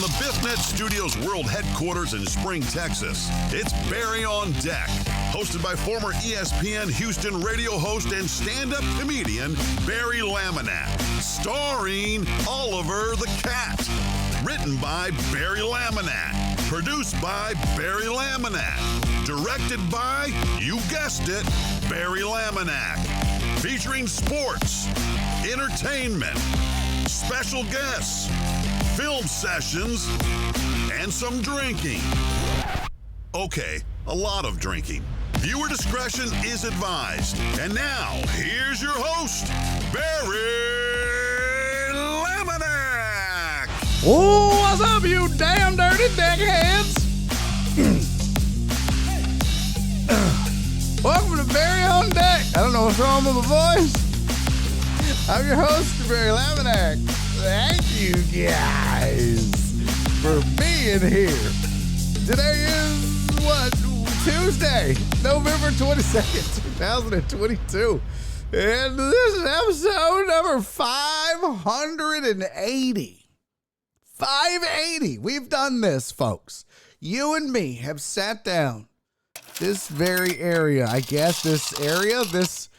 the BiffNet Studios World Headquarters in Spring, Texas, it's Barry on Deck, hosted by former ESPN Houston radio host and stand-up comedian Barry Laminack, starring Oliver the Cat. Written by Barry Laminack, produced by Barry Laminack, directed by, you guessed it, Barry Laminack, featuring sports, entertainment, special guests, film sessions, and some drinking. Okay, a lot of drinking. Viewer discretion is advised. And now, here's your host, Barry Laminack. Oh, what's up, you damn dirty deckheads? Welcome to Barry on Deck. I don't know what's wrong with my voice. I'm your host, Barry Laminack. Thank you guys for being here. Today is what? Tuesday, November 22nd, 2022. And this is episode number 580. 580. We've done this, folks. You and me have sat down this very area. I guess this area, this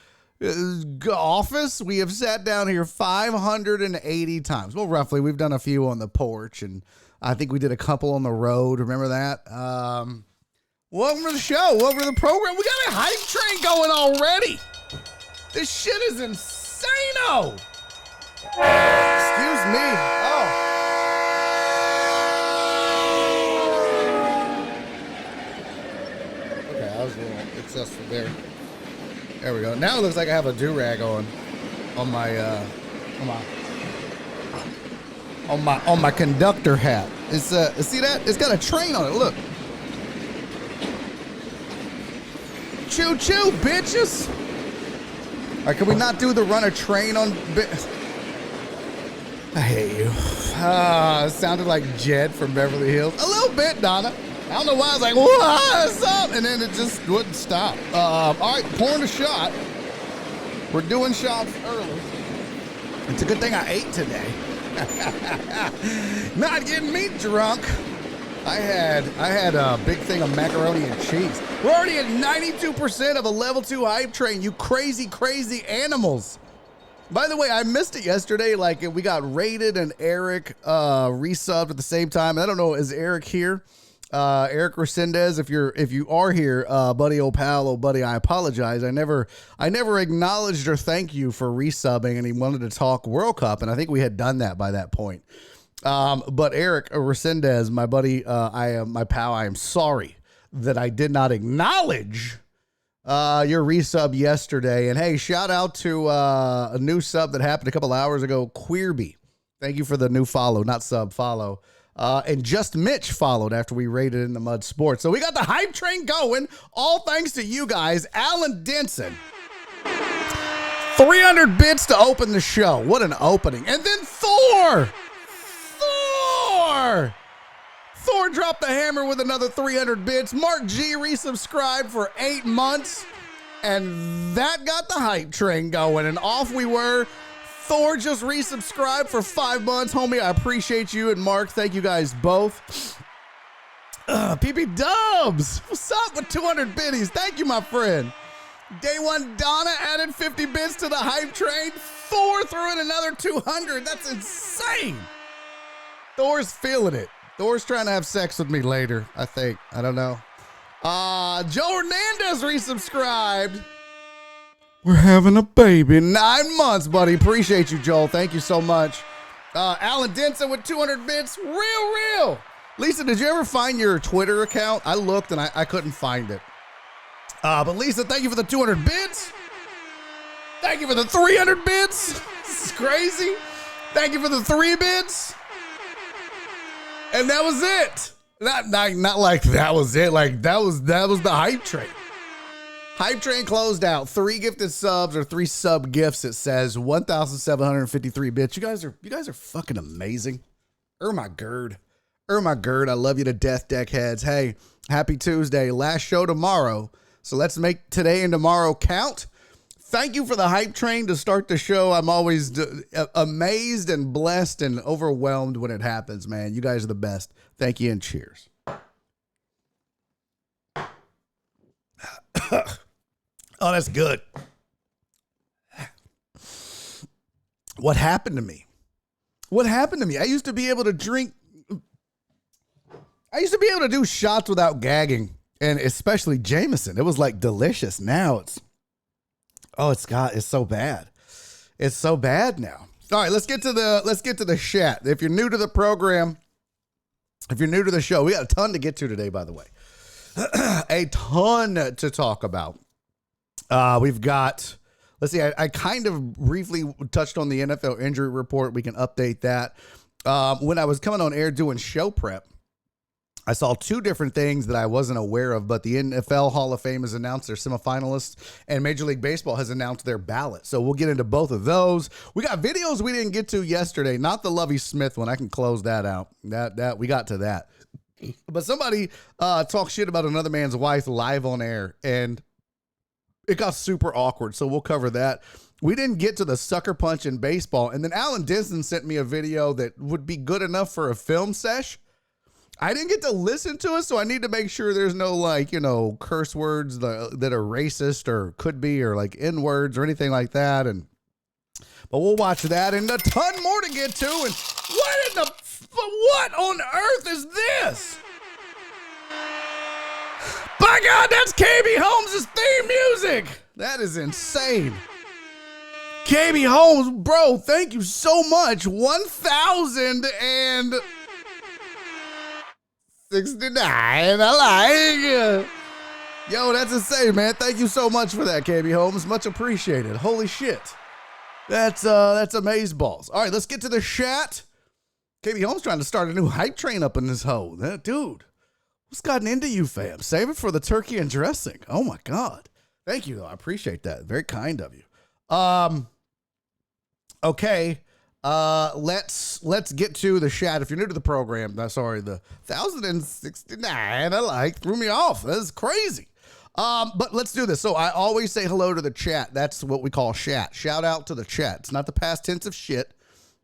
office, we have sat down here 580 times. Well, roughly. We've done a few on the porch, and I think we did a couple on the road. Remember that? Welcome to the show. Welcome to the program. We got a hype train going already. This shit is insane-o. Excuse me. Oh. Okay, I was a little excessive there. There we go. Now it looks like I have a do-rag on my conductor hat. It's see that? It's got a train on it. Look. Choo choo, bitches. All right, can we not do the run a train on? I hate you. It sounded like Jed from Beverly Hills. A little bit, Donna. I don't know why I was like, what's up? And then it just wouldn't stop. All right, pouring a shot. We're doing shots early. It's a good thing I ate today. Not getting me drunk. I had a big thing of macaroni and cheese. We're already at 92% of a level 2 hype train, you crazy, crazy animals. By the way, I missed it yesterday. Like, we got rated and Eric resubbed at the same time. I don't know, is Eric here? Eric Resendez, if you are here, buddy, old pal, old buddy, I apologize. I never acknowledged or thank you for resubbing, and he wanted to talk World Cup, and I think we had done that by that point. But Eric Resendez, my buddy, my pal, I am sorry that I did not acknowledge your resub yesterday. And hey, shout out to a new sub that happened a couple hours ago, Queerby. Thank you for the new follow, not sub, follow. And Just Mitch followed after we rated in the Mud Sports. So we got the hype train going, all thanks to you guys. Alan Denson, 300 bits to open the show. What an opening. And then Thor dropped the hammer with another 300 bits. Mark G resubscribed for 8 months, and that got the hype train going, and off we were. Thor just resubscribed for 5 months. Homie, I appreciate you, and Mark, thank you guys both. PP Dubs, what's up with 200 biddies? Thank you, my friend. Day one, Donna added 50 bits to the hype train. Thor threw in another 200. That's insane. Thor's feeling it. Thor's trying to have sex with me later, I think. I don't know. Joe Hernandez resubscribed. We're having a baby. 9 months, buddy. Appreciate you, Joel. Thank you so much. Alan Denson with 200 bits. Real. Lisa, did you ever find your Twitter account? I looked and I couldn't find it. But Lisa, thank you for the 200 bits. Thank you for the 300 bits. This is crazy. Thank you for the 3 bits. And that was it. Not like that was it. Like that was the hype train. Hype train closed out. 3 gifted subs or 3 sub gifts. It says 1,753 bits. You guys are fucking amazing. My gird. I love you to death, deckheads. Hey, happy Tuesday. Last show tomorrow. So let's make today and tomorrow count. Thank you for the hype train to start the show. I'm always amazed and blessed and overwhelmed when it happens, man. You guys are the best. Thank you and cheers. Oh, that's good. What happened to me? What happened to me? I used to be able to drink. I used to be able to do shots without gagging, and especially Jameson. It was like delicious. Now it's so bad. It's so bad now. All right, let's get to the chat. If you're new to the program, if you're new to the show, we got a ton to get to today, by the way. A ton to talk about. We've got, let's see, I kind of briefly touched on the NFL injury report. We can update that. When I was coming on air doing show prep, I saw two different things that I wasn't aware of, but the NFL Hall of Fame has announced their semifinalists, and Major League Baseball has announced their ballot. So we'll get into both of those. We got videos we didn't get to yesterday, not the Lovie Smith one. I can close that out. That we got to that. But somebody talked shit about another man's wife live on air, and it got super awkward. So we'll cover that. We didn't get to the sucker punch in baseball. And then Alan Denson sent me a video that would be good enough for a film sesh. I didn't get to listen to it, so I need to make sure there's no, curse words that are racist or could be, or like N-words or anything like that. But we'll watch that and a ton more to get to. And what on earth is this? By God, that's KB Holmes' theme music. That is insane. KB Holmes, bro, thank you so much. 1,069. I like. Yo, that's insane, man. Thank you so much for that, KB Holmes. Much appreciated. Holy shit. That's amazeballs. All right, let's get to the chat. KB Holmes trying to start a new hype train up in this hole. Dude, what's gotten into you, fam? Save it for the turkey and dressing. Oh my God. Thank you, though. I appreciate that. Very kind of you. Okay. Let's get to the chat. If you're new to the program, the 1,069 threw me off. That is crazy. But let's do this. So I always say hello to the chat. That's what we call chat. Shout out to the chat. It's not the past tense of shit.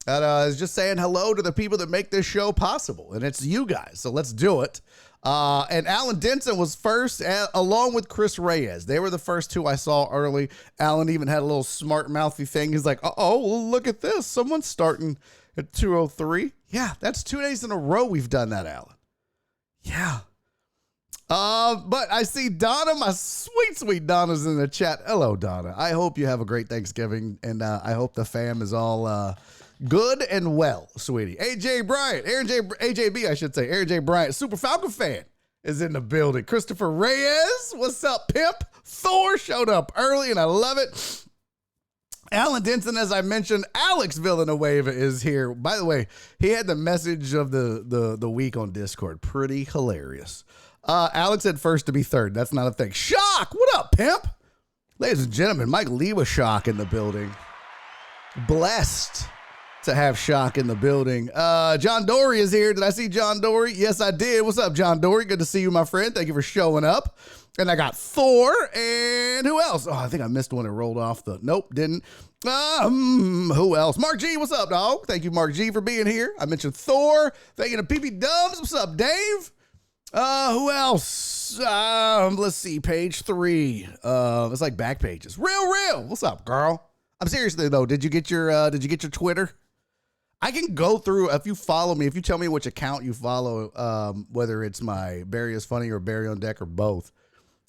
It's just saying hello to the people that make this show possible, and it's you guys. So let's do it. And Alan Denson was first, along with Chris Reyes. They were the first two I saw early. Alan even had a little smart mouthy thing. He's like, well, look at this. Someone's starting at 2:03. Yeah, that's 2 days in a row we've done that, Alan. Yeah. But I see Donna, my sweet, sweet Donna's in the chat. Hello, Donna. I hope you have a great Thanksgiving, and I hope the fam is all good and well, sweetie. AJ Bryant, AJB, I should say. Aaron J. Bryant, Super Falcon fan, is in the building. Christopher Reyes, what's up, pimp? Thor showed up early, and I love it. Alan Denson, as I mentioned. Alex Villanueva is here. By the way, he had the message of the week on Discord. Pretty hilarious. Alex said first to be third. That's not a thing. Shock, what up, pimp? Ladies and gentlemen, Mike Lewa Shock in the building. Blessed to have Shock in the building. John Dory is here. Did I see John Dory? Yes, I did. What's up, John Dory? Good to see you, my friend. Thank you for showing up. And I got Thor, and who else? Oh, I think I missed one that rolled off the, nope, didn't. Who else? Mark G, what's up, dog? Thank you, Mark G, for being here. I mentioned Thor. Thank you to PP Dubs. What's up, Dave? Who else? Let's see, page 3. It's like back pages. Real. What's up, girl? I'm seriously though. Did you get your Twitter? I can go through, if you follow me, if you tell me which account you follow, whether it's my Barry is Funny or Barry on Deck or both,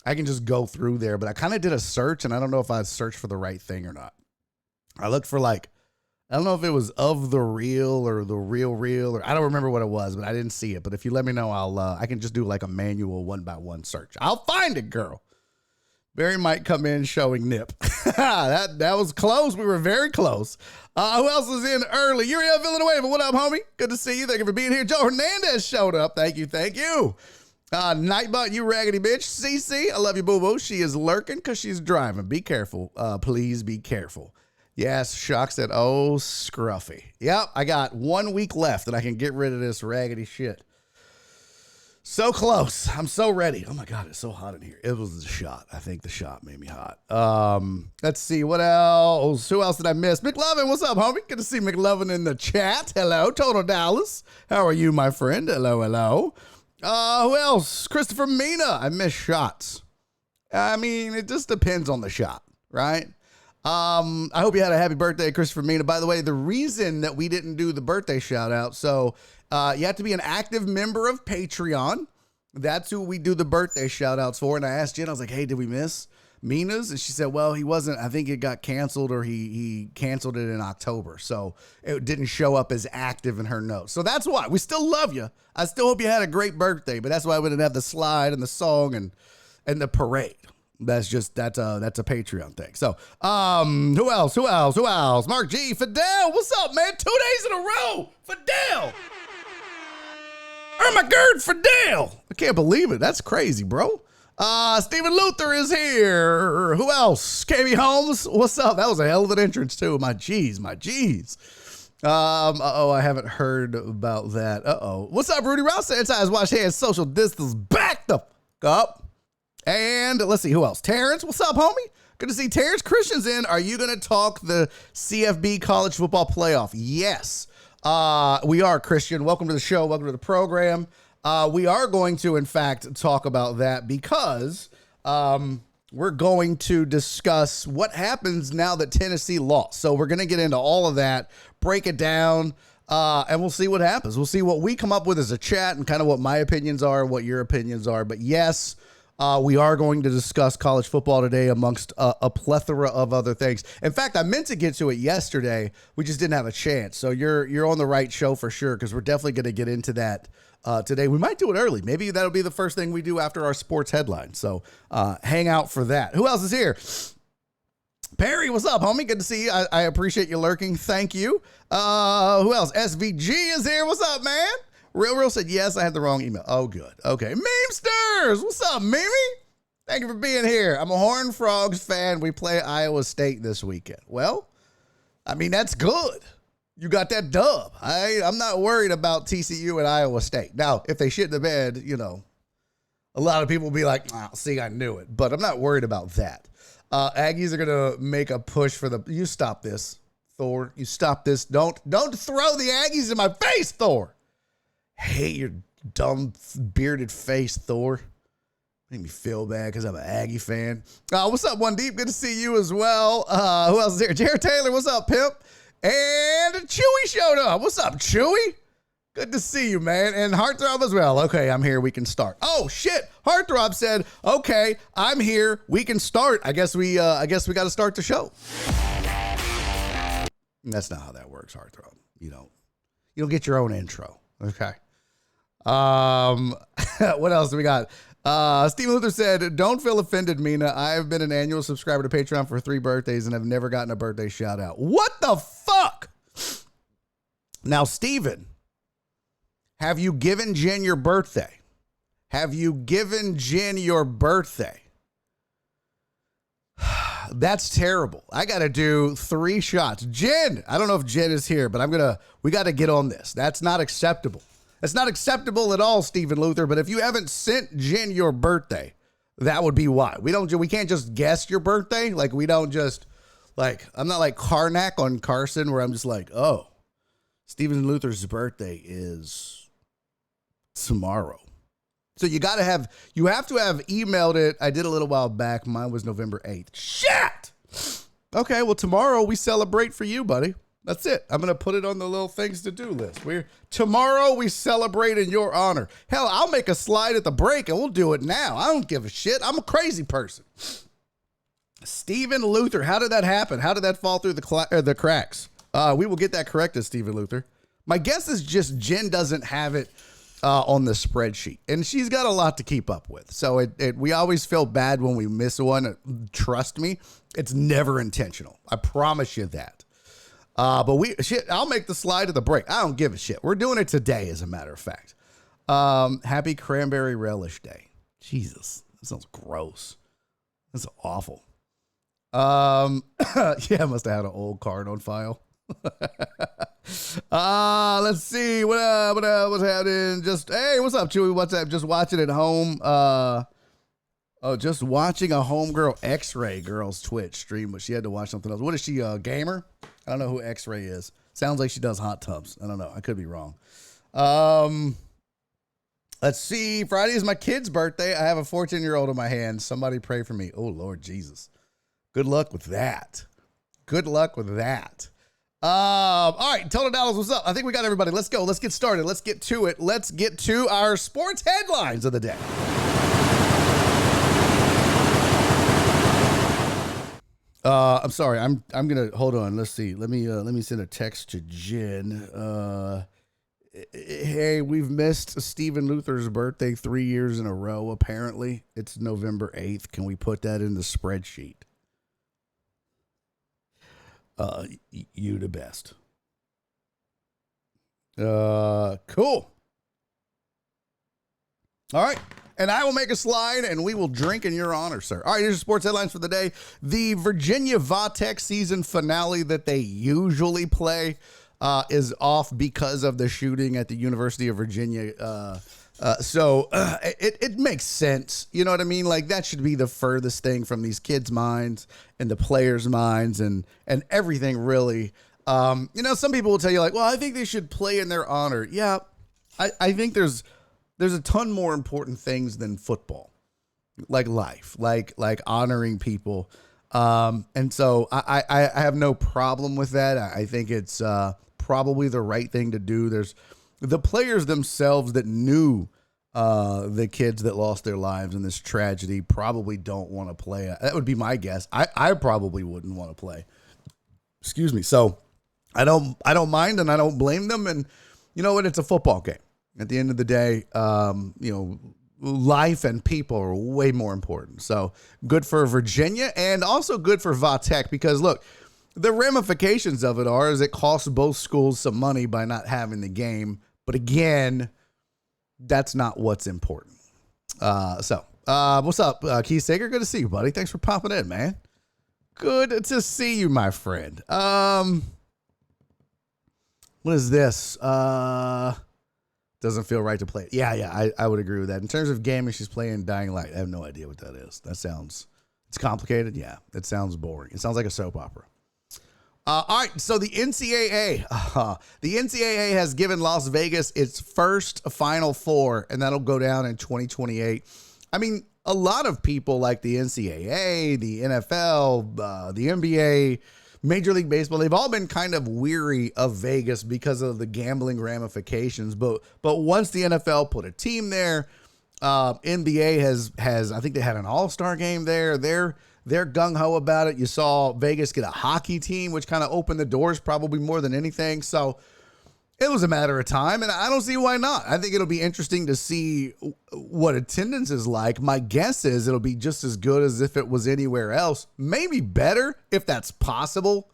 I can just go through there. But I kind of did a search, and I don't know if I searched for the right thing or not. I looked for I don't know if it was of the real or the real, or I don't remember what it was, but I didn't see it. But if you let me know, I can just do like a manual 1-by-1 search. I'll find it, girl. Barry might come in showing nip. that was close. We were very close. Who else was in early? Uriel Villanueva. What up, homie? Good to see you. Thank you for being here. Joe Hernandez showed up. Thank you. Nightbot, you raggedy bitch. CC, I love you, boo-boo. She is lurking because she's driving. Be careful. Please be careful. Yes, Shock said, oh, scruffy. Yep, I got 1 week left and I can get rid of this raggedy shit. So close. I'm so ready. Oh my God, it's so hot in here. It was the shot. I think the shot made me hot. Let's see. What else? Who else did I miss? McLovin, what's up, homie? Good to see McLovin in the chat. Hello, Total Dallas. How are you, my friend? Hello, hello. Who else? Christopher Mina. I miss shots. I mean, it just depends on the shot, right? I hope you had a happy birthday, Christopher Mina. By the way, the reason that we didn't do the birthday shout out, so you have to be an active member of Patreon. That's who we do the birthday shout outs for. And I asked Jen, I was like, hey, did we miss Mina's? And she said, well, he wasn't, I think it got canceled or he canceled it in October. So it didn't show up as active in her notes. So that's why. We still love you. I still hope you had a great birthday, but that's why we didn't have the slide and the song and the parade. That's a Patreon thing. So, who else? Mark G, Fidel, what's up, man? 2 days in a row, Fidel. Oh my God, Fidel. I can't believe it. That's crazy, bro. Stephen Luther is here. Who else? KB Holmes, what's up? That was a hell of an entrance too. My G's. I haven't heard about that. What's up, Rudy Rouse? Sanitize, wash hands, social distance, back the fuck up. And let's see, who else? Terrence, what's up, homie? Good to see Terrence Christian's in. Are you going to talk the CFB College Football Playoff? Yes, we are, Christian. Welcome to the show. Welcome to the program. We are going to, in fact, talk about that because we're going to discuss what happens now that Tennessee lost. So we're going to get into all of that, break it down, and we'll see what happens. We'll see what we come up with as a chat and kind of what my opinions are, what your opinions are. But yes, we are going to discuss college football today amongst a plethora of other things. In fact, I meant to get to it yesterday. We just didn't have a chance. So you're on the right show for sure, because we're definitely going to get into that today. We might do it early. Maybe that'll be the first thing we do after our sports headline. So hang out for that. Who else is here? Perry, what's up, homie? Good to see you. I appreciate you lurking. Thank you. Who else? SVG is here. What's up, man? Real said, yes, I had the wrong email. Oh, good. Okay. Memesters. What's up, Mimi? Thank you for being here. I'm a Horned Frogs fan. We play Iowa State this weekend. Well, I mean, that's good. You got that dub. I'm not worried about TCU and Iowa State. Now, if they shit the bed, a lot of people will be like, see, I knew it. But I'm not worried about that. Aggies are going to make a push for you stop this, Thor. You stop this. Don't throw the Aggies in my face, Thor. Hate your dumb bearded face, Thor. Make me feel bad because I'm an Aggie fan. What's up, One Deep? Good to see you as well. Who else is here? Jared Taylor, what's up, pimp? And Chewy showed up. What's up, Chewy? Good to see you, man. And Heartthrob as well. Okay, I'm here. We can start. Oh shit! Heartthrob said, "Okay, I'm here. We can start." I guess we got to start the show. That's not how that works, Heartthrob. You don't get your own intro. Okay. What else do we got? Stephen Luther said, don't feel offended, Mina. I've been an annual subscriber to Patreon for 3 birthdays and have never gotten a birthday shout out. What the fuck? Now, Steven, have you given Jen your birthday? Have you given Jen your birthday? That's terrible. I got to do 3 shots. Jen, I don't know if Jen is here, but we got to get on this. That's not acceptable. It's not acceptable at all, Stephen Luther, but if you haven't sent Jen your birthday, that would be why. We can't just guess your birthday. Like, we don't just, I'm not like Karnak on Carson where I'm just like, oh, Stephen Luther's birthday is tomorrow. So you have to have emailed it. I did a little while back. Mine was November 8th. Shit! Okay, well, tomorrow we celebrate for you, buddy. That's it. I'm going to put it on the little things to do list. Tomorrow we celebrate in your honor. Hell, I'll make a slide at the break and we'll do it now. I don't give a shit. I'm a crazy person. Stephen Luther, how did that happen? How did that fall through the cracks? We will get that corrected, Stephen Luther. My guess is just Jen doesn't have it on the spreadsheet, and she's got a lot to keep up with. So we always feel bad when we miss one. Trust me, it's never intentional. I promise you that. But I'll make the slide at the break. I don't give a shit. We're doing it today, as a matter of fact. Happy Cranberry Relish Day. Jesus, that sounds gross. That's awful. Yeah, I must have had an old card on file. Let's see what's happening. Just hey, what's up, Chewy? What's up? Just watching at home. Just watching a homegirl X-Ray girl's Twitch stream, but she had to watch something else. What is she? A gamer? I don't know who X-Ray is. Sounds like she does hot tubs. I don't know. I could be wrong. Let's see. Friday is my kid's birthday. I have a 14-year-old in my hands. Somebody pray for me. Oh, Lord Jesus. Good luck with that. Good luck with that. All right, Total Dallas, what's up? I think we got everybody. Let's go. Let's get started. Let's get to it. Let's get to our sports headlines of the day. I'm sorry. I'm gonna hold on. Let's see. Let me send a text to Jen. Hey, we've missed Stephen Luther's birthday 3 years in a row. Apparently, it's November 8th. Can we put that in the spreadsheet? You the best. Cool. All right. And I will make a slide, and we will drink in your honor, sir. All right, here's your sports headlines for the day. The Virginia Vautech season finale that they usually play is off because of the shooting at the University of Virginia. So it makes sense. You know what I mean? Like, that should be the furthest thing from these kids' minds and the players' minds and everything, really. Some people will tell you, like, well, I think they should play in their honor. Yeah, I think there's a ton more important things than football, like life, like honoring people. And so I have no problem with that. I think it's probably the right thing to do. There's the players themselves that knew the kids that lost their lives in this tragedy probably don't want to play. That would be my guess. I probably wouldn't want to play. Excuse me. So I don't mind, and I don't blame them. And you know what? It's a football game. At the end of the day, life and people are way more important. So good for Virginia, and also good for Vautech, because look, the ramifications of it is it costs both schools some money by not having the game. But again, that's not what's important. What's up, Keith Sager? Good to see you, buddy. Thanks for popping in, man. Good to see you, my friend. What is this? Doesn't feel right to play. Yeah, I would agree with that. In terms of gaming, she's playing Dying Light. I have no idea what that is. It's complicated. Yeah, it sounds boring. It sounds like a soap opera. All right, so the NCAA has given Las Vegas its first Final Four, and that'll go down in 2028. I mean, a lot of people like the NCAA, the NFL, the NBA, Major League Baseball, they've all been kind of weary of Vegas because of the gambling ramifications. But once the NFL put a team there, NBA has I think they had an all-star game there. They're gung-ho about it. You saw Vegas get a hockey team, which kind of opened the doors probably more than anything. So it was a matter of time, and I don't see why not. I think it'll be interesting to see what attendance is like. My guess is it'll be just as good as if it was anywhere else. Maybe better, if that's possible.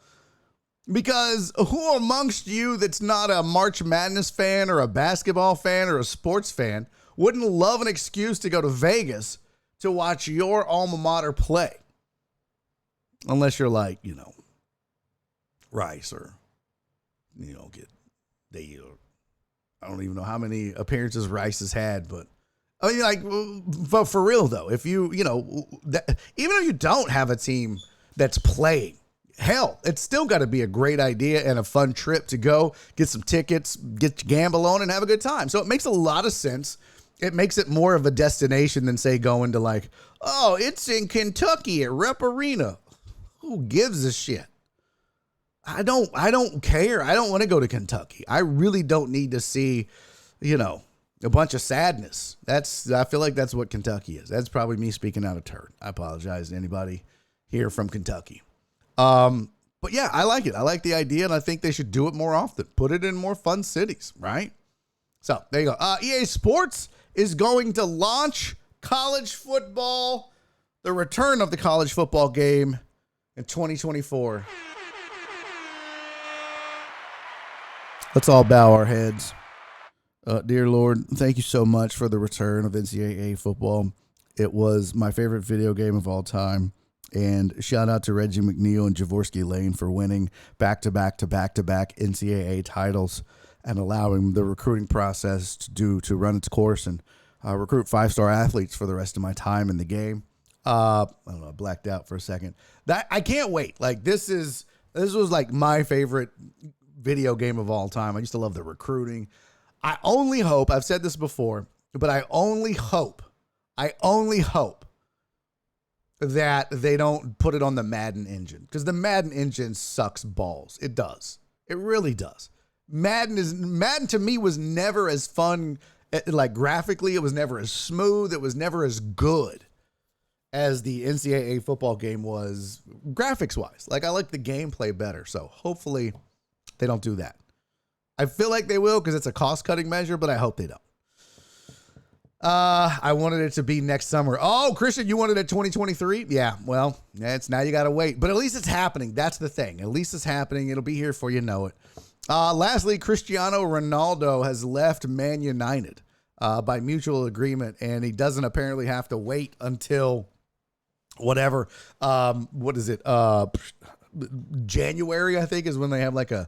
Because who amongst you that's not a March Madness fan or a basketball fan or a sports fan wouldn't love an excuse to go to Vegas to watch your alma mater play? Unless you're like, Rice or, I don't even know how many appearances Rice has had, but I mean, but for real though, if even if you don't have a team that's playing, hell, it's still got to be a great idea and a fun trip to go get some tickets, get your gamble on, and have a good time. So it makes a lot of sense. It makes it more of a destination than, say, going to it's in Kentucky at Rep Arena. Who gives a shit? I don't care. I don't want to go to Kentucky. I really don't need to see, a bunch of sadness. I feel like that's what Kentucky is. That's probably me speaking out of turn. I apologize to anybody here from Kentucky. But yeah, I like it. I like the idea, and I think they should do it more often. Put it in more fun cities, right? So there you go. EA Sports is going to launch college football, the return of the college football game in 2024. Let's all bow our heads. Dear Lord, thank you so much for the return of NCAA football. It was my favorite video game of all time. And shout out to Reggie McNeil and Jaworski Lane for winning back-to-back NCAA titles and allowing the recruiting process to run its course and recruit 5-star athletes for the rest of my time in the game. I don't know, I blacked out for a second. I can't wait. Like this was like my favorite video game of all time. I used to love the recruiting. I only hope, I've said this before, but I only hope that they don't put it on the Madden engine, because the Madden engine sucks balls. It does. It really does. Madden to me was never as fun, like graphically, it was never as smooth, it was never as good as the NCAA football game was graphics wise. Like I like the gameplay better. So hopefully they don't do that. I feel like they will because it's a cost cutting measure, but I hope they don't. I wanted it to be next summer. Oh, Christian, you wanted it 2023? Yeah, well, now you got to wait. But at least it's happening. That's the thing. At least it's happening. It'll be here before you know it. Lastly, Cristiano Ronaldo has left Man United by mutual agreement, and he doesn't apparently have to wait until whatever. What is it? January, I think, is when they have like a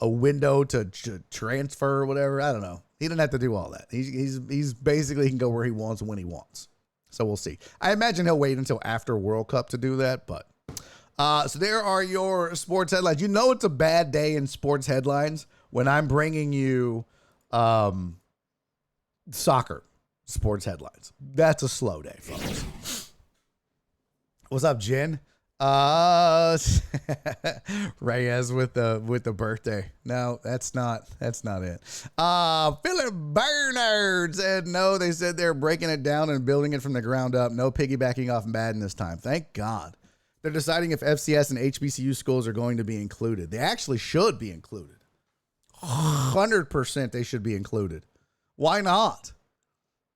window to transfer or whatever. I don't know. He didn't have to do all that. He's basically, he can go where he wants when he wants. So we'll see. I imagine he'll wait until after World Cup to do that. But so there are your sports headlines. You know it's a bad day in sports headlines when I'm bringing you soccer sports headlines. That's a slow day, folks. What's up, Jen? Reyes with the birthday. No, that's not it. Philip Bernard said no. They said they're breaking it down and building it from the ground up. No piggybacking off Madden this time. Thank God. They're deciding if FCS and HBCU schools are going to be included. They actually should be included. 100% they should be included. Why not?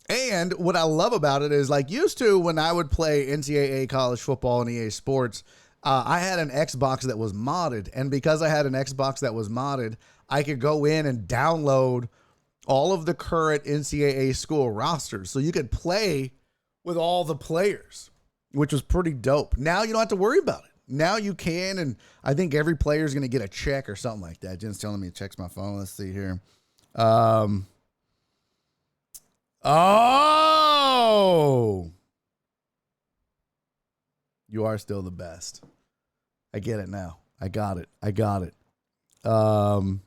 And what I love about it is, like, used to when I would play NCAA college football and EA Sports, I had an Xbox that was modded. And because I had an Xbox that was modded, I could go in and download all of the current NCAA school rosters. So you could play with all the players, which was pretty dope. Now you don't have to worry about it. Now you can, and I think every player is going to get a check or something like that. Jen's telling me to check my phone. Let's see here. Oh, you are still the best. I get it now. I got it. Got it. All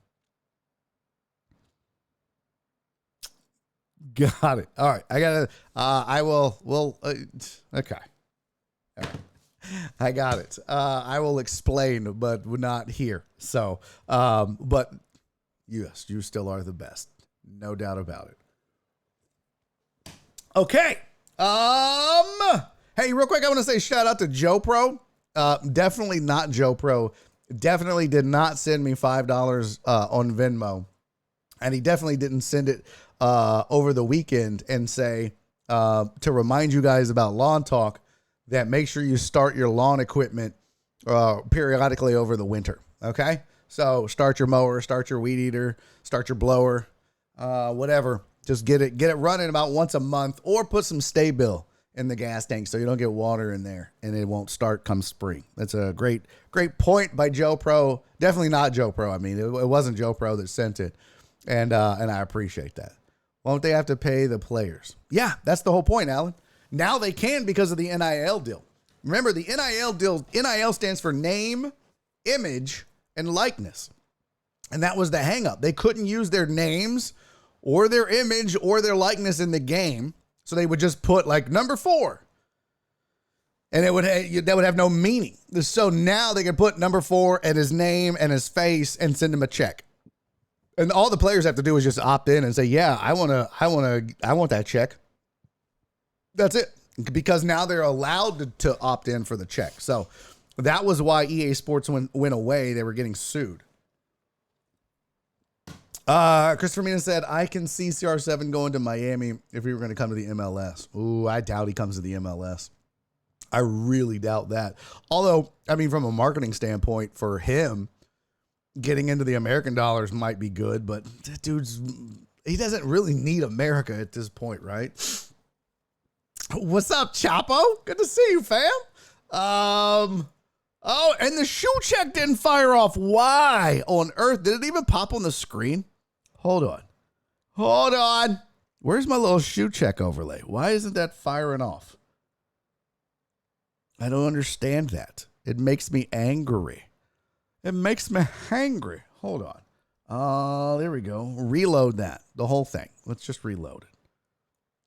right. I got it. I will, okay. All right. I got it. I will explain, but not here. So, but yes, you still are the best. No doubt about it. Okay. Hey, real quick, I want to say shout out to Joe Pro. Definitely not Joe Pro. Definitely did not send me $5 on Venmo. And he definitely didn't send it over the weekend and say to remind you guys about Lawn Talk that make sure you start your lawn equipment periodically over the winter. Okay? So start your mower, start your weed eater, start your blower, whatever. Just get it running about once a month, or put some Stay-Bill in the gas tank so you don't get water in there and it won't start come spring. That's a great point by Joe Pro. Definitely not Joe Pro. I mean, it wasn't Joe Pro that sent it. And I appreciate that. Won't they have to pay the players? Yeah, that's the whole point, Alan. Now they can because of the NIL deal. Remember, the NIL deal, NIL stands for name, image, and likeness. And that was the hang up. They couldn't use their names or their image or their likeness in the game. So they would just put like number 4. And that would have no meaning. So now they can put number 4 and his name and his face and send him a check. And all the players have to do is just opt in and say, yeah, I want that check. That's it. Because now they're allowed to opt in for the check. So that was why EA Sports went away. They were getting sued. Christopher Mina said, I can see CR7 going to Miami if he were going to come to the MLS. Ooh, I doubt he comes to the MLS. I really doubt that. Although, I mean, from a marketing standpoint for him, getting into the American dollars might be good, but that he doesn't really need America at this point, right? What's up, Chapo? Good to see you, fam. Oh, and the shoe check didn't fire off. Why on earth? Did it even pop on the screen? Hold on. Where's my little shoe check overlay? Why isn't that firing off? I don't understand that. It makes me angry. Hold on. There we go. Reload that. The whole thing. Let's just reload it.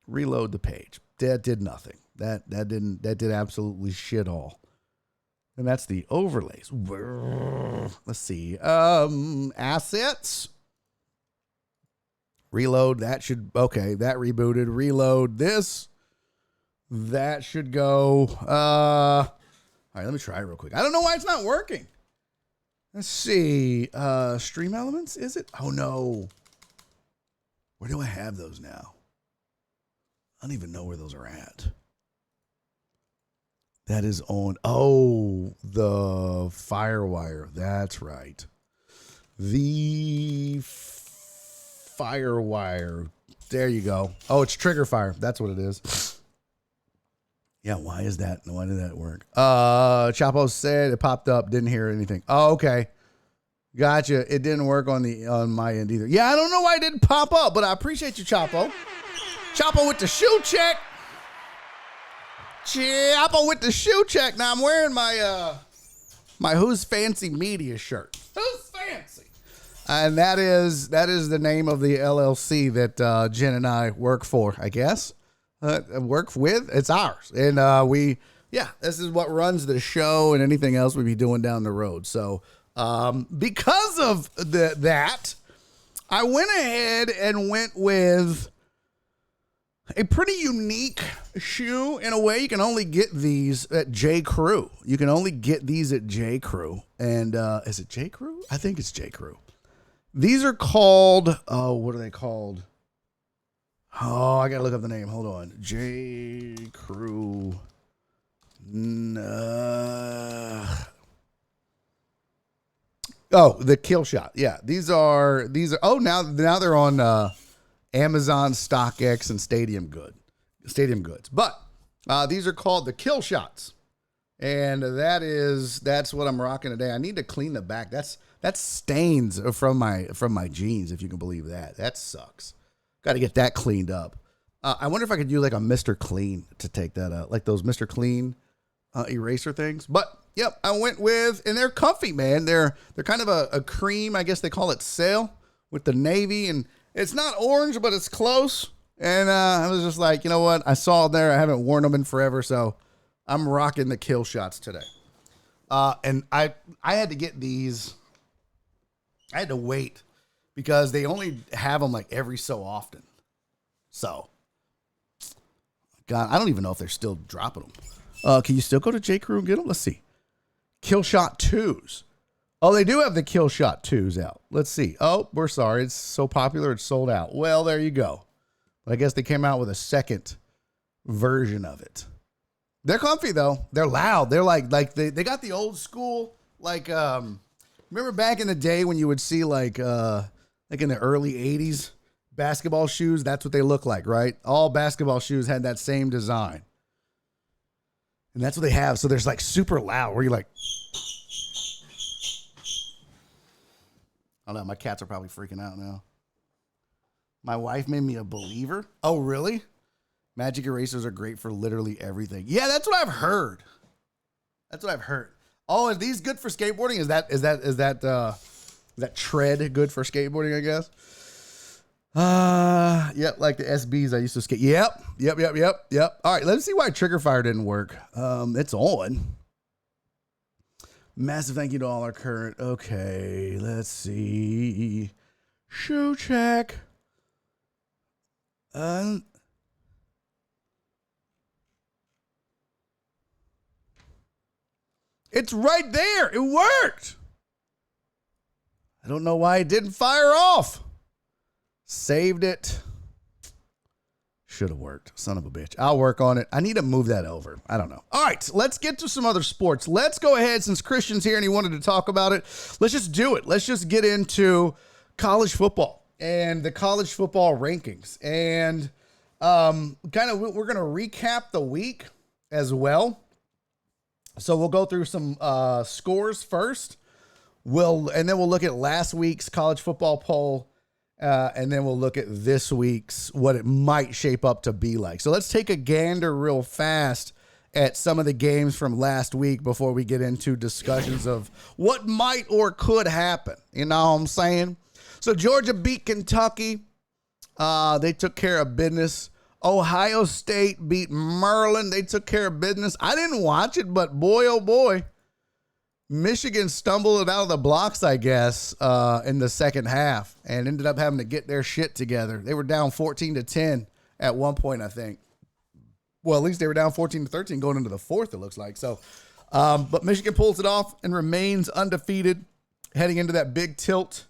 Reload the page. That did nothing. That did absolutely shit all. And that's the overlays. Let's see. Assets. Reload. That rebooted. Reload this. That should go. All right, let me try it real quick. I don't know why it's not working. Let's see. Stream elements, is it? Oh, no. Where do I have those now? I don't even know where those are at. That is on. Oh, the Firewire. That's right. The Firewire. There you go. Oh, it's Trigger Fire. That's what it is. Yeah, why is that? Why did that work? Chapo said it popped up. Didn't hear anything. Oh, okay. Gotcha. It didn't work on my end either. Yeah, I don't know why it didn't pop up, but I appreciate you, Chapo. Chapo with the shoe check. Chapo with the shoe check. Now I'm wearing my Who's Fancy Media shirt. Who's Fancy? And that is the name of the LLC that Jen and I work for, I guess. Work with. It's ours. And this is what runs the show and anything else we be doing down the road. So because of that, I went ahead and went with a pretty unique shoe in a way. You can only get these at J. Crew. You can only get these at J. Crew. And is it J. Crew? I think it's J. Crew. These are called, what are they called? Oh, I got to look up the name. Hold on. J. Crew. The Kill Shot. Yeah, these are. Oh, now they're on Amazon, StockX, and Stadium Goods. But these are called the Kill Shots, and that's what I'm rocking today. I need to clean the back. That's stains from my jeans, if you can believe that. That sucks. Got to get that cleaned up. I wonder if I could do like a Mr. Clean to take that out, like those Mr. Clean eraser things. But yep, I went with, and they're comfy, man. They're kind of a cream, I guess they call it sail, with the navy, and it's not orange, but it's close. And I was just like, you know what? I saw it there. I haven't worn them in forever, so I'm rocking the Kill Shots today. And I had to get these. I had to wait because they only have them like every so often. So, God, I don't even know if they're still dropping them. Can you still go to J. Crew and get them? Let's see. Kill Shot 2s. Oh, they do have the Kill Shot 2s out. Let's see. Oh, we're sorry. It's so popular, it's sold out. Well, there you go. But I guess they came out with a second version of it. They're comfy, though. They're loud. They're like they got the old school, like, remember back in the day when you would see like in the early 80s, basketball shoes? That's what they look like, right? All basketball shoes had that same design. And that's what they have. So there's like super loud where you're like, I don't know. My cats are probably freaking out now. My wife made me a believer. Oh, really? Magic erasers are great for literally everything. Yeah, that's what I've heard. Oh, are these good for skateboarding? Is that tread good for skateboarding, I guess? Yep, like the SBs I used to skate. Yep. All right, let's see why Trigger Fire didn't work. It's on. Massive thank you to all our current. Okay, let's see. Shoe check. It's right there. It worked. I don't know why it didn't fire off. Saved it. Should have worked. Son of a bitch. I'll work on it. I need to move that over. I don't know. All right, let's get to some other sports. Let's go ahead, since Christian's here and he wanted to talk about it. Let's just do it. Let's just get into college football and the college football rankings. And we're going to recap the week as well. So we'll go through some scores first. And then we'll look at last week's college football poll. And then we'll look at this week's, what it might shape up to be like. So let's take a gander real fast at some of the games from last week before we get into discussions of what might or could happen. You know what I'm saying? So Georgia beat Kentucky. They took care of business. Ohio State beat Maryland. They took care of business. I didn't watch it, but boy, oh boy, Michigan stumbled out of the blocks, I guess, in the second half and ended up having to get their shit together. They were down 14-10 at one point, I think. Well, at least they were down 14-13 going into the fourth, it looks like. So, but Michigan pulls it off and remains undefeated heading into that big tilt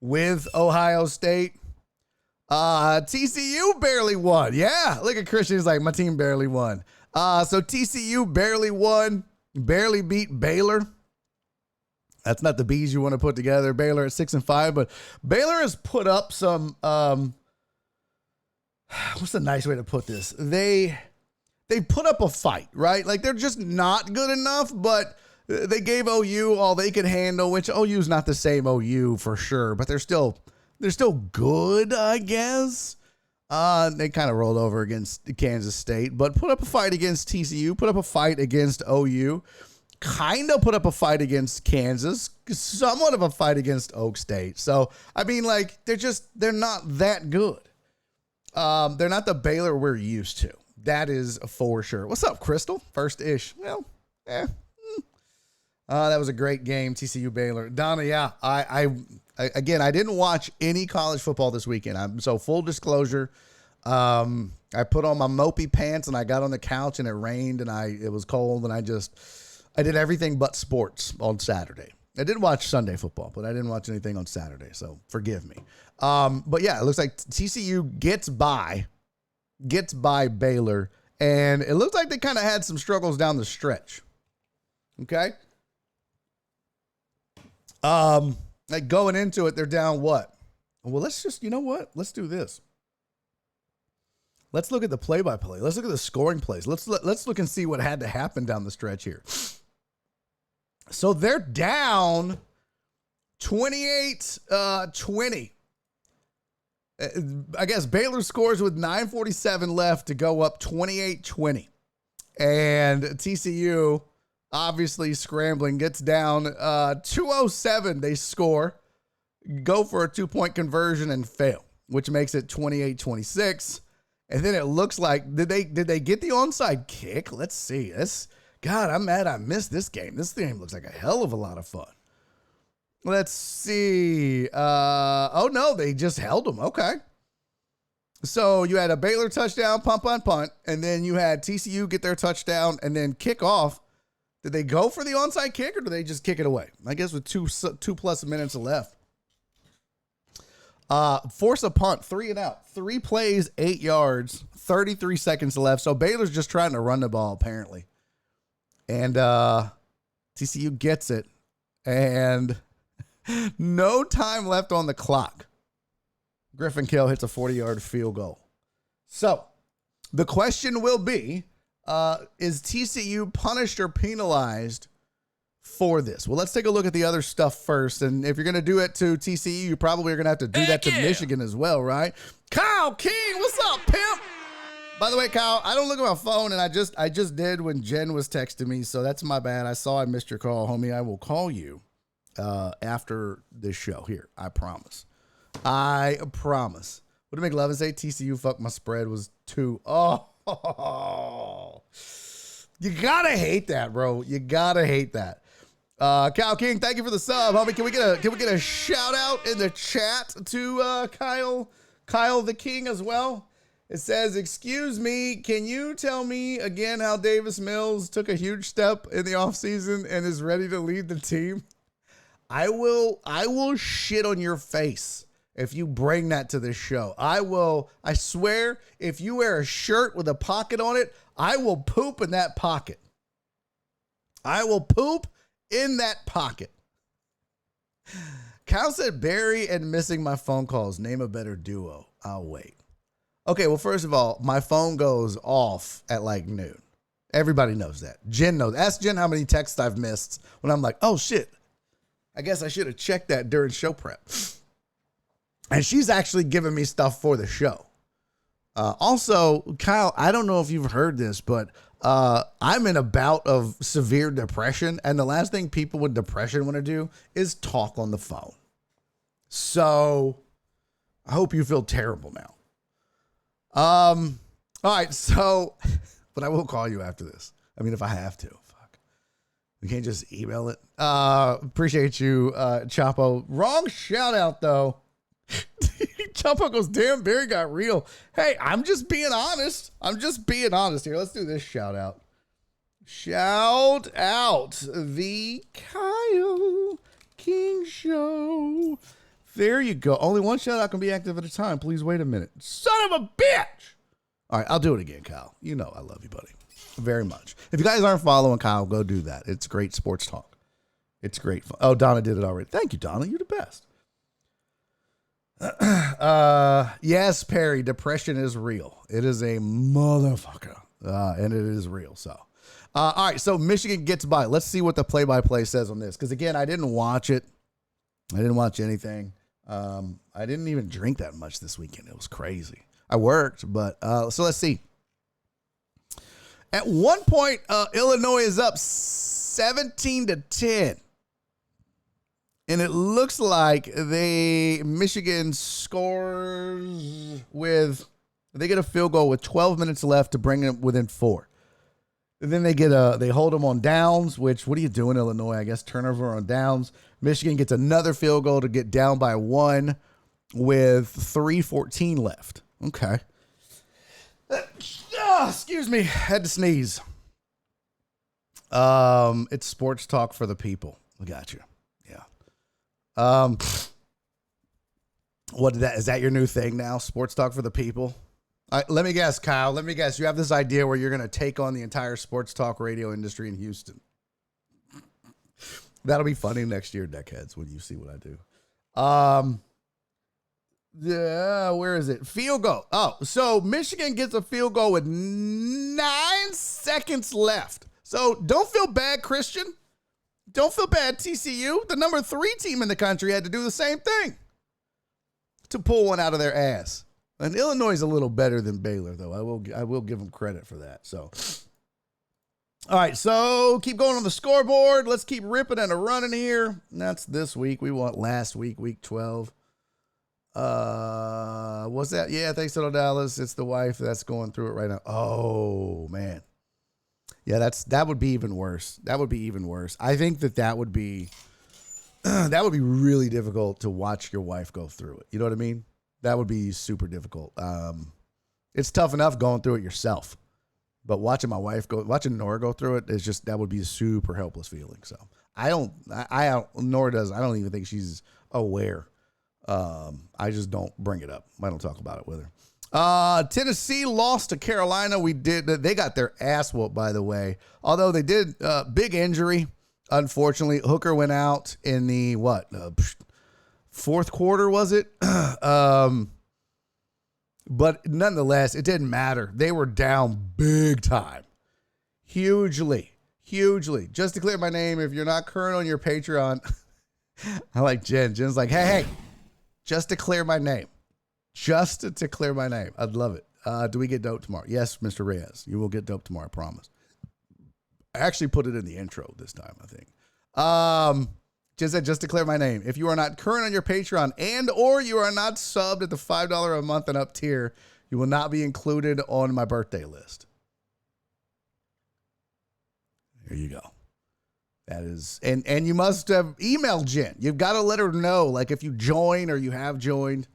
with Ohio State. TCU barely won. Yeah, look at Christian. He's like, my team barely won. So TCU barely won, barely beat Baylor. That's not the bees you want to put together. Baylor at 6-5, but Baylor has put up some, what's a nice way to put this? They put up a fight, right? Like they're just not good enough, but they gave OU all they could handle, which OU's not the same OU for sure, but they're still good, I guess. They kind of rolled over against Kansas State, but put up a fight against TCU, put up a fight against OU, kind of put up a fight against Kansas, somewhat of a fight against Oak State. So, I mean, like, they're not that good. They're not the Baylor we're used to. That is for sure. What's up, Crystal? First-ish. Well, that was a great game, TCU Baylor. Donna, yeah, I again, I didn't watch any college football this weekend. So full disclosure, I put on my mopey pants and I got on the couch and it rained and it was cold and I did everything but sports on Saturday. I did watch Sunday football, but I didn't watch anything on Saturday, so forgive me. But yeah, it looks like TCU gets by Baylor, and it looks like they kind of had some struggles down the stretch. Okay. Like going into it, they're down what? Well, let's just, you know what? Let's do this. Let's look at the play-by-play. Let's look at the scoring plays. Let's look and see what had to happen down the stretch here. So they're down 28-20. I guess Baylor scores with 9:47 left to go up 28-20. And TCU, obviously scrambling, gets down 2:07. They score, go for a 2-point conversion and fail, which makes it 28-26. And then it looks like, did they get the onside kick? Let's see. God, I'm mad I missed this game. This game looks like a hell of a lot of fun. Let's see. Oh, no, they just held them. Okay. So you had a Baylor touchdown, punt, and then you had TCU get their touchdown and then kick off. Did they go for the onside kick or did they just kick it away? I guess with two plus minutes left. Force a punt, 3 and out. 3 plays, 8 yards, 33 seconds left. So Baylor's just trying to run the ball, apparently. And TCU gets it. And no time left on the clock. Griffin Kell hits a 40-yard field goal. So the question will be, is TCU punished or penalized for this? Well, let's take a look at the other stuff first. And if you're going to do it to TCU, you probably are going to have to do that to Michigan as well, right? Kyle King, what's up, pimp? By the way, Kyle, I don't look at my phone, and I just did when Jen was texting me, so that's my bad. I saw I missed your call, homie. I will call you after this show here. I promise. I promise. What did McLovin say? TCU fuck my spread was 2. Oh, you gotta hate that, bro. You gotta hate that. Kyle King, thank you for the sub, homie. Can we get a shout out in the chat to Kyle the King as well? It says, excuse me, can you tell me again how Davis Mills took a huge step in the offseason and is ready to lead the team? I will shit on your face if you bring that to this show. I swear, if you wear a shirt with a pocket on it, I will poop in that pocket. I will poop in that pocket. Kyle said, Barry and missing my phone calls. Name a better duo. I'll wait. Okay, well, first of all, my phone goes off at like noon. Everybody knows that. Jen knows. Ask Jen how many texts I've missed when I'm like, oh, shit. I guess I should have checked that during show prep. And she's actually giving me stuff for the show. Also, Kyle, I don't know if you've heard this, but I'm in a bout of severe depression. And the last thing people with depression want to do is talk on the phone. So I hope you feel terrible now. All right. So, but I will call you after this. I mean, if I have to. Fuck. We can't just email it. Appreciate you, Chapo. Wrong shout out, though. Chapo goes, damn, Barry got real. Hey, I'm just being honest. Here. Let's do this shout out. Shout out the Kyle King Show. There you go. Only one shout out can be active at a time. Please wait a minute. Son of a bitch. All right, I'll do it again, Kyle. You know I love you, buddy. Very much. If you guys aren't following Kyle, go do that. It's great sports talk. It's great fun. Oh, Donna did it already. Thank you, Donna. You're the best. Yes, Perry, depression is real. It is a motherfucker. And it is real. So, all right. So Michigan gets by. Let's see what the play-by-play says on this. Cause again, I didn't watch it. I didn't watch anything. I didn't even drink that much this weekend. It was crazy. I worked, but, so let's see. At one point, Illinois is up 17-10. And it looks like Michigan scores they get a field goal with 12 minutes left to bring it within 4. And then they hold them on downs, which, what are you doing, Illinois? I guess turnover on downs. Michigan gets another field goal to get down by 1 with 3:14 left. Okay. Excuse me. Had to sneeze. It's sports talk for the people. We got you. Is that your new thing now? Sports talk for the people? Let me guess, Kyle. Let me guess. You have this idea where you're going to take on the entire sports talk radio industry in Houston. That'll be funny next year, deckheads, when you see what I do. Yeah, where is it? Field goal. Oh, so Michigan gets a field goal with 9 seconds left. So don't feel bad, Christian. Don't feel bad, TCU. The number 3 team in the country had to do the same thing to pull one out of their ass. And Illinois is a little better than Baylor, though. I will give them credit for that. So, all right. So keep going on the scoreboard. Let's keep ripping and running here. And that's this week. We want last week, week 12. What's that? Yeah, thanks to Dallas. It's the wife that's going through it right now. Oh man. Yeah, that would be even worse. That would be even worse. I think that would be really difficult to watch your wife go through it. You know what I mean? That would be super difficult. It's tough enough going through it yourself, but watching watching Nora go through it is just, that would be a super helpless feeling. So Nora does. I don't even think she's aware. I just don't bring it up. I don't talk about it with her. Tennessee lost to Carolina. They got their ass whooped, by the way. Although they did, big injury. Unfortunately, Hooker went out in the fourth quarter, was it? But nonetheless, it didn't matter. They were down big time. Hugely. Just to clear my name, if you're not current on your Patreon, I like Jen. Jen's like, hey, just to clear my name. Just to clear my name. I'd love it. Do we get dope tomorrow? Yes, Mr. Reyes. You will get dope tomorrow, I promise. I actually put it in the intro this time, I think. Just to clear my name. If you are not current on your Patreon and or you are not subbed at the $5 a month and up tier, you will not be included on my birthday list. There you go. That is, and you must have emailed Jen. You've got to let her know. Like if you join or you have joined,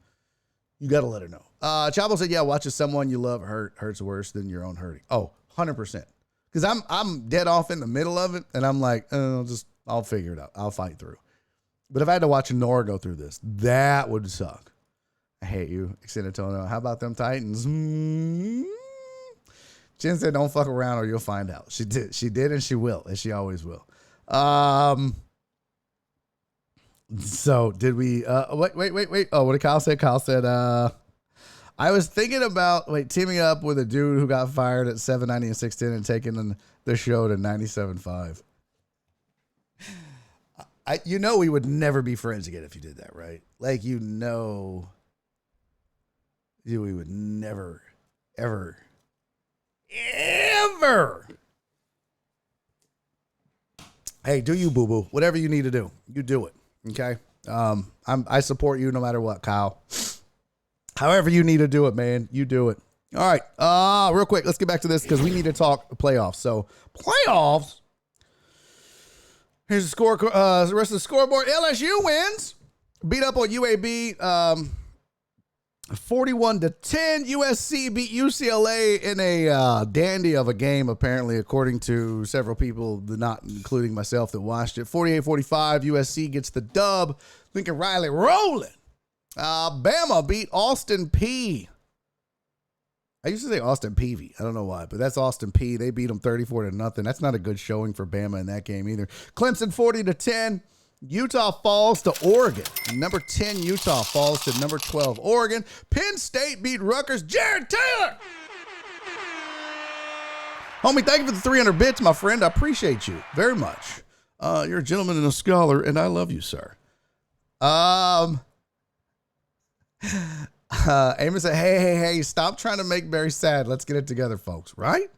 you got to let her know. Chavo said, yeah, watching someone you love hurts worse than your own hurting. Oh, 100%. Because I'm dead off in the middle of it, and I'm like, I'll figure it out. I'll fight through. But if I had to watch Nora go through this, that would suck. I hate you, San Antonio. How about them Titans? Jen said, don't fuck around or you'll find out. She did, and she will, and she always will. So did we, wait. Oh, what did Kyle say? Kyle said, I was thinking about teaming up with a dude who got fired at 790 and 610 and taking the show to 97.5. We would never be friends again if you did that, right? Like, we would never, ever. Hey, do you, boo-boo. Whatever you need to do, you do it, okay? I support you no matter what, Kyle. However you need to do it, man, you do it. All right, real quick, let's get back to this because we need to talk playoffs. So, playoffs. Here's the score. The rest of the scoreboard. LSU wins. Beat up on UAB 41-10. USC beat UCLA in a dandy of a game, apparently, according to several people, not including myself, that watched it. 48-45. USC gets the dub. Lincoln Riley rolling. Bama beat Austin P. I used to say Austin Peavy. I don't know why, but that's Austin P. They beat them 34-0. That's not a good showing for Bama in that game either. Clemson 40-10. Utah falls to Oregon. Number 10 Utah falls to number 12 Oregon. Penn State beat Rutgers. Jared Taylor. Homie, thank you for the 300 bits, my friend. I appreciate you very much. You're a gentleman and a scholar, and I love you, sir. Amos said, hey, stop trying to make Barry sad. Let's get it together, folks. Right?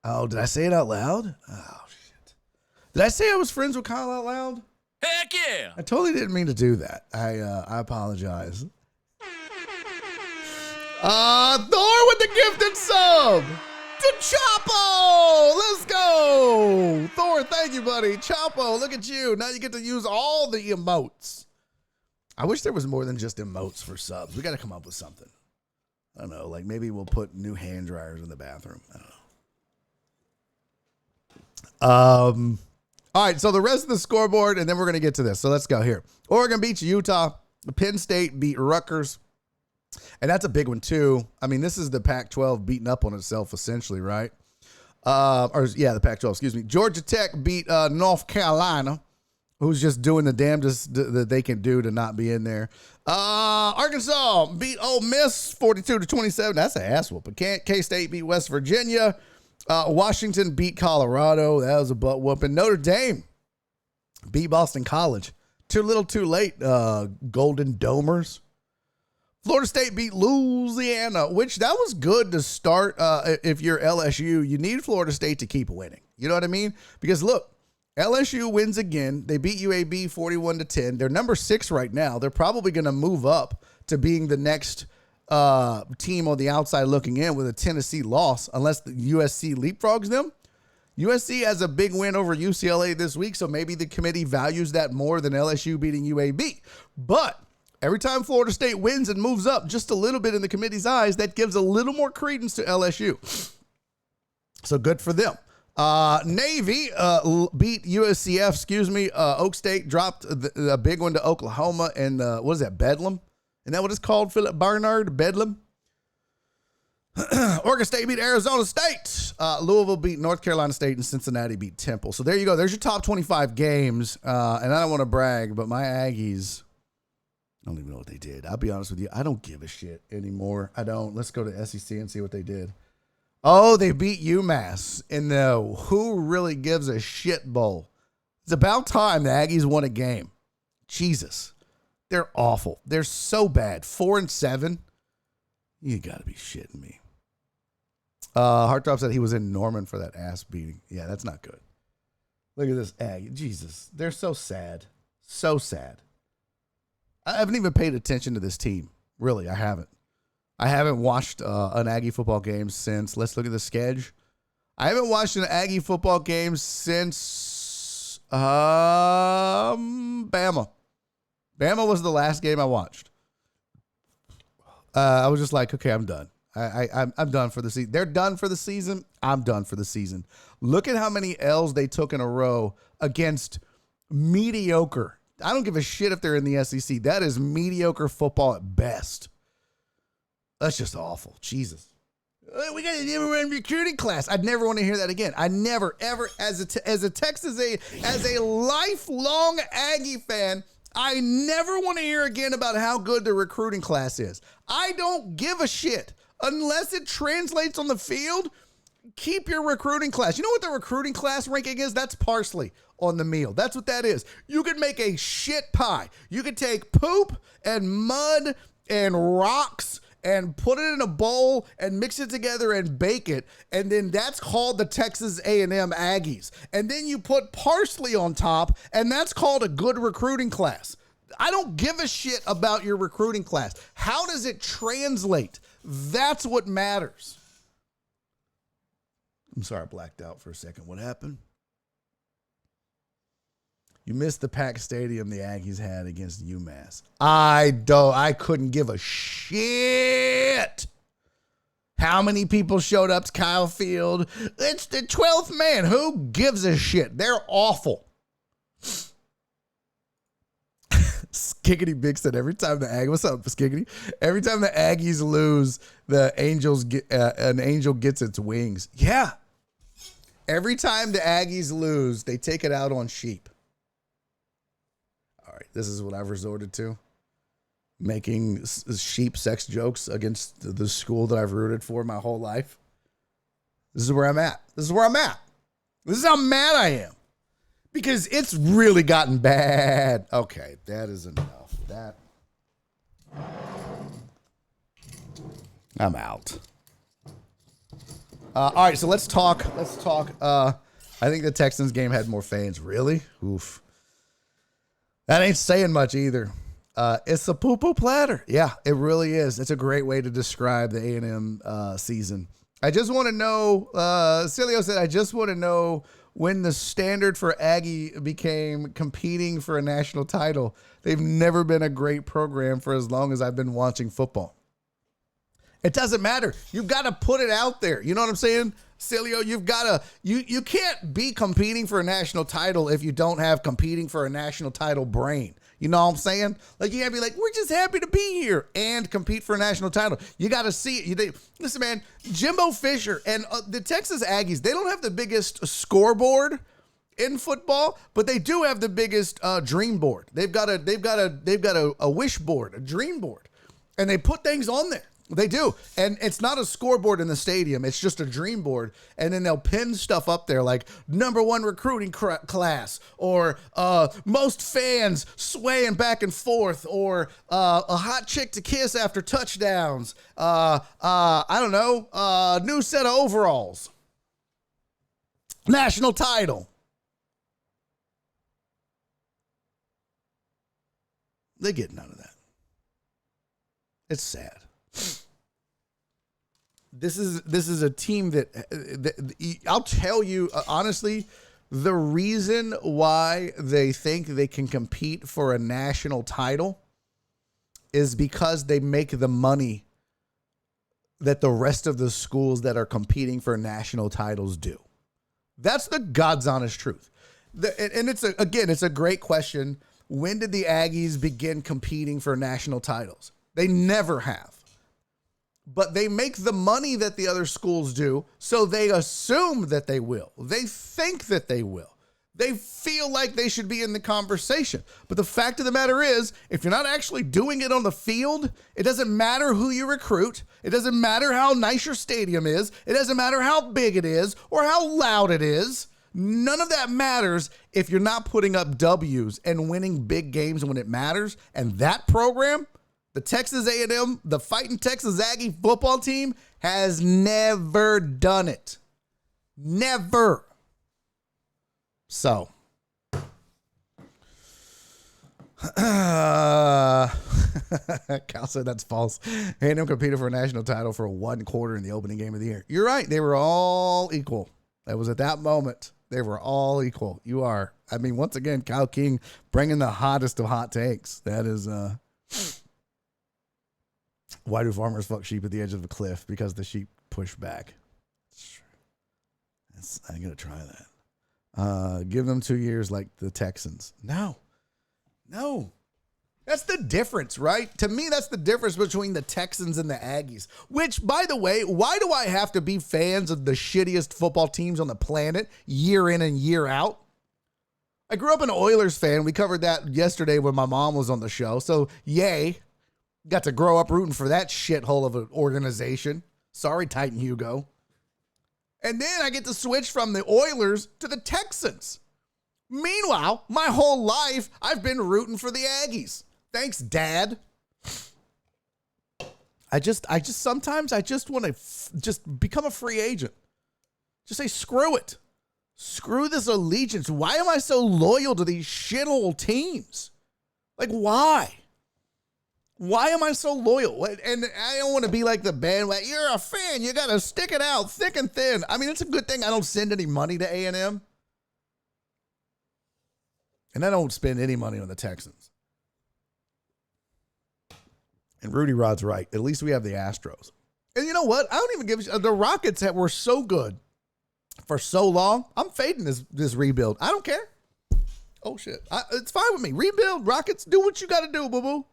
Oh, did I say it out loud? Oh, shit. Did I say I was friends with Kyle out loud? Heck yeah. I totally didn't mean to do that. I apologize. Thor with the gifted sub to Chapo. Let's go. Thor, thank you, buddy. Chapo, look at you. Now you get to use all the emotes. I wish there was more than just emotes for subs. We got to come up with something. I don't know. Like maybe we'll put new hand dryers in the bathroom. I don't know. All right. So the rest of the scoreboard, and then we're going to get to this. So let's go here. Oregon beats Utah. Penn State beat Rutgers. And that's a big one too. I mean, this is the Pac-12 beating up on itself essentially, right? The Pac-12, excuse me. Georgia Tech beat North Carolina, who's just doing the damnedest that they can do to not be in there. Arkansas beat Ole Miss 42-27. That's an ass whooping. K-State beat West Virginia. Washington beat Colorado. That was a butt whooping. Notre Dame beat Boston College. Too little, too late. Golden Domers. Florida State beat Louisiana, which that was good to start. If you're LSU, you need Florida State to keep winning. You know what I mean? Because look, LSU wins again. They beat UAB 41-10. They're number 6 right now. They're probably going to move up to being the next team on the outside looking in with a Tennessee loss, unless the USC leapfrogs them. USC has a big win over UCLA this week, so maybe the committee values that more than LSU beating UAB. But every time Florida State wins and moves up just a little bit in the committee's eyes, that gives a little more credence to LSU. So good for them. Navy beat USCF, Oak State dropped a big one to Oklahoma and what is that, Bedlam? Isn't that what it's called, Philip Barnard? Bedlam? Oregon State beat Arizona State. Louisville beat North Carolina State, and Cincinnati beat Temple. So there you go. There's your top 25 games. And I don't want to brag, but my Aggies, I don't even know what they did. I'll be honest with you. I don't give a shit anymore. I don't. Let's go to SEC and see what they did. Oh, they beat UMass in the Who Really Gives a Shit Bowl. It's about time the Aggies won a game. Jesus. They're awful. They're so bad. 4-7. You got to be shitting me. Heartthrob said he was in Norman for that ass beating. Yeah, that's not good. Look at this Aggie. Jesus. They're so sad. So sad. I haven't even paid attention to this team. Really, I haven't. I haven't watched an Aggie football game since, let's look at the schedule. I haven't watched an Aggie football game since Bama. Bama was the last game I watched. I was just like, okay, I'm done. I'm done for the season. They're done for the season. I'm done for the season. Look at how many L's they took in a row against mediocre. I don't give a shit if they're in the SEC. That is mediocre football at best. That's just awful. Jesus. We got a recruiting class. I'd never want to hear that again. I never, ever, as a lifelong Aggie fan, I never want to hear again about how good the recruiting class is. I don't give a shit. Unless it translates on the field, keep your recruiting class. You know what the recruiting class ranking is? That's parsley on the meal. That's what that is. You could make a shit pie. You could take poop and mud and rocks and put it in a bowl and mix it together and bake it. And then that's called the Texas A&M Aggies. And then you put parsley on top, and that's called a good recruiting class. I don't give a shit about your recruiting class. How does it translate? That's what matters. I'm sorry, I blacked out for a second. What happened? You missed the packed stadium the Aggies had against UMass. I couldn't give a shit how many people showed up to Kyle Field. It's the 12th man. Who gives a shit? They're awful. Skiggity Big said every time the Aggies, what's up, Skiggity? Every time the Aggies lose, the Angels get an angel gets its wings. Yeah. Every time the Aggies lose, they take it out on sheep. All right, this is what I've resorted to. Making sheep sex jokes against the school that I've rooted for my whole life. This is where I'm at. This is This is how mad I am. Because it's really gotten bad. Okay, that is enough. I'm out. All right, so let's talk. I think the Texans game had more fans. Really? Oof. That ain't saying much either. It's a poo-poo platter. Yeah, it really is. It's a great way to describe the A&M season. I just want to know, Cilio said, I just want to know when the standard for Aggie became competing for a national title. They've never been a great program for as long as I've been watching football. It doesn't matter. You've got to put it out there. You know what I'm saying? Cilio, you've got to, you can't be competing for a national title if you don't have competing for a national title brain. You know what I'm saying? Like, you got to be like, we're just happy to be here and compete for a national title. You got to see it. Listen, man, Jimbo Fisher and the Texas Aggies, they don't have the biggest scoreboard in football, but they do have the biggest dream board. They've got a wish board, a dream board, and they put things on there. They do. And it's not a scoreboard in the stadium. It's just a dream board. And then they'll pin stuff up there like #1 recruiting class or most fans swaying back and forth or a hot chick to kiss after touchdowns. I don't know. New set of overalls. National title. They get none of that. It's sad. This is a team that I'll tell you honestly, the reason why they think they can compete for a national title is because they make the money that the rest of the schools that are competing for national titles do. That's the God's honest truth. And it's a great question. When did the Aggies begin competing for national titles? They never have. But they make the money that the other schools do, so they assume that they will. They think that they will. They feel like they should be in the conversation. But the fact of the matter is, if you're not actually doing it on the field, it doesn't matter who you recruit. It doesn't matter how nice your stadium is. It doesn't matter how big it is or how loud it is. None of that matters if you're not putting up W's and winning big games when it matters. And that program, the Texas A&M, the Fighting Texas Aggie football team, has never done it. Never. So, Cal said that's false. A&M competed for a national title for 1 quarter in the opening game of the year. You're right. They were all equal. That was at that moment. They were all equal. You are. I mean, once again, Kyle King bringing the hottest of hot takes. That is, why do farmers fuck sheep at the edge of the cliff? Because the sheep push back. I'm going to try that. Give them 2 years like the Texans. No. That's the difference, right? To me, that's the difference between the Texans and the Aggies. Which, by the way, why do I have to be fans of the shittiest football teams on the planet year in and year out? I grew up an Oilers fan. We covered that yesterday when my mom was on the show. So, yay. Got to grow up rooting for that shithole of an organization. Sorry, Titan Hugo. And then I get to switch from the Oilers to the Texans. Meanwhile, my whole life, I've been rooting for the Aggies. Thanks, Dad. Sometimes I just want to just become a free agent. Just say, screw it. Screw this allegiance. Why am I so loyal to these shithole teams? Like, why? Why am I so loyal? And I don't want to be like the band. Like, you're a fan. You got to stick it out thick and thin. I mean, it's a good thing I don't send any money to A&M. And I don't spend any money on the Texans. And Rudy Rod's right. At least we have the Astros. And you know what? I don't even give a shit. The Rockets were so good for so long. I'm fading this rebuild. I don't care. Oh, shit. It's fine with me. Rebuild, Rockets. Do what you got to do, boo-boo.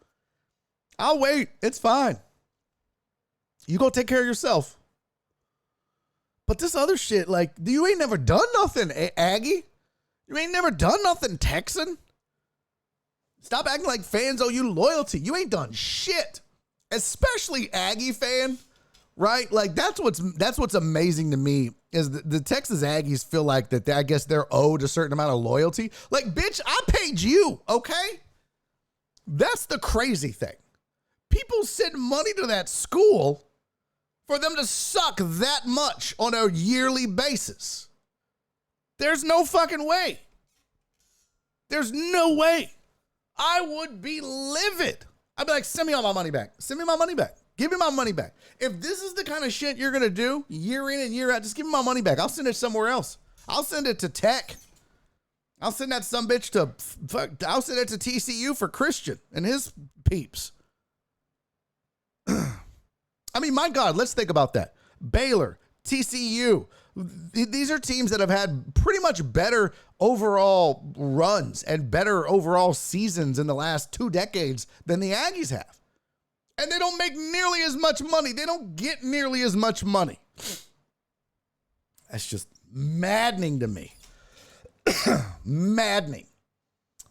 I'll wait. It's fine. You go take care of yourself. But this other shit, like, you ain't never done nothing, Aggie. You ain't never done nothing, Texan. Stop acting like fans owe you loyalty. You ain't done shit. Especially Aggie fan, right? Like, that's what's amazing to me is the Texas Aggies feel like that I guess they're owed a certain amount of loyalty. Like, bitch, I paid you, okay? That's the crazy thing. People send money to that school for them to suck that much on a yearly basis. There's no fucking way. There's no way. I would be livid. I'd be like, send me all my money back. Send me my money back. Give me my money back. If this is the kind of shit you're going to do year in and year out, just give me my money back. I'll send it somewhere else. I'll send it to Tech. I'll send that sumbitch I'll send it to TCU for Christian and his peeps. I mean, my God, let's think about that. Baylor, TCU. These are teams that have had pretty much better overall runs and better overall seasons in the last 2 decades than the Aggies have. And they don't make nearly as much money. They don't get nearly as much money. That's just maddening to me. Maddening.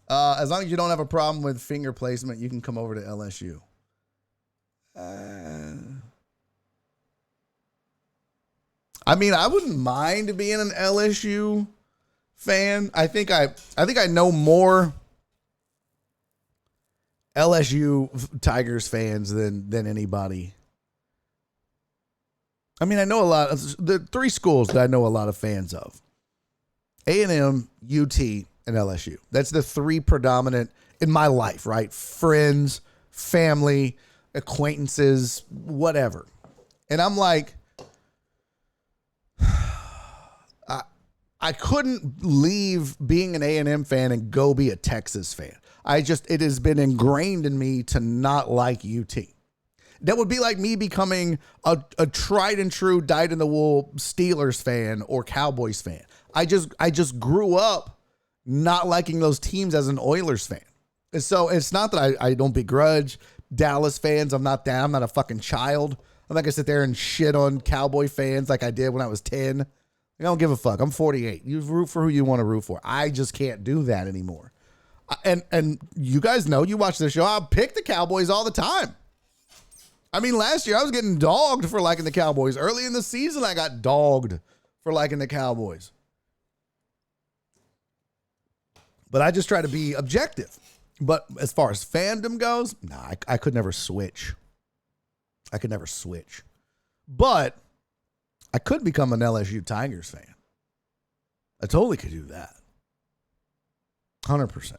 As long as you don't have a problem with finger placement, you can come over to LSU. I mean, I wouldn't mind being an LSU fan. I think I know more LSU Tigers fans than anybody. I mean, I know a lot of the 3 schools that I know a lot of fans of. A&M, UT, and LSU. That's the 3 predominant in my life, right? Friends, family, acquaintances, whatever. And I'm like, I couldn't leave being an A&M fan and go be a Texas fan. It has been ingrained in me to not like UT. That would be like me becoming a tried and true, dyed in the wool Steelers fan or Cowboys fan. I just grew up not liking those teams as an Oilers fan. And so it's not that I don't begrudge Dallas fans. I'm not a fucking child. I'm not gonna sit there and shit on Cowboy fans like I did when I was 10. I don't give a fuck. I'm 48. You root for who you want to root for. I just can't do that anymore. And you guys know, you watch the show, I pick the Cowboys all the time. I mean, last year I was getting dogged for liking the Cowboys. Early in the season, I got dogged for liking the Cowboys. But I just try to be objective. But as far as fandom goes, I could never switch. I could never switch. But I could become an LSU Tigers fan. I totally could do that. 100%.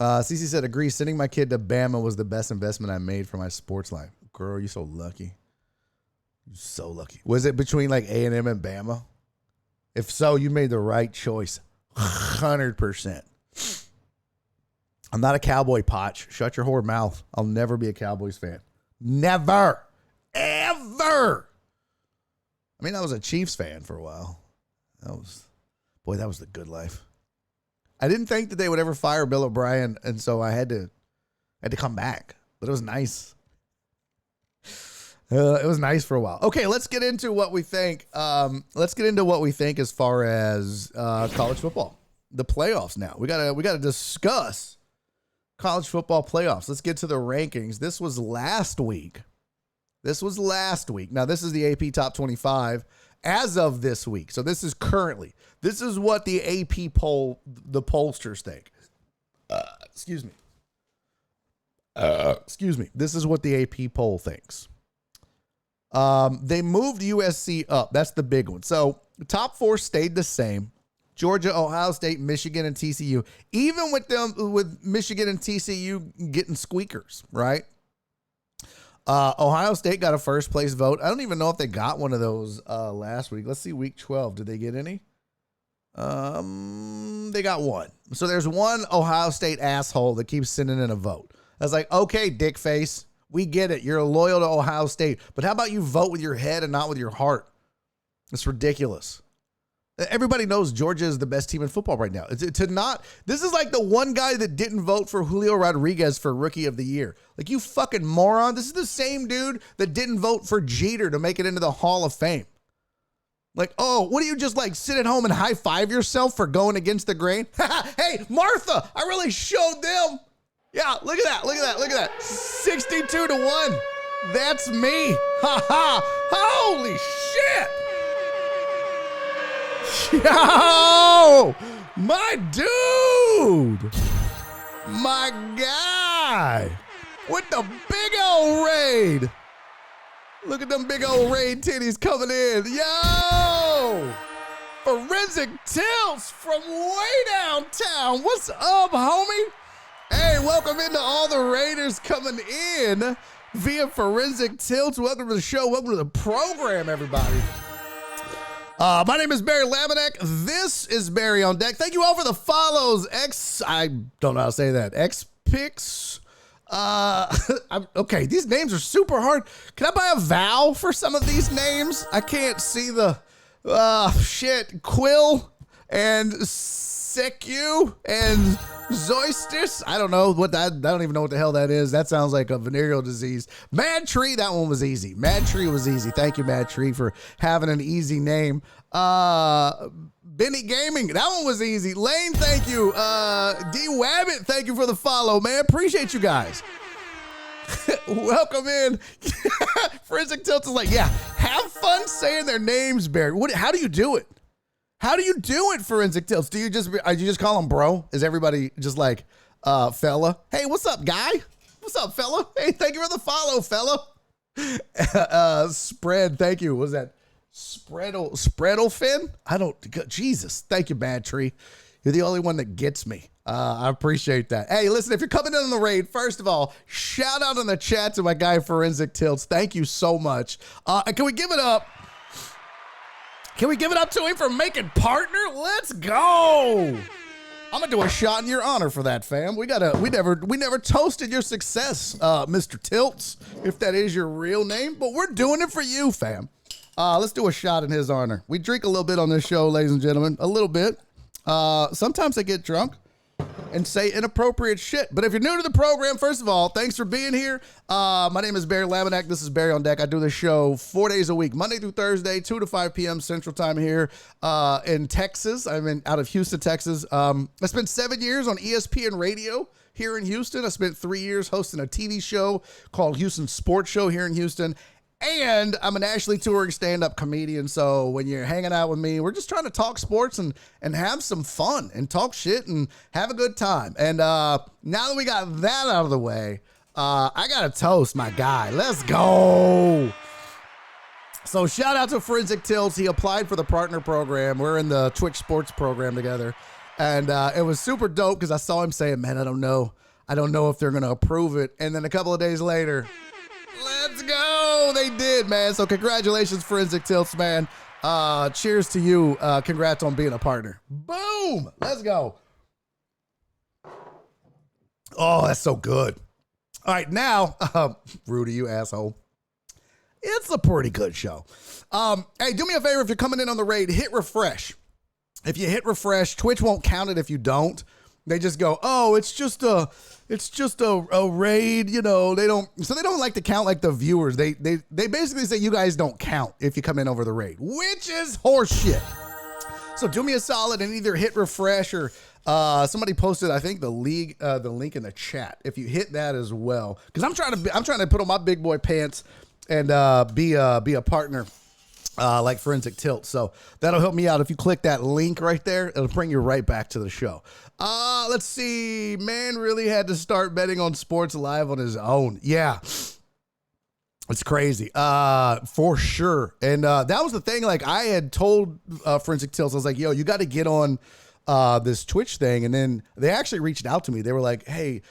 CC said, agree. Sending my kid to Bama was the best investment I made for my sports life. Girl, you're so lucky. You're so lucky. Was it between like A&M and Bama? If so, you made the right choice. 100%. I'm not a Cowboy potch. Shut your whore mouth. I'll never be a Cowboys fan. Never. Ever. I mean, I was a Chiefs fan for a while. That was the good life. I didn't think that they would ever fire Bill O'Brien, and so I had to come back. But it was nice. It was nice for a while. Okay, let's get into what we think. Let's get into what we think as far as college football. the playoffs now. We gotta discuss college football playoffs. Let's get to the rankings. This was last week. Now, this is the AP Top 25 as of this week. So this is currently. This is what the AP poll, the pollsters think. Excuse me. This is what the AP poll thinks. They moved USC up. That's the big one. So the top 4 stayed the same. Georgia, Ohio State, Michigan, and TCU. Even with Michigan and TCU getting squeakers, right? Ohio State got a first place vote. I don't even know if they got one of those last week. Let's see, week 12. Did they get any? They got one. So there's one Ohio State asshole that keeps sending in a vote. I was like, okay, dick face, we get it. You're loyal to Ohio State, but how about you vote with your head and not with your heart? It's ridiculous. Everybody knows Georgia is the best team in football right now. This is like the one guy that didn't vote for Julio Rodriguez for Rookie of the Year. Like, you fucking moron. This is the same dude that didn't vote for Jeter to make it into the Hall of Fame. Like, oh, what do you just like sit at home and high five yourself for going against the grain? Hey, Martha, I really showed them. Yeah, look at that. 62-1. That's me. Ha ha. Holy shit. Yo, my dude, my guy with the big old raid. Look at them big old raid titties coming in. Yo, Forensic Tilts from way downtown. What's up, homie? Hey, welcome into all the Raiders coming in via Forensic Tilts. Welcome to the show. Welcome to the program, everybody. My name is Barry Laminack. This is Barry on Deck. Thank you all for the follows. I don't know how to say that. X-Pix. Okay, these names are super hard. Can I buy a vowel for some of these names? I can't see the, Quill and Secu and Zoistis. I don't know what that, I don't even know what the hell that is. That sounds like a venereal disease. Mad Tree, that one was easy. Mad Tree was easy. Thank you, Mad Tree, for having an easy name. Benny Gaming, that one was easy. Lane, thank you. D Wabbit, thank you for the follow, man. Appreciate you guys. Welcome in. Forensic Tilt is like, yeah, have fun saying their names, Barry. How do you do it? How do you do it, Forensic Tilts? Do you just call them bro? Is everybody just like, fella? Hey, what's up, guy? What's up, fella? Hey, thank you for the follow, fella. Spread, thank you. Was that Spreadlefin? Jesus. Thank you, Bad Tree. You're the only one that gets me. I appreciate that. Hey, listen, if you're coming in on the raid, first of all, shout out in the chat to my guy, Forensic Tilts. Thank you so much. And can we give it up? Can we give it up to him for making partner? Let's go. I'm gonna do a shot in your honor for that, fam. We never toasted your success, Mr. Tilts, if that is your real name, but we're doing it for you, fam. Let's do a shot in his honor. We drink a little bit on this show, ladies and gentlemen, a little bit. Sometimes I get drunk and say inappropriate shit. But if you're new to the program, first of all, thanks for being here. My name is Barry Laminack. This is Barry on Deck. I do this show 4 days a week, Monday through Thursday, 2 to 5 p.m. Central Time here in Texas. I'm out of Houston, Texas. I spent 7 years on ESPN Radio here in Houston. I spent 3 years hosting a TV show called Houston Sports Show here in Houston. And I'm a nationally touring stand-up comedian, so when you're hanging out with me, we're just trying to talk sports and have some fun and talk shit and have a good time. And now that we got that out of the way, I got to toast my guy. Let's go. So shout out to Forensic Tilts. He applied for the partner program. We're in the Twitch Sports program together. And it was super dope because I saw him saying, man, I don't know if they're going to approve it. And then a couple of days later, let's go. They did, man. So congratulations, Forensic Tilts, man. Cheers to you. Congrats on being a partner. Boom. Let's go. Oh, that's so good. All right, now, Rudy, you asshole. It's a pretty good show. Hey, do me a favor. If you're coming in on the raid, hit refresh. If you hit refresh, Twitch won't count it if you don't. They just go, oh, it's just a raid, you know. They don't like to count like the viewers. They basically say you guys don't count if you come in over the raid, which is horseshit. So do me a solid and either hit refresh or somebody posted, I think, the link in the chat. If you hit that as well, because I'm trying to put on my big boy pants and be a partner like Forensic Tilt. So that'll help me out. If you click that link right there, it'll bring you right back to the show. Let's see. Man really had to start betting on sports live on his own. Yeah. It's crazy, for sure. And that was the thing. Like, I had told Forensic Tills, I was like, yo, you got to get on this Twitch thing. And then they actually reached out to me. They were like, hey,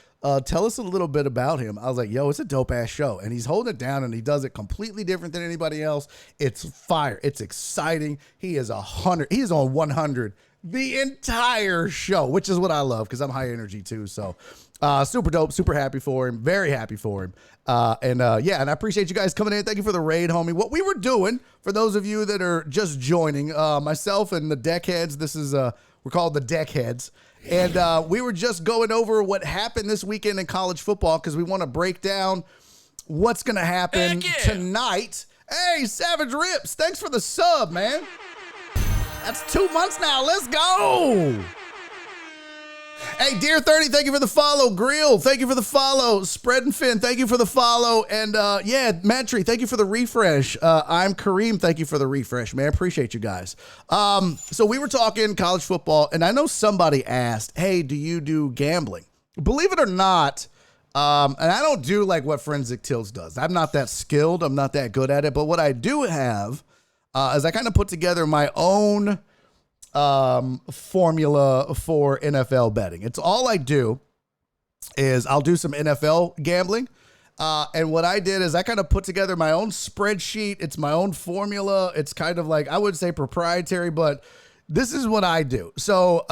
tell us a little bit about him. I was like, yo, it's a dope ass show. And he's holding it down and he does it completely different than anybody else. It's fire. It's exciting. He is 100. He's on 100 the entire show, which is what I love because I'm high energy too. So super dope, super happy for him. Very happy for him. And I appreciate you guys coming in. Thank you for the raid, homie. What we were doing, for those of you that are just joining, myself and the Deckheads, this is, we're called the Deckheads. And we were just going over what happened this weekend in college football because we want to break down what's going to happen tonight. Hey, Savage Rips, thanks for the sub, man. That's 2 months now. Let's go. Hey, Dear 30, thank you for the follow. Grill, thank you for the follow. Spread and Finn, thank you for the follow. And Matry, thank you for the refresh. I'm Kareem, thank you for the refresh, man. Appreciate you guys. So we were talking college football, and I know somebody asked, hey, do you do gambling? Believe it or not, and I don't do like what Forensic Tills does. I'm not that skilled. I'm not that good at it. But what I do have is I kind of put together my own formula for NFL betting. It's all I do is I'll do some NFL gambling. And what I did is I kind of put together my own spreadsheet. It's my own formula. It's kind of like, I would say proprietary, but this is what I do. So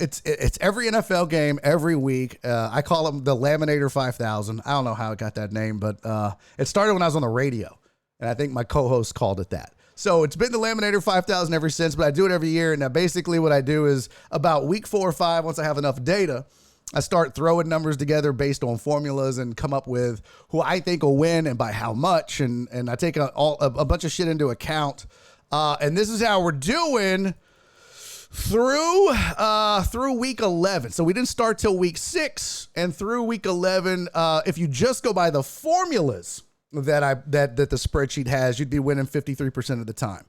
it's every NFL game every week. I call them the Laminator 5000. I don't know how it got that name, but it started when I was on the radio. And I think my co-host called it that. So it's been the Laminator 5000 ever since, but I do it every year. And now basically what I do is about week 4 or 5, once I have enough data, I start throwing numbers together based on formulas and come up with who I think will win and by how much. And I take a bunch of shit into account. And this is how we're doing through week 11. So we didn't start till week 6 and through week 11. If you just go by the formulas that the spreadsheet has, you'd be winning 53% of the time.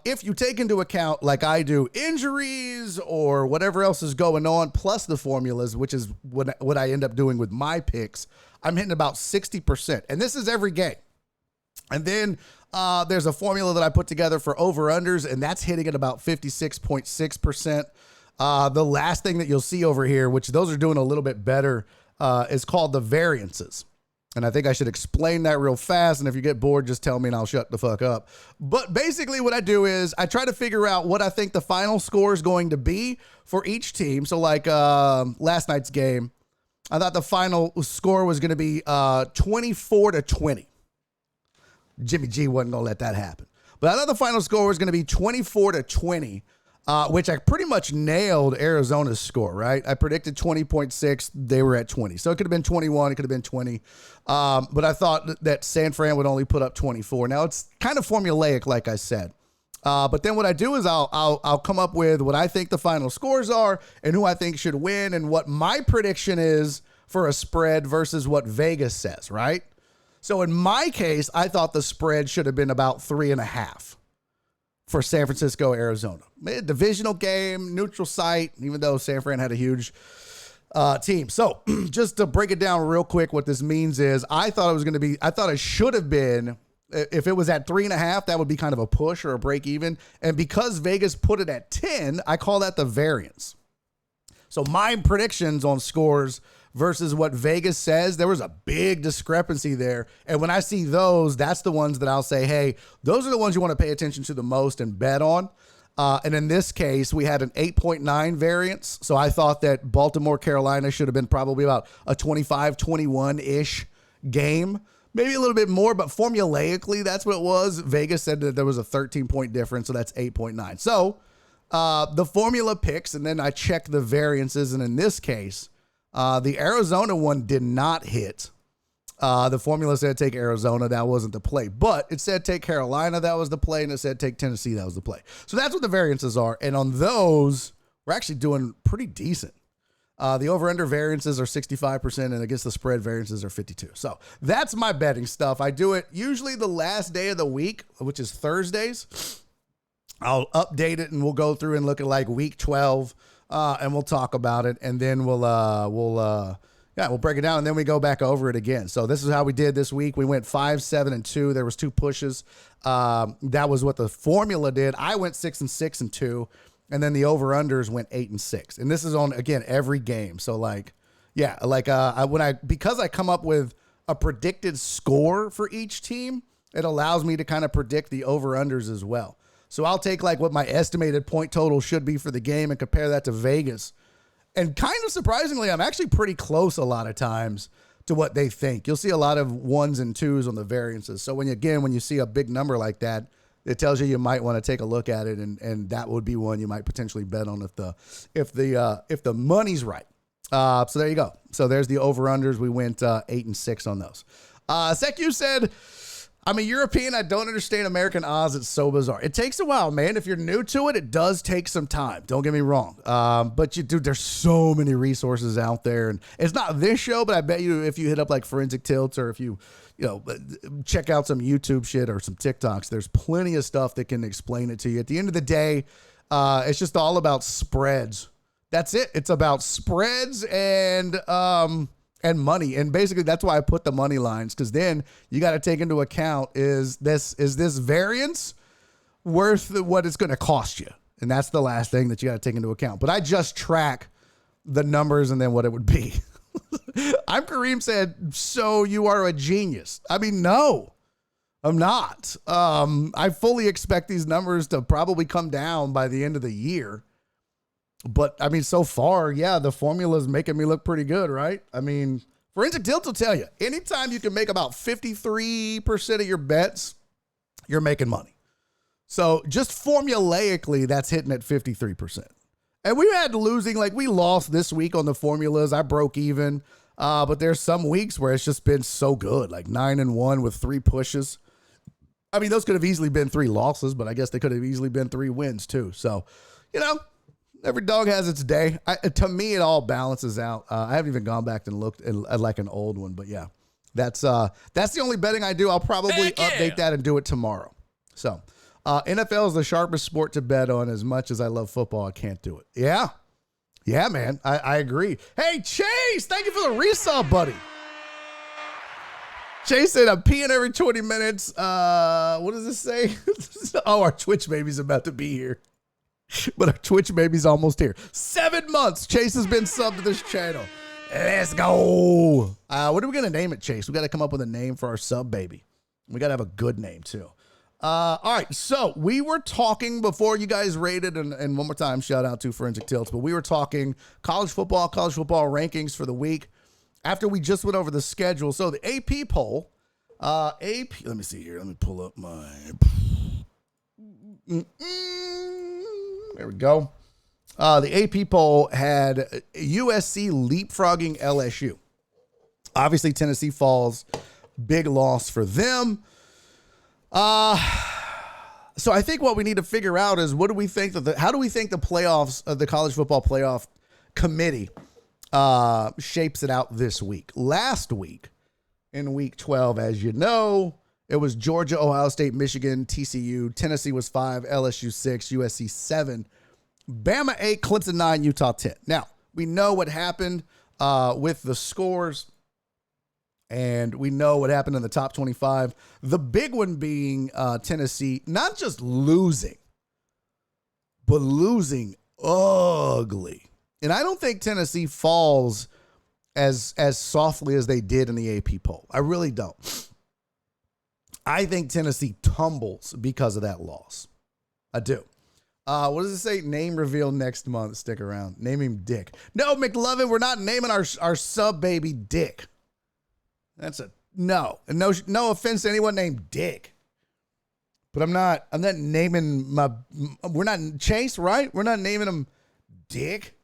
If you take into account, like I do, injuries or whatever else is going on, plus the formulas, which is what I end up doing with my picks, I'm hitting about 60%. And this is every game. And then there's a formula that I put together for over-unders, and that's hitting at about 56.6%. The last thing that you'll see over here, which those are doing a little bit better, is called the variances. And I think I should explain that real fast. And if you get bored, just tell me and I'll shut the fuck up. But basically what I do is I try to figure out what I think the final score is going to be for each team. So like last night's game, I thought the final score was going to be 24-20. Jimmy G wasn't going to let that happen. But I thought the final score was going to be 24-20. Which I pretty much nailed Arizona's score, right? I predicted 20.6. They were at 20. So it could have been 21. It could have been 20. But I thought that San Fran would only put up 24. Now, it's kind of formulaic, like I said. But then what I do is I'll come up with what I think the final scores are and who I think should win and what my prediction is for a spread versus what Vegas says, right? So in my case, I thought the spread should have been about 3.5. For San Francisco, Arizona. Divisional game, neutral site, even though San Fran had a huge team. So just to break it down real quick, what this means is I thought it should have been, if it was at 3.5, that would be kind of a push or a break even. And because Vegas put it at 10, I call that the variance. So my predictions on scores versus what Vegas says, there was a big discrepancy there. And when I see those, that's the ones that I'll say, hey, those are the ones you want to pay attention to the most and bet on. And in this case, we had an 8.9 variance. So I thought that Baltimore, Carolina should have been probably about a 25-21-ish game. Maybe a little bit more, but formulaically, that's what it was. Vegas said that there was a 13-point difference, so that's 8.9. So the formula picks, and then I check the variances. And in this case, the Arizona one did not hit. The formula said take Arizona. That wasn't the play. But it said take Carolina. That was the play. And it said take Tennessee. That was the play. So that's what the variances are. And on those, we're actually doing pretty decent. The over-under variances are 65%, and against the spread variances are 52%. So that's my betting stuff. I do it usually the last day of the week, which is Thursdays. I'll update it, and we'll go through and look at like week 12, and we'll talk about it, and then we'll break it down, and then we go back over it again. So this is how we did this week. We went 5, 7, and 2. There was 2 pushes. That was what the formula did. I went 6 and 6 and 2. And then the over-unders went 8 and 6. And this is on, again, every game. So, because I come up with a predicted score for each team, it allows me to kind of predict the over-unders as well. So I'll take like what my estimated point total should be for the game and compare that to Vegas. And kind of surprisingly, I'm actually pretty close a lot of times to what they think. You'll see a lot of 1s and 2s on the variances. So when you see a big number like that, it tells you might want to take a look at it, and that would be one you might potentially bet on if the money's right. So there you go. So there's the over-unders. We went 8 and 6 on those. Seku said, I'm a European. I don't understand American odds. It's so bizarre. It takes a while, man. If you're new to it, it does take some time. Don't get me wrong. But there's so many resources out there, and it's not this show, but I bet you if you hit up like Forensic Tilts or if you check out some YouTube shit or some TikToks, there's plenty of stuff that can explain it to you. At the end of the day, it's just all about spreads. That's it. It's about spreads and money. And basically that's why I put the money lines, because then you got to take into account, is this variance worth what it's going to cost you? And that's the last thing that you got to take into account. But I just track the numbers and then what it would be. I'm Kareem said, so you are a genius. I mean, no, I'm not. I fully expect these numbers to probably come down by the end of the year. But I mean, so far, yeah, the formula is making me look pretty good, right? I mean, Forensic Tilt will tell you, anytime you can make about 53% of your bets, you're making money. So just formulaically, that's hitting at 53%. And we had losing, like we lost this week on the formulas. I broke even. But there's some weeks where it's just been so good, like 9 and 1 with 3 pushes. I mean, those could have easily been 3 losses, but I guess they could have easily been 3 wins too. So, every dog has its day. To me, it all balances out. I haven't even gone back and looked at like an old one, but yeah, that's the only betting I do. I'll probably update that and do it tomorrow. So, NFL is the sharpest sport to bet on. As much as I love football, I can't do it. Yeah, man. I agree. Hey, Chase, thank you for the resub, buddy. Chase said, I'm peeing every 20 minutes. What does this say? Oh, our Twitch baby's about to be here. But our Twitch baby's almost here. 7 months. Chase has been subbed to this channel. Let's go. What are we going to name it, Chase? We got to come up with a name for our sub baby. We got to have a good name, too. All right, so we were talking before you guys rated, and one more time, shout out to Forensic Tilts, but we were talking college football rankings for the week after we just went over the schedule. So the AP poll, let me see here. Let me pull up my, there we go. The AP poll had USC leapfrogging LSU. Obviously, Tennessee falls, big loss for them. So I think what we need to figure out is how do we think the playoffs of the college football playoff committee shapes it out this week. Last week in week 12, as you know, it was Georgia, Ohio State, Michigan, TCU, Tennessee was 5, LSU 6, USC 7, Bama 8, Clemson 9, Utah 10. Now, we know what happened with the scores. And we know what happened in the top 25. The big one being Tennessee, not just losing, but losing ugly. And I don't think Tennessee falls as softly as they did in the AP poll. I really don't. I think Tennessee tumbles because of that loss. I do. What does it say? Name reveal next month. Stick around. Name him Dick. No, McLovin, we're not naming our sub baby Dick. That's a no. And no offense to anyone named Dick. But I'm not naming we're not Chase, right? We're not naming him Dick.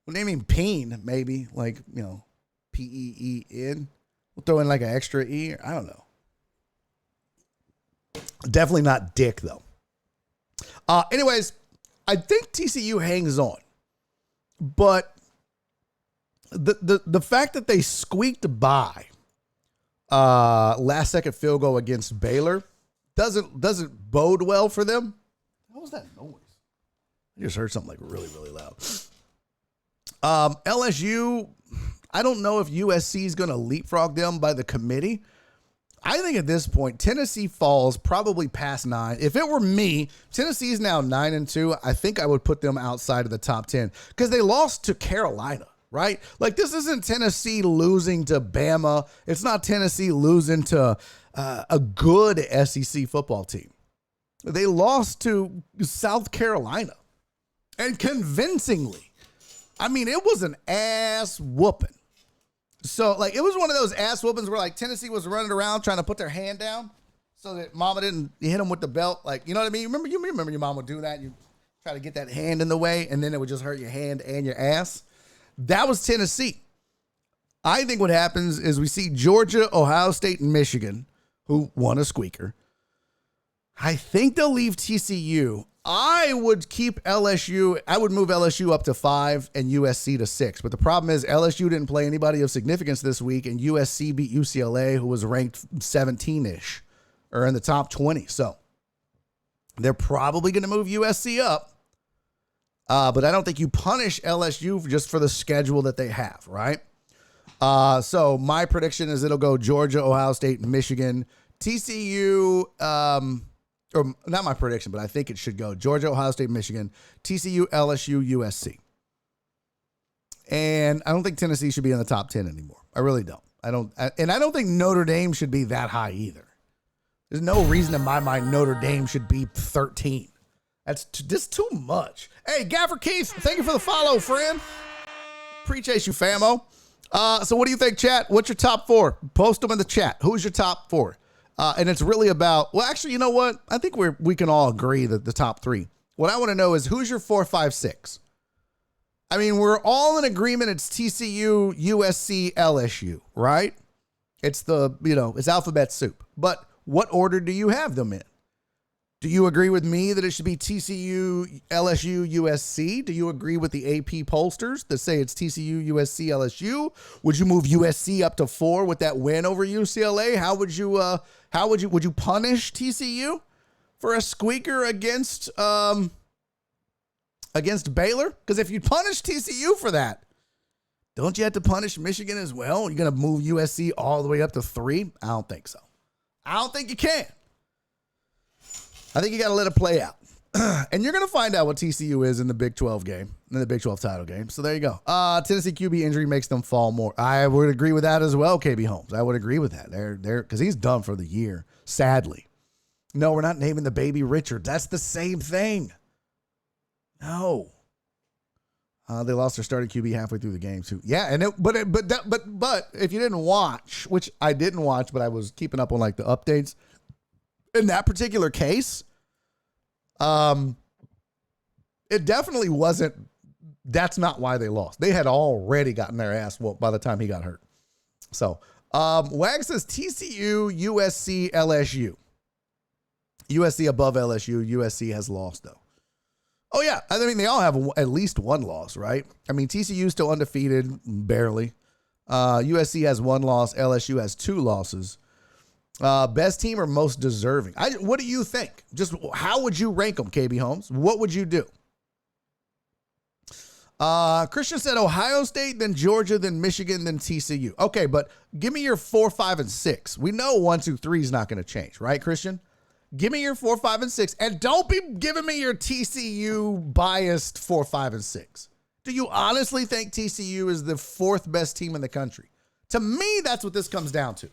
We're naming Peen, maybe. Like, Peen. We'll throw in like an extra E. I don't know. Definitely not Dick, though. Anyways, I think TCU hangs on. But the fact that they squeaked by last second field goal against Baylor doesn't bode well for them. What was that noise? I just heard something like really, really loud. LSU, I don't know if USC is going to leapfrog them by the committee. I think at this point, Tennessee falls probably past 9. If it were me, Tennessee's now 9-2. I think I would put them outside of the top 10 because they lost to Carolina, right? Like, this isn't Tennessee losing to Bama. It's not Tennessee losing to a good SEC football team. They lost to South Carolina, and convincingly. I mean, it was an ass whooping. So, like, it was one of those ass whoopings where, like, Tennessee was running around trying to put their hand down so that mama didn't hit them with the belt. Like, you know what I mean? You remember your mom would do that? You try to get that hand in the way, and then it would just hurt your hand and your ass. That was Tennessee. I think what happens is we see Georgia, Ohio State, and Michigan, who won a squeaker. I think they'll leave TCU. I would keep LSU. I would move LSU up to 5 and USC to 6. But the problem is LSU didn't play anybody of significance this week, and USC beat UCLA, who was ranked 17-ish or in the top 20. So they're probably going to move USC up. But I don't think you punish LSU just for the schedule that they have, right? So my prediction is it'll go Georgia, Ohio State, and Michigan. TCU, or not my prediction, but I think it should go Georgia, Ohio State, Michigan, TCU, LSU, USC. And I don't think Tennessee should be in the top 10 anymore. I really don't. I don't think Notre Dame should be that high either. There's no reason in my mind Notre Dame should be 13. That's just too much. Hey, Gaffer Keith, thank you for the follow, friend. Appreciate you, famo. So what do you think, chat? What's your top 4? Post them in the chat. Who's your top 4? And it's really about, well, actually, you know what? I think we can all agree that the top 3. What I want to know is who's your 4, 5, 6? I mean, we're all in agreement. It's TCU, USC, LSU, right? It's it's alphabet soup. But what order do you have them in? Do you agree with me that it should be TCU, LSU, USC? Do you agree with the AP pollsters that say it's TCU, USC, LSU? Would you move USC up to 4 with that win over UCLA? How would you punish TCU for a squeaker against Baylor? Because if you punish TCU for that, don't you have to punish Michigan as well? You're going to move USC all the way up to 3? I don't think so. I don't think you can. I think you got to let it play out. And you're going to find out what TCU is in the Big 12 game, in the Big 12 title game. So there you go. Tennessee QB injury makes them fall more. I would agree with that as well, KB Holmes. I would agree with that. They're because he's done for the year, sadly. No, we're not naming the baby Richard. That's the same thing. No. They lost their starting QB halfway through the game too. Yeah, but if you didn't watch, which I didn't watch, but I was keeping up on like the updates. In that particular case, it definitely wasn't. That's not why they lost. They had already gotten their ass whooped by the time he got hurt. So, Wag says TCU, USC, LSU. USC above LSU. USC has lost though. Oh yeah, I mean they all have at least one loss, right? I mean TCU still undefeated, barely. USC has 1 loss. LSU has 2 losses. Best team or most deserving? What do you think? Just how would you rank them, KB Holmes? What would you do? Christian said Ohio State, then Georgia, then Michigan, then TCU. Okay, but give me your 4, 5, and 6. We know 1, 2, 3 is not going to change, right, Christian? Give me your 4, 5, and 6, and don't be giving me your TCU biased 4, 5, and 6. Do you honestly think TCU is the 4th best team in the country? To me, that's what this comes down to.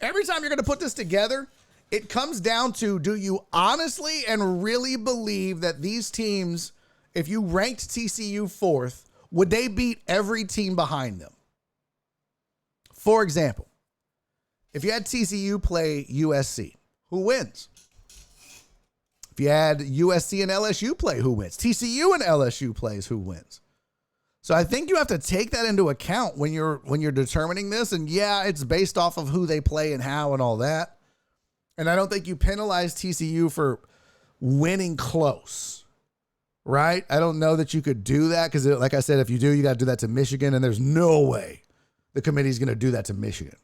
Every time you're going to put this together, it comes down to, do you honestly and really believe that these teams, if you ranked TCU 4th, would they beat every team behind them? For example, if you had TCU play USC, who wins? If you had USC and LSU play, who wins? TCU and LSU plays, who wins? So I think you have to take that into account when you're determining this. And yeah, it's based off of who they play and how and all that. And I don't think you penalize TCU for winning close, right? I don't know that you could do that because, like I said, if you do, you got to do that to Michigan, and there's no way the committee's going to do that to Michigan.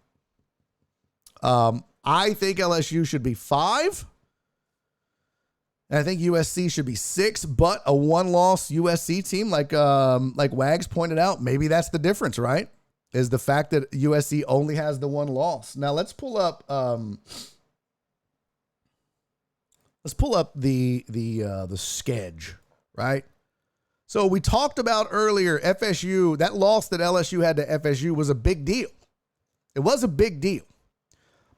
I think LSU should be 5. And I think USC should be 6, but a one-loss USC team, like Wags pointed out, maybe that's the difference, right? Is the fact that USC only has the one loss. Now let's pull up the schedule, right? So we talked about earlier FSU, that loss that LSU had to FSU was a big deal. It was a big deal.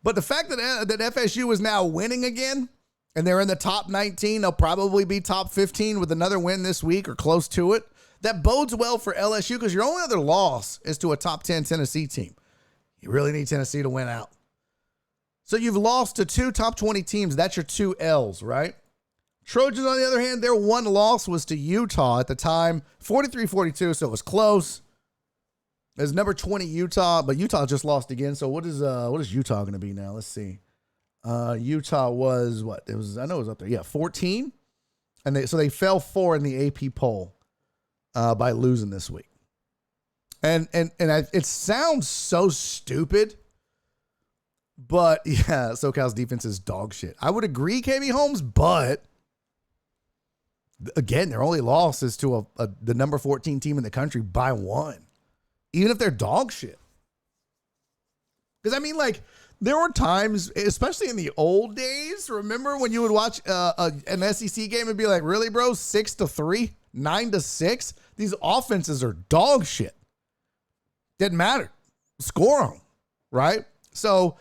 But the fact that FSU is now winning again, and they're in the top 19, they'll probably be top 15 with another win this week or close to it. That bodes well for LSU because your only other loss is to a top 10 Tennessee team. You really need Tennessee to win out. So you've lost to 2 top 20 teams. That's your 2 L's, right? Trojans, on the other hand, their one loss was to Utah at the time, 43-42, so it was close. There's number 20 Utah, but Utah just lost again. So what is Utah going to be now? Let's see. Utah was what? It was, I know it was up there. Yeah, 14. And they fell 4 in the AP poll by losing this week. It sounds so stupid, but yeah, SoCal's defense is dog shit. I would agree, KB Holmes, but again, their only loss is to the number 14 team in the country by 1, even if they're dog shit. Because I mean, like, there were times, especially in the old days, remember when you would watch an SEC game and be like, really, bro? 6-3, 9-6. These offenses are dog shit. Didn't matter. Score them, right? So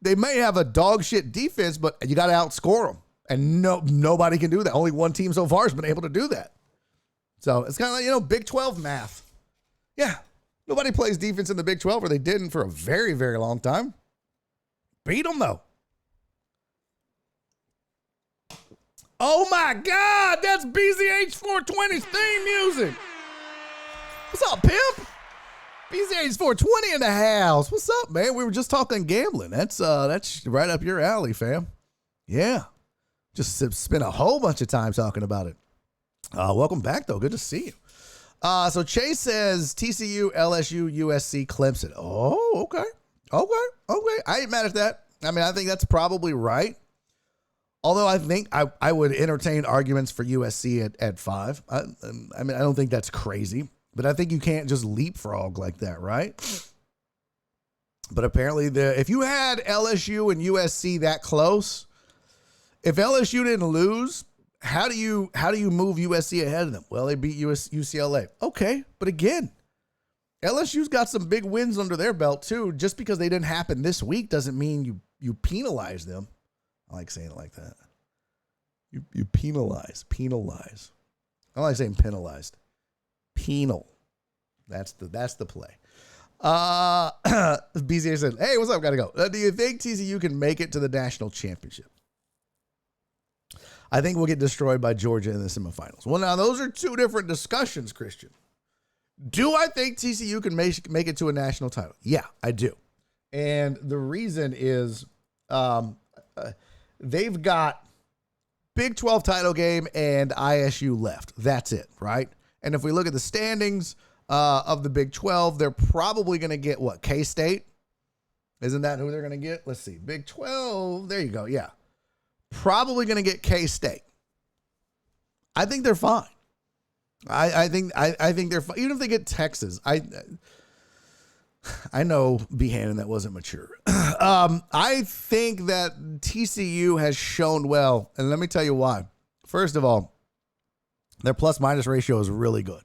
they may have a dog shit defense, but you got to outscore them. And nobody can do that. Only one team so far has been able to do that. So it's kind of like, Big 12 math. Yeah. Nobody plays defense in the Big 12, or they didn't for a very, very long time. Beat them, though. Oh, my God. That's BZH 420's theme music. What's up, pimp? BZH 420 in the house. What's up, man? We were just talking gambling. That's right up your alley, fam. Yeah. Just spent a whole bunch of time talking about it. Welcome back, though. Good to see you. So Chase says TCU, LSU, USC, Clemson. Oh, okay. I ain't mad at that. I mean, I think that's probably right. Although I think I would entertain arguments for USC at 5. I mean, I don't think that's crazy, but I think you can't just leapfrog like that, right? But apparently, if you had LSU and USC that close, if LSU didn't lose, how do you move USC ahead of them? Well, they beat UCLA. Okay, but again, LSU's got some big wins under their belt too. Just because they didn't happen this week doesn't mean you penalize them. I like saying it like that. You penalize. I don't like saying penalized. Penal. That's the play. BZA said, "Hey, what's up? Gotta go. Do you think TCU can make it to the national championship?" I think we'll get destroyed by Georgia in the semifinals. Well, now those are 2 different discussions, Christian. Do I think TCU can make it to a national title? Yeah, I do. And the reason is they've got Big 12 title game and ISU left. That's it, right? And if we look at the standings of the Big 12, they're probably going to get what? K-State? Isn't that who they're going to get? Let's see. Big 12. There you go. Yeah. Probably going to get K-State. I think they're fine. I think they're fine. Even if they get Texas, I know Behannon, that wasn't mature. I think that TCU has shown well, and let me tell you why. First of all, their plus-minus ratio is really good.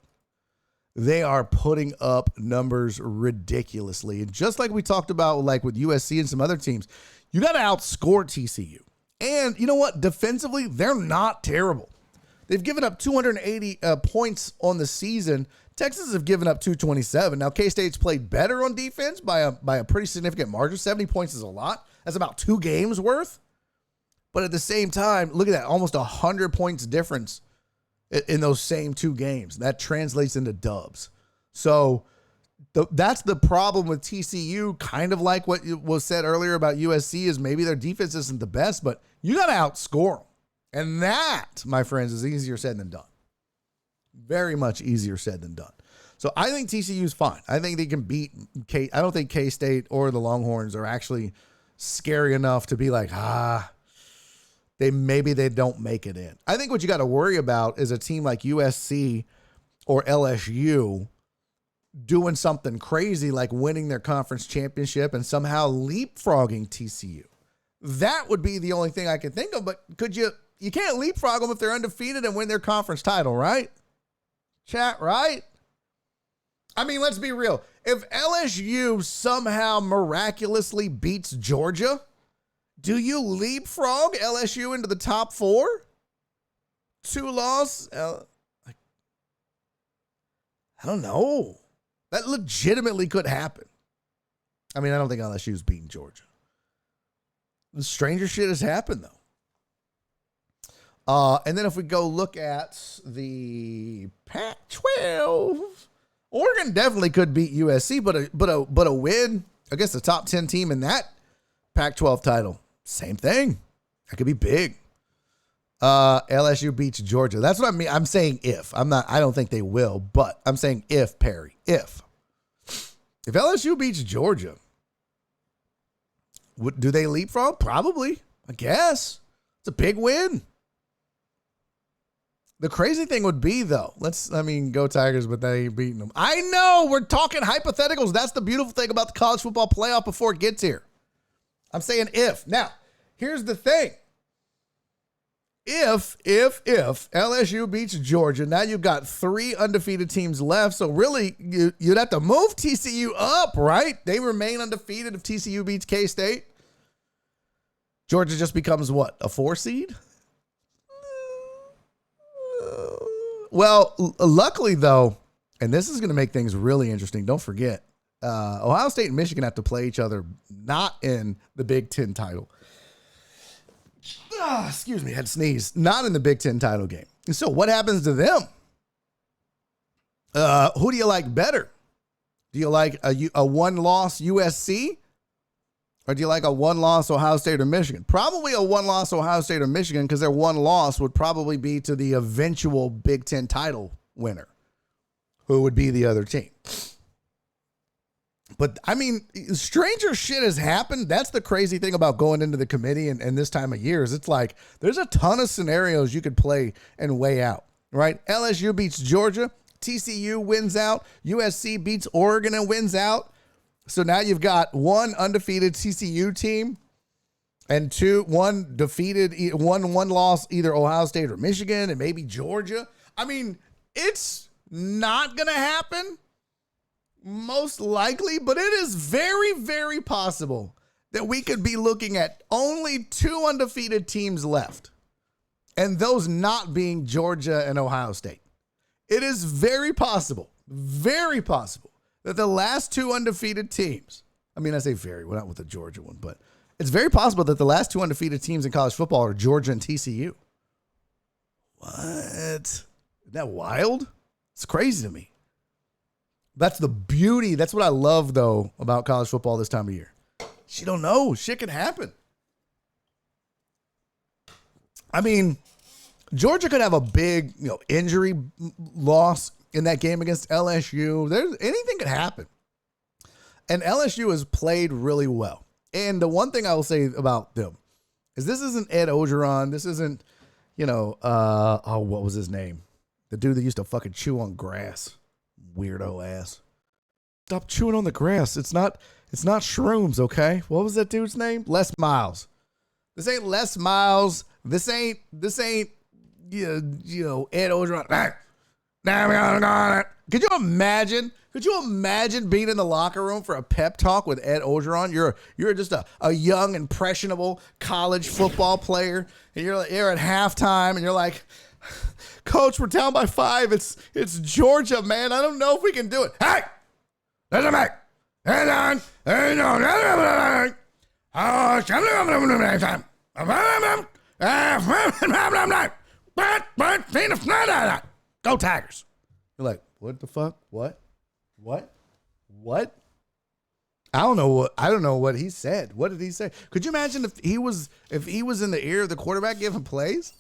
They are putting up numbers ridiculously. And just like we talked about like with USC and some other teams, you got to outscore TCU. And you know what? Defensively, they're not terrible. They've given up 280 points on the season. Texas have given up 227. Now, K-State's played better on defense by a pretty significant margin. 70 points is a lot. That's about 2 games worth. But at the same time, look at that. Almost 100 points difference in those same 2 games. That translates into dubs. So that's the problem with TCU, kind of like what was said earlier about USC, is maybe their defense isn't the best, but you got to outscore them. And that, my friends, is easier said than done. Very much easier said than done. So I think TCU is fine. I think they can beat K. I don't think K-State or the Longhorns are actually scary enough to be like, maybe they don't make it in. I think what you got to worry about is a team like USC or LSU doing something crazy like winning their conference championship and somehow leapfrogging TCU. That would be the only thing I can think of, but you can't leapfrog them if they're undefeated and win their conference title, right? Chat, right? I mean, let's be real. If LSU somehow miraculously beats Georgia, do you leapfrog LSU into the top 4? 2 loss? I don't know. That legitimately could happen. I mean, I don't think LSU's beating Georgia. The stranger shit has happened, though. And then if we go look at the Pac-12, Oregon definitely could beat USC, but a win against the top 10 team in that Pac-12 title, same thing. That could be big. LSU beats Georgia. That's what I mean. I'm saying if. I don't think they will, but I'm saying if, Perry. If LSU beats Georgia, do they leapfrog? Probably. I guess. It's a big win. The crazy thing would be, though, go Tigers, but they ain't beating them. I know, we're talking hypotheticals. That's the beautiful thing about the college football playoff before it gets here. I'm saying if. Now, here's the thing. If LSU beats Georgia, now you've got 3 undefeated teams left. So really, you'd have to move TCU up, right? They remain undefeated if TCU beats K-State. Georgia just becomes what? A 4 seed? Well, luckily, though, and this is going to make things really interesting. Don't forget, Ohio State and Michigan have to play each other not in the Big Ten title. Excuse me, I had to sneeze. Not in the Big Ten title game. So what happens to them? Who do you like better? Do you like a one-loss USC? Or do you like a one-loss Ohio State or Michigan? Probably a one-loss Ohio State or Michigan, because their one loss would probably be to the eventual Big Ten title winner, who would be the other team. But, I mean, stranger shit has happened. That's the crazy thing about going into the committee and this time of year is it's like there's a ton of scenarios you could play and weigh out, right? LSU beats Georgia. TCU wins out. USC beats Oregon and wins out. So now you've got 1 undefeated TCU team and 1 defeated, one loss, either Ohio State or Michigan and maybe Georgia. I mean, it's not going to happen. Most likely, but it is very, very possible that we could be looking at only 2 undefeated teams left, and those not being Georgia and Ohio State. It is very possible that the last 2 undefeated teams, I mean, I say very, well, not with the Georgia one, but it's very possible that the last 2 undefeated teams in college football are Georgia and TCU. What? Isn't that wild? It's crazy to me. That's the beauty. That's what I love, though, about college football this time of year. You don't know. Shit can happen. I mean, Georgia could have a big, injury loss in that game against LSU. Anything could happen. And LSU has played really well. And the one thing I will say about them is this isn't Ed Ogeron. This isn't, what was his name? The dude that used to fucking chew on grass. Weirdo ass. Stop chewing on the grass. It's not shrooms, okay? What was that dude's name? Les Miles. This ain't Les Miles. This ain't Ed Ogeron. Could you imagine being in the locker room for a pep talk with Ed Ogeron? You're just a young, impressionable college football player, and you're at halftime, and you're like, Coach, we're down by 5. It's Georgia, man. I don't know if we can do it. Hey, listen back. Go Tigers. You're like, what the fuck? What? What? I don't know what he said. What did he say? Could you imagine if he was in the ear of the quarterback giving plays?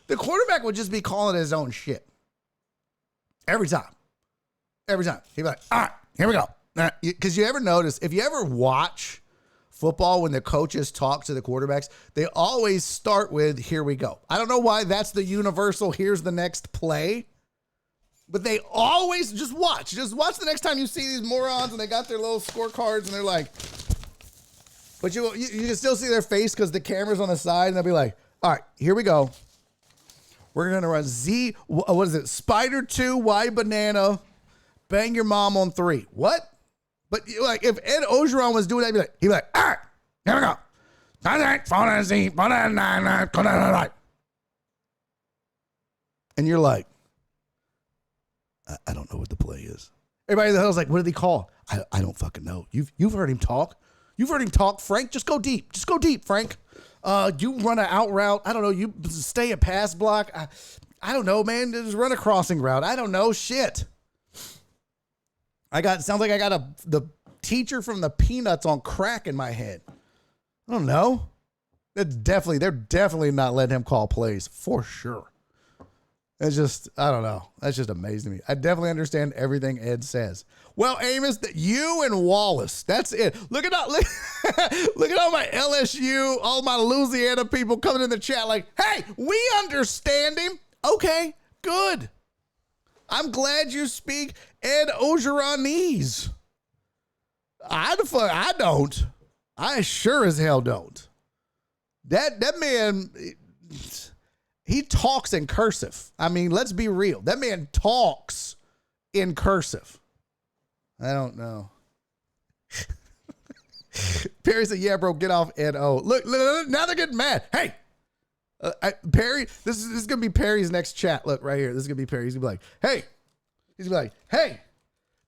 The quarterback would just be calling his own shit. Every time. He'd be like, all right, here we go. Because you ever notice, if you ever watch football when the coaches talk to the quarterbacks, they always start with, here we go. I don't know why that's the universal, here's the next play. But they always, just watch the next time you see these morons and they got their little scorecards and they're like, but you can still see their face because the camera's on the side and they'll be like, all right, here we go. We're going to run Z, what is it? Spider 2, Y banana, bang your mom on 3. What? But like if Ed Ogeron was doing that, he'd be like, all right, here we go. And you're like, I don't know what the play is. Everybody in the hell's like, what did he call? I don't fucking know. You've heard him talk. Frank. Just go deep, Frank. You run an out route. I don't know. You stay a pass block. I don't know, man. Just run a crossing route. I don't know. Shit. Sounds like I got the teacher from the Peanuts on crack in my head. I don't know. They're definitely not letting him call plays for sure. It's just, I don't know. That's just amazing to me. I definitely understand everything Ed says. Well, Amos, you and Wallace, that's it. Look at all my LSU, all my Louisiana people coming in the chat like, hey, we understand him. Okay, good. I'm glad you speak Ed Ogeronese. I don't. I sure as hell don't. That man, he talks in cursive. I mean, let's be real. That man talks in cursive. I don't know. Perry said, yeah, bro, get off Ed O. Look, now they're getting mad. Hey, Perry, this is going to be Perry's next chat. Look, right here. This is going to be Perry. He's going to be like, hey. He's going to be like, hey,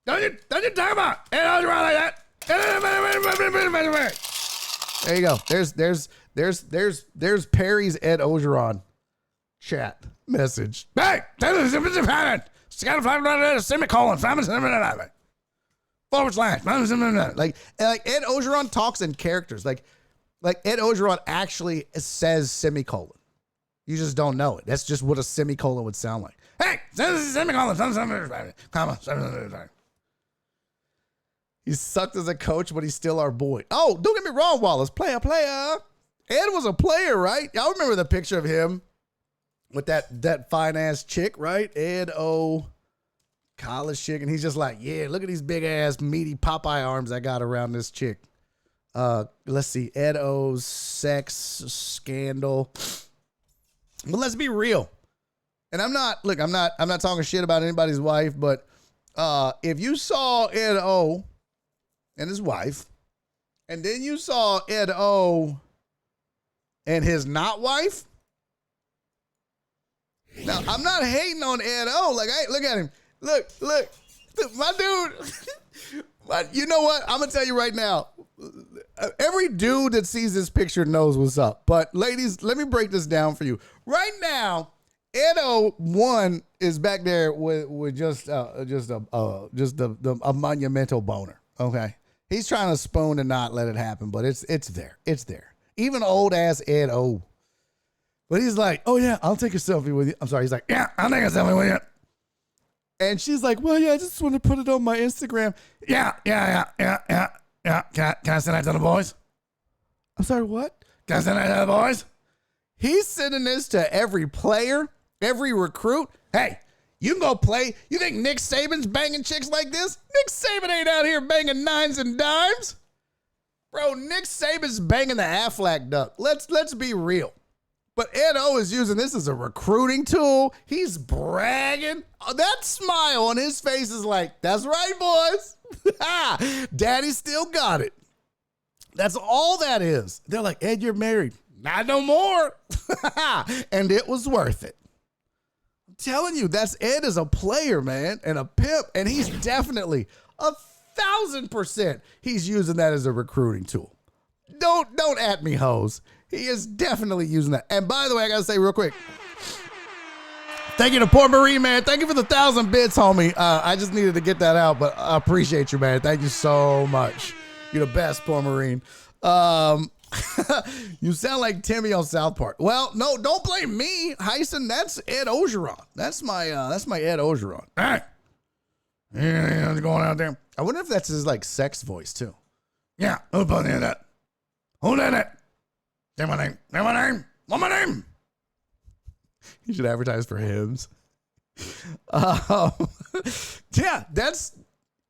don't you talk about Ed Ogeron like that. There you go. There's Perry's Ed Ogeron chat message. Hey, semicolon, forward slash. Like Ed Ogeron talks in characters. Like Ed Ogeron actually says semicolon. You just don't know it. That's just what a semicolon would sound like. Hey, semicolon, comma. He sucked as a coach, but he's still our boy. Oh, don't get me wrong, Wallace. Player. Ed was a player, right? Y'all remember the picture of him with that fine-ass chick, right? Ed O, college chick. And he's just like, yeah, look at these big-ass, meaty Popeye arms I got around this chick. Let's see. Ed O's sex scandal. But let's be real. And I'm not talking shit about anybody's wife, but if you saw Ed O and his wife, and then you saw Ed O and his not wife. Now, I'm not hating on Ed O. Like, look at him. Look, my dude. You know what? I'm going to tell you right now. Every dude that sees this picture knows what's up. But ladies, let me break this down for you. Right now, Ed O, one, is back there with just a monumental boner. Okay, he's trying to spoon and not let it happen, but it's there. It's there. Even old ass Ed O. But he's like, oh yeah, I'll take a selfie with you. I'm sorry. He's like, yeah, I'll take a selfie with you. And she's like, well, yeah, I just want to put it on my Instagram. Yeah. Can I send that to the boys? I'm sorry, what? Can I send that to the boys? He's sending this to every player, every recruit. Hey, you can go play. You think Nick Saban's banging chicks like this? Nick Saban ain't out here banging nines and dimes. Bro, Nick Saban's banging the Aflac duck. Let's be real. But Ed O is using this as a recruiting tool. He's bragging. That smile on his face is like, that's right, boys. Daddy still got it. That's all that is. They're like, Ed, you're married. Not no more. And it was worth it. I'm telling you, that's Ed as a player, man, and a pimp. And he's definitely 1,000% he's using that as a recruiting tool. Don't at me, hoes. He is definitely using that. And by the way, I got to say real quick, Thank you to Port Marie, man. Thank you for the 1,000 bits, homie. I just needed to get that out, but I appreciate you, man. Thank you so much. You're the best, Port Marine. You sound like Timmy on South Park. Well, no, don't blame me, Hyson. That's Ed Ogeron. That's my Ed Ogeron. All right. Yeah, going out there. I wonder if that's his like sex voice too. Yeah, who put in that? Who did it? Say my name. Say my name. What's my name? You should advertise for hymns. Yeah,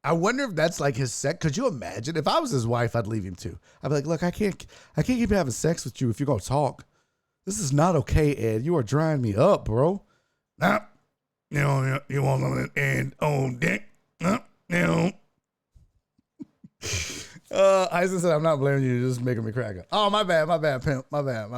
I wonder if that's like his sex. Could you imagine? If I was his wife, I'd leave him too. I'd be like, look, I can't keep having sex with you if you're going to talk. This is not okay, Ed. You are drying me up, bro. Nah, you want something Ed on dick? No. Eisen said, I'm not blaming you. You're just making me crack up. Oh, my bad, pimp. My bad.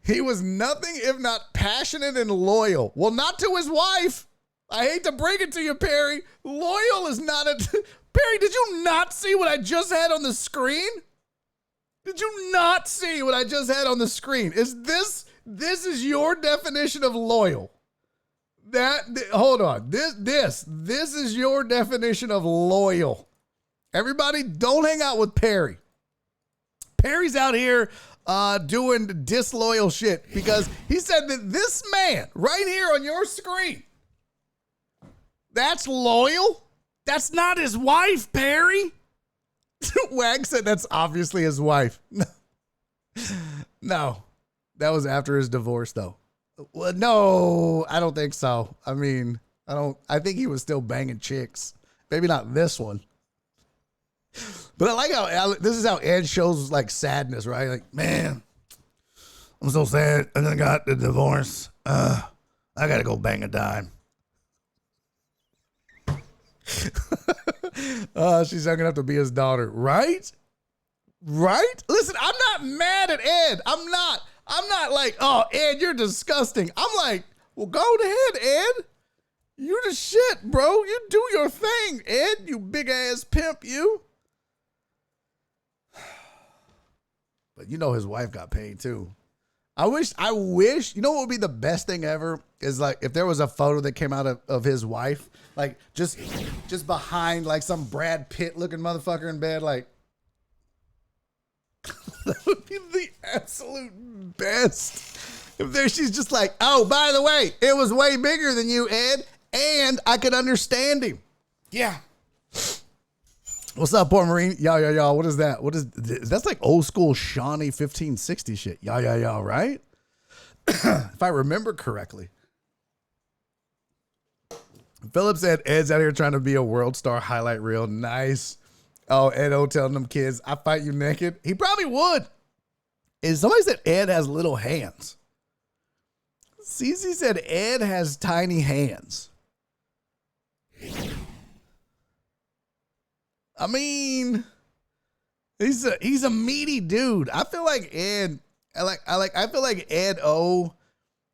He was nothing if not passionate and loyal. Well, not to his wife. I hate to break it to you, Perry. Loyal is not a... Perry, did you not see what I just had on the screen? Did you not see what I just had on the screen? Is this is your definition of loyal? Hold on. This is your definition of loyal. Everybody, don't hang out with Perry. Perry's out here doing disloyal shit because he said that this man right here on your screen, that's loyal? That's not his wife, Perry. Wag said that's obviously his wife. No, that was after his divorce though. Well, no, I don't think so. I mean, I think he was still banging chicks. Maybe not this one. But I like how this is how Ed shows like sadness, right? Like, man, I'm so sad. I got the divorce. I got to go bang a dime. She's young enough to be his daughter, right? Right? Listen, I'm not mad at Ed. I'm not like, oh, Ed, you're disgusting. I'm like, well, go ahead, Ed. You the shit, bro. You do your thing, Ed, you big ass pimp, you. But you know his wife got paid too. I wish, you know what would be the best thing ever is like if there was a photo that came out of his wife, like just behind like some Brad Pitt looking motherfucker in bed, like that would be the absolute best. If there she's just like, oh, by the way, it was way bigger than you, Ed, and I could understand him. Yeah. What's up, Port Marine? Y'all. What is that? That's like old school Shawnee 1560 shit. Y'all, right? If I remember correctly. Philip said Ed's out here trying to be a world star highlight reel. Nice. Oh, Ed O telling them kids, I fight you naked. He probably would. And somebody said Ed has little hands. CC said Ed has tiny hands. I mean, he's a meaty dude. I feel like Ed, I feel like Ed O,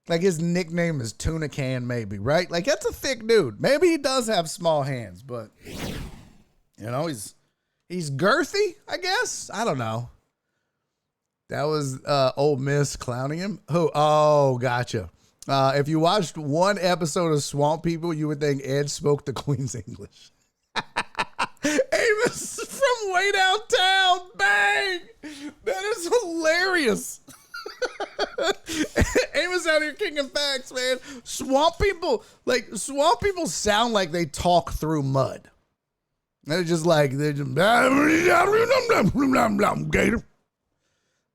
like his nickname is Tuna Can maybe, right? Like that's a thick dude. Maybe he does have small hands, but you know, he's girthy, I guess. I don't know. That was Ole Miss clowning him. Who? Oh, gotcha. If you watched one episode of Swamp People, you would think Ed spoke the Queen's English. Amos from way downtown. Bang! That is hilarious. Amos out here kicking facts, man. Swamp people sound like they talk through mud. They're just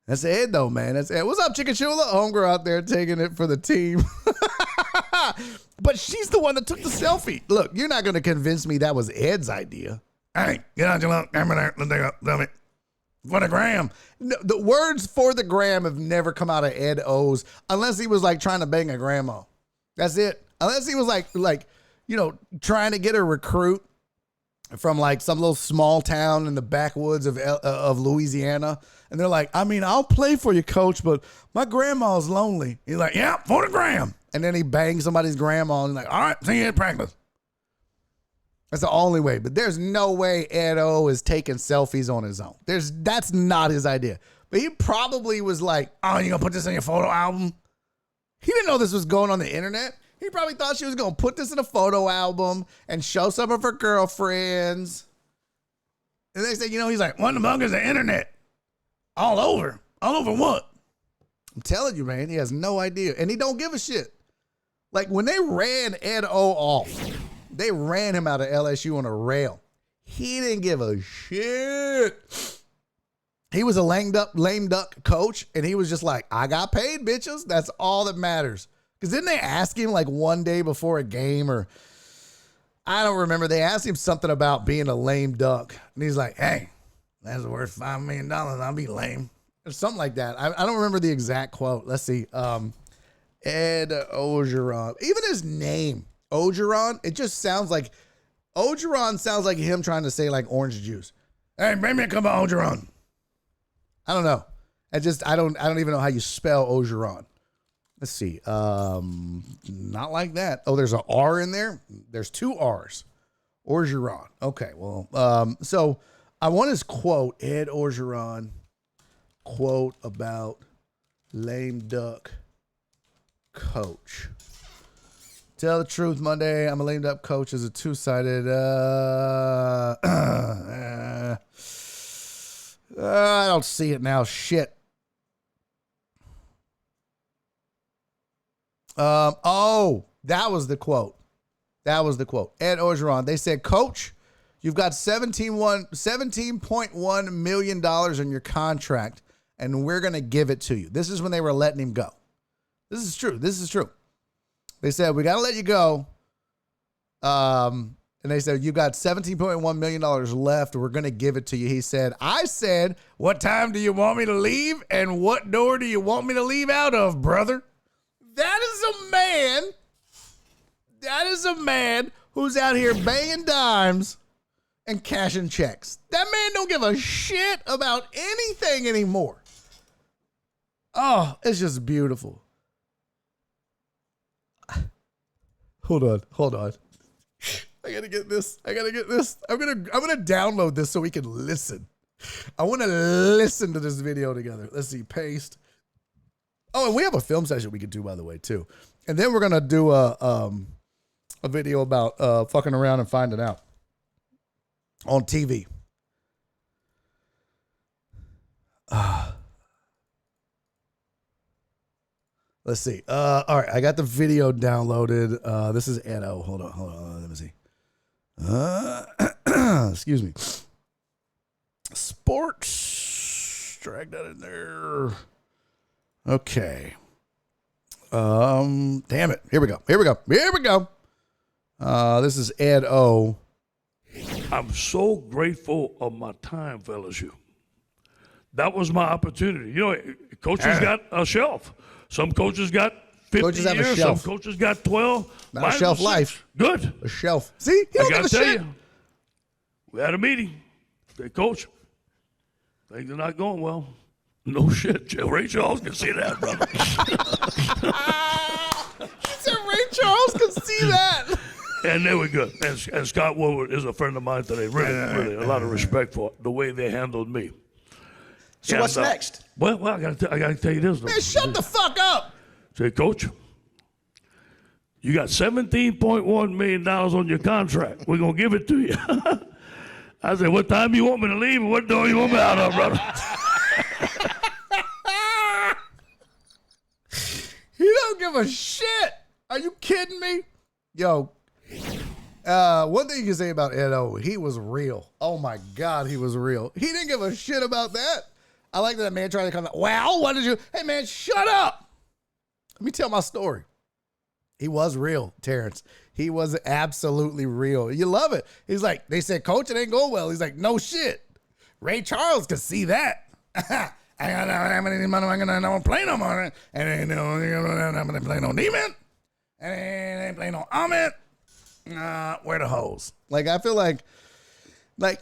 that's Ed though, man. That's Ed. What's up, Chicken Chula? Homegirl out there taking it for the team. But she's the one that took the selfie. Look, you're not going to convince me that was Ed's idea. Hey, get out your little camera there. Let's take for the gram. No, the words for the gram have never come out of Ed O's unless he was like trying to bang a grandma. That's it. Unless he was like, you know, trying to get a recruit from like some little small town in the backwoods of Louisiana. And they're like, I mean, I'll play for you, coach, but my grandma's lonely. He's like, yeah, for the gram. And then he bangs somebody's grandma and like, all right, see you at practice. That's the only way. But there's no way Ed O is taking selfies on his own. That's not his idea. But he probably was like, oh, you gonna put this in your photo album? He didn't know this was going on the internet. He probably thought she was going to put this in a photo album and show some of her girlfriends. And they say, he's like, what the fuck is the internet? All over. All over what? I'm telling you, man, he has no idea. And he don't give a shit. Like, when they ran Ed O off, they ran him out of LSU on a rail. He didn't give a shit. He was a lame duck coach, and he was just like, I got paid, bitches. That's all that matters. Because didn't they ask him like one day before a game, or I don't remember. They asked him something about being a lame duck. And he's like, hey, that's worth $5 million. I'll be lame. Or something like that. I don't remember the exact quote. Let's see. Ed Orgeron. Even his name, Orgeron, it just sounds like, Orgeron sounds like him trying to say like orange juice. Hey, bring me a cup of Orgeron. I don't know. I don't even know how you spell Orgeron. Let's see. Not like that. Oh, there's an R in there. There's 2 R's. Orgeron. Okay. Well, so I want his quote. Ed Orgeron quote about lame duck coach. Tell the truth, Monday. I'm a lame duck coach is a two-sided. I don't see it now. Shit. That was the quote. Ed Orgeron. They said, Coach, you've got $17.1 million in your contract, and we're going to give it to you. This is when they were letting him go. This is true. They said, we got to let you go. And they said, you got $17.1 million left. We're going to give it to you. He said, I said, what time do you want me to leave? And what door do you want me to leave out of, brother? That is a man who's out here banging dimes and cashing checks. That man don't give a shit about anything anymore. Oh, it's just beautiful. Hold on. I gotta get this. I'm gonna download this so we can listen. I want to listen to this video together. Let's see, paste. Oh, and we have a film session we could do, by the way, too. And then we're gonna do a video about fucking around and finding out on TV. Let's see. All right, I got the video downloaded. This is Edo. Hold on. Let me see. Excuse me. Sports. Drag that in there. Okay. Damn it. Here we go. This is Ed O. I'm so grateful of my time, fellas. That was my opportunity. Coaches got a shelf. Some coaches got 50 coaches have years. A shelf. Some coaches got 12. Not a shelf life. Good. A shelf. See? He don't I got to tell shit. you, we had a meeting. Said, Coach, things are not going well. No shit. Ray Charles can see that, brother. He said Ray Charles can see that. And they were good. And Scott Woodward is a friend of mine today. Really, a lot of respect for the way they handled me. So what's next? Well, I got to tell you this. Man, shut the fuck up. Say, Coach, you got $17.1 million on your contract. We're going to give it to you. I said, what time you want me to leave and what door you want me out of, brother? He don't give a shit. Are you kidding me? Yo, one thing you can say about Ed O, he was real. Oh my God, he was real. He didn't give a shit about that. I like that man trying to come out. Well, what did you? Hey man, shut up. Let me tell my story. He was real, Terrence. He was absolutely real. You love it. He's like, they said, Coach, it ain't going well. He's like, no shit. Ray Charles could see that. I don't play no more. And I'm going to play no demon. And I ain't play no Amit. Where the hoes? Like, I feel like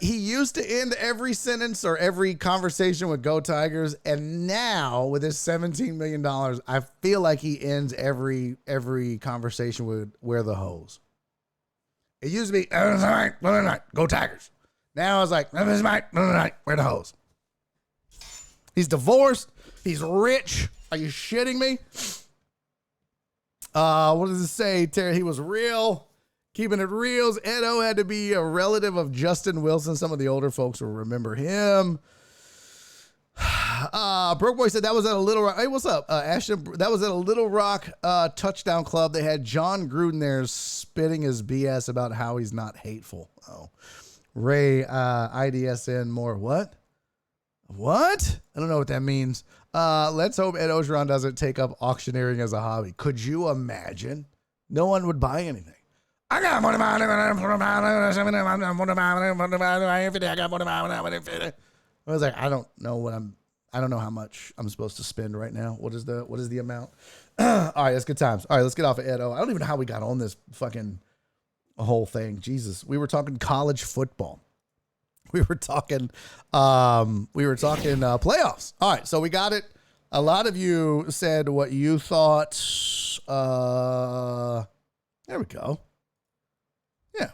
he used to end every sentence or every conversation with Go Tigers, and now with his $17 million, I feel like he ends every conversation with where the hoes. It used to be, Go Tigers. Now it's like, where the hoes? He's divorced. He's rich. Are you shitting me? What does it say, Terry? He was real. Keeping it real. Edo had to be a relative of Justin Wilson. Some of the older folks will remember him. Broke Boy said that was at a Little Rock. Hey, what's up, Ashton? That was at a Little Rock touchdown club. They had John Gruden there spitting his BS about how he's not hateful. Oh, Ray, IDSN more. What? I don't know what that means. Let's hope Ed Ogeron doesn't take up auctioneering as a hobby. Could you imagine? No one would buy anything. I got money. I was like, I don't know how much I'm supposed to spend right now. What is the amount? All right, that's good times. All right, let's get off of Edo. I don't even know how we got on this fucking whole thing. Jesus, we were talking college football. We were talking playoffs. All right, so we got it. A lot of you said what you thought. There we go. Yeah.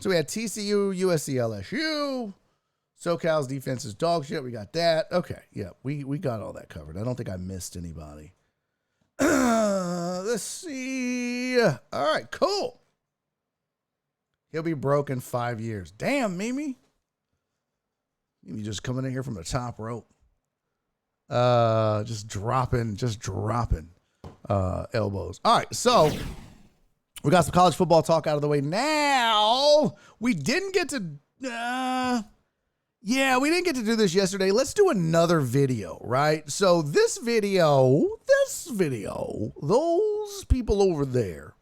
So we had TCU, USC, LSU. SoCal's defense is dog shit. We got that. Okay. Yeah, we got all that covered. I don't think I missed anybody. Let's see. All right, cool. He'll be broke in 5 years. Damn, Mimi. Mimi just coming in here from the top rope. Just dropping elbows. All right, so we got some college football talk out of the way. Now, we didn't get to we didn't get to do this yesterday. Let's do another video, right? So this video, those people over there,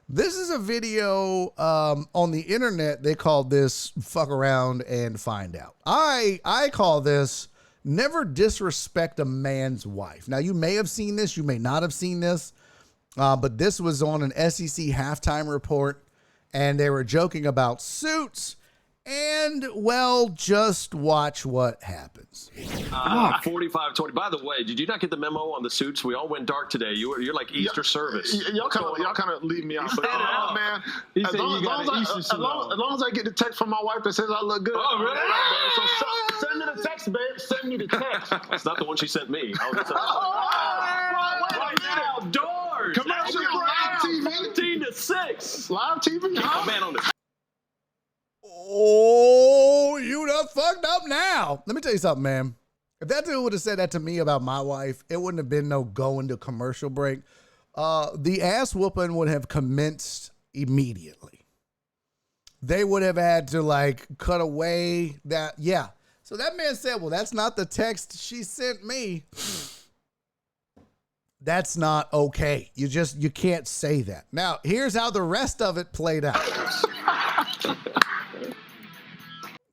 this is a video on the internet. They called this fuck around and find out. I call this never disrespect a man's wife. Now, you may have seen this. You may not have seen this. But this was on an SEC halftime report, and they were joking about suits. And, well, just watch what happens. 45-20. By the way, did you not get the memo on the suits? We all went dark today. You're like Easter service. Y'all kind of leave me out. But, man, as long as I get the text from my wife that says I look good. Oh, really? So send me the text, babe. Send me the text. That's not the one she sent me. Right now, doors. Commercial live TV. 13-6. Live TV. Oh, man, on the. Oh, you done fucked up now. Let me tell you something, man. If that dude would have said that to me about my wife, it wouldn't have been no going to commercial break. The ass whooping would have commenced immediately. They would have had to like cut away that. Yeah. So that man said, well, that's not the text she sent me. That's not okay. You can't say that. Now, here's how the rest of it played out.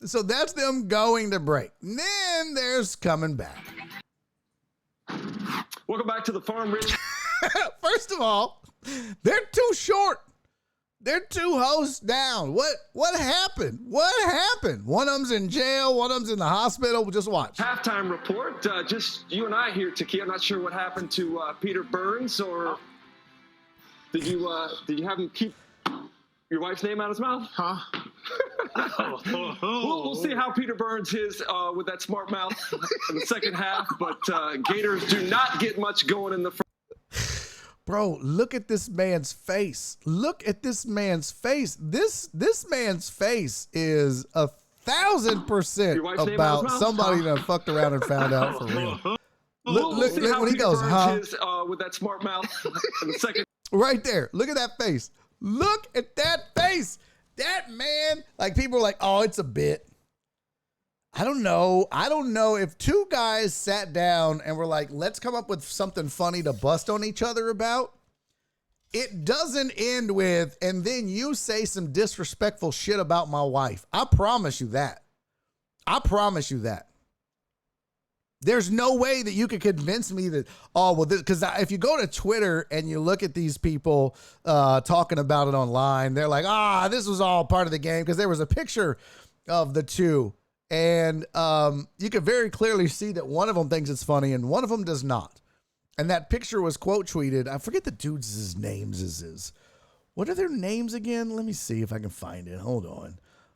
So that's them going to break. And then there's coming back. Welcome back to the Farm Rich. First of all, they're too short. They're two hosts down. What happened? What happened? One of them's in jail. One of them's in the hospital. Just watch. Halftime report. Just you and I here, Taki. I'm not sure what happened to Peter Burns, or did you have him keep your wife's name out of his mouth? Huh? We'll see how Peter Burns is with that smart mouth in the second half. But Gators do not get much going in the first. Bro, look at this man's face. Look at this man's face. This man's face is 1,000% about somebody that fucked around and found out for real. Look when he goes, huh? With that smart mouth in the second. Right there. Look at that face. Look at that face. That man, like people are like, oh, it's a bit. I don't know if two guys sat down and were like, let's come up with something funny to bust on each other about. It doesn't end with, and then you say some disrespectful shit about my wife. I promise you that. There's no way that you could convince me that, oh, well, because if you go to Twitter and you look at these people talking about it online, they're like, this was all part of the game, because there was a picture of the two. And you could very clearly see that one of them thinks it's funny and one of them does not. And that picture was quote tweeted. I forget the dude's names. What are their names again? Let me see if I can find it. Hold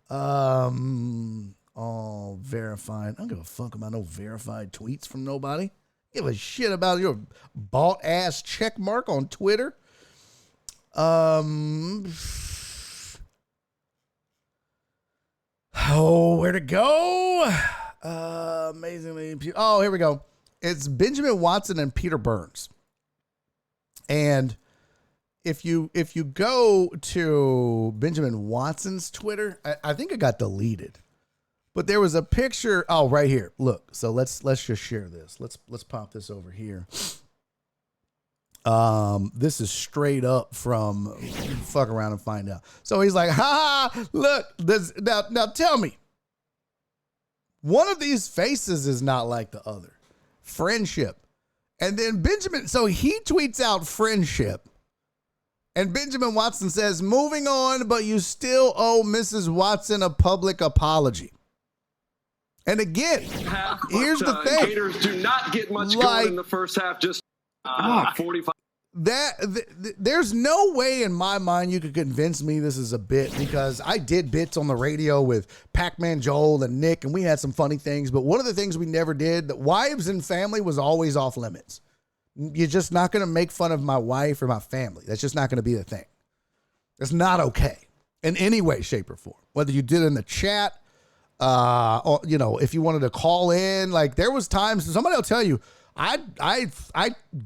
on. All verified. I don't give a fuck about no verified tweets from nobody. Give a shit about your bought ass check mark on Twitter. Oh, where to go? Amazingly. Oh, here we go. It's Benjamin Watson and Peter Burns. And if you go to Benjamin Watson's Twitter, I think it got deleted. But there was a picture. Oh, right here. Look. So let's just share this. Let's pop this over here. This is straight up from Fuck Around and Find Out. So he's like, ha, look, this now tell me. One of these faces is not like the other. Friendship. And then Benjamin, so he tweets out friendship. And Benjamin Watson says, moving on, but you still owe Mrs. Watson a public apology. And again, here's the thing. Gators do not get much going in the first half, just 45. There's no way in my mind you could convince me this is a bit, because I did bits on the radio with Pac-Man Joel and Nick, and we had some funny things. But one of the things we never did, that wives and family was always off limits. You're just not going to make fun of my wife or my family. That's just not going to be the thing. It's not okay in any way, shape, or form. Whether you did it in the chat, or, you know, if you wanted to call in, like there was times somebody will tell you, I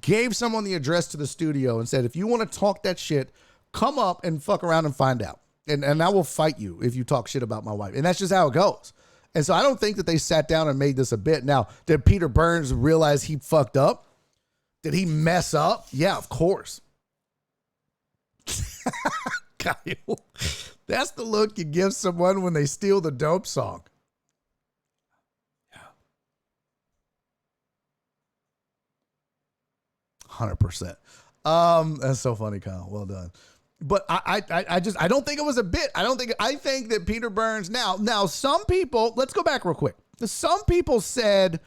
gave someone the address to the studio and said, if you want to talk that shit, come up and fuck around and find out. And I will fight you if you talk shit about my wife. And that's just how it goes. And so I don't think that they sat down and made this a bit. Now, did Peter Burns realize he fucked up? Did he mess up? Yeah, of course. Kyle, that's the look you give someone when they steal the dope song. 100%. That's so funny, Kyle. Well done. But I don't think it was a bit. I think that Peter Burns now some people, let's go back real quick. Some people said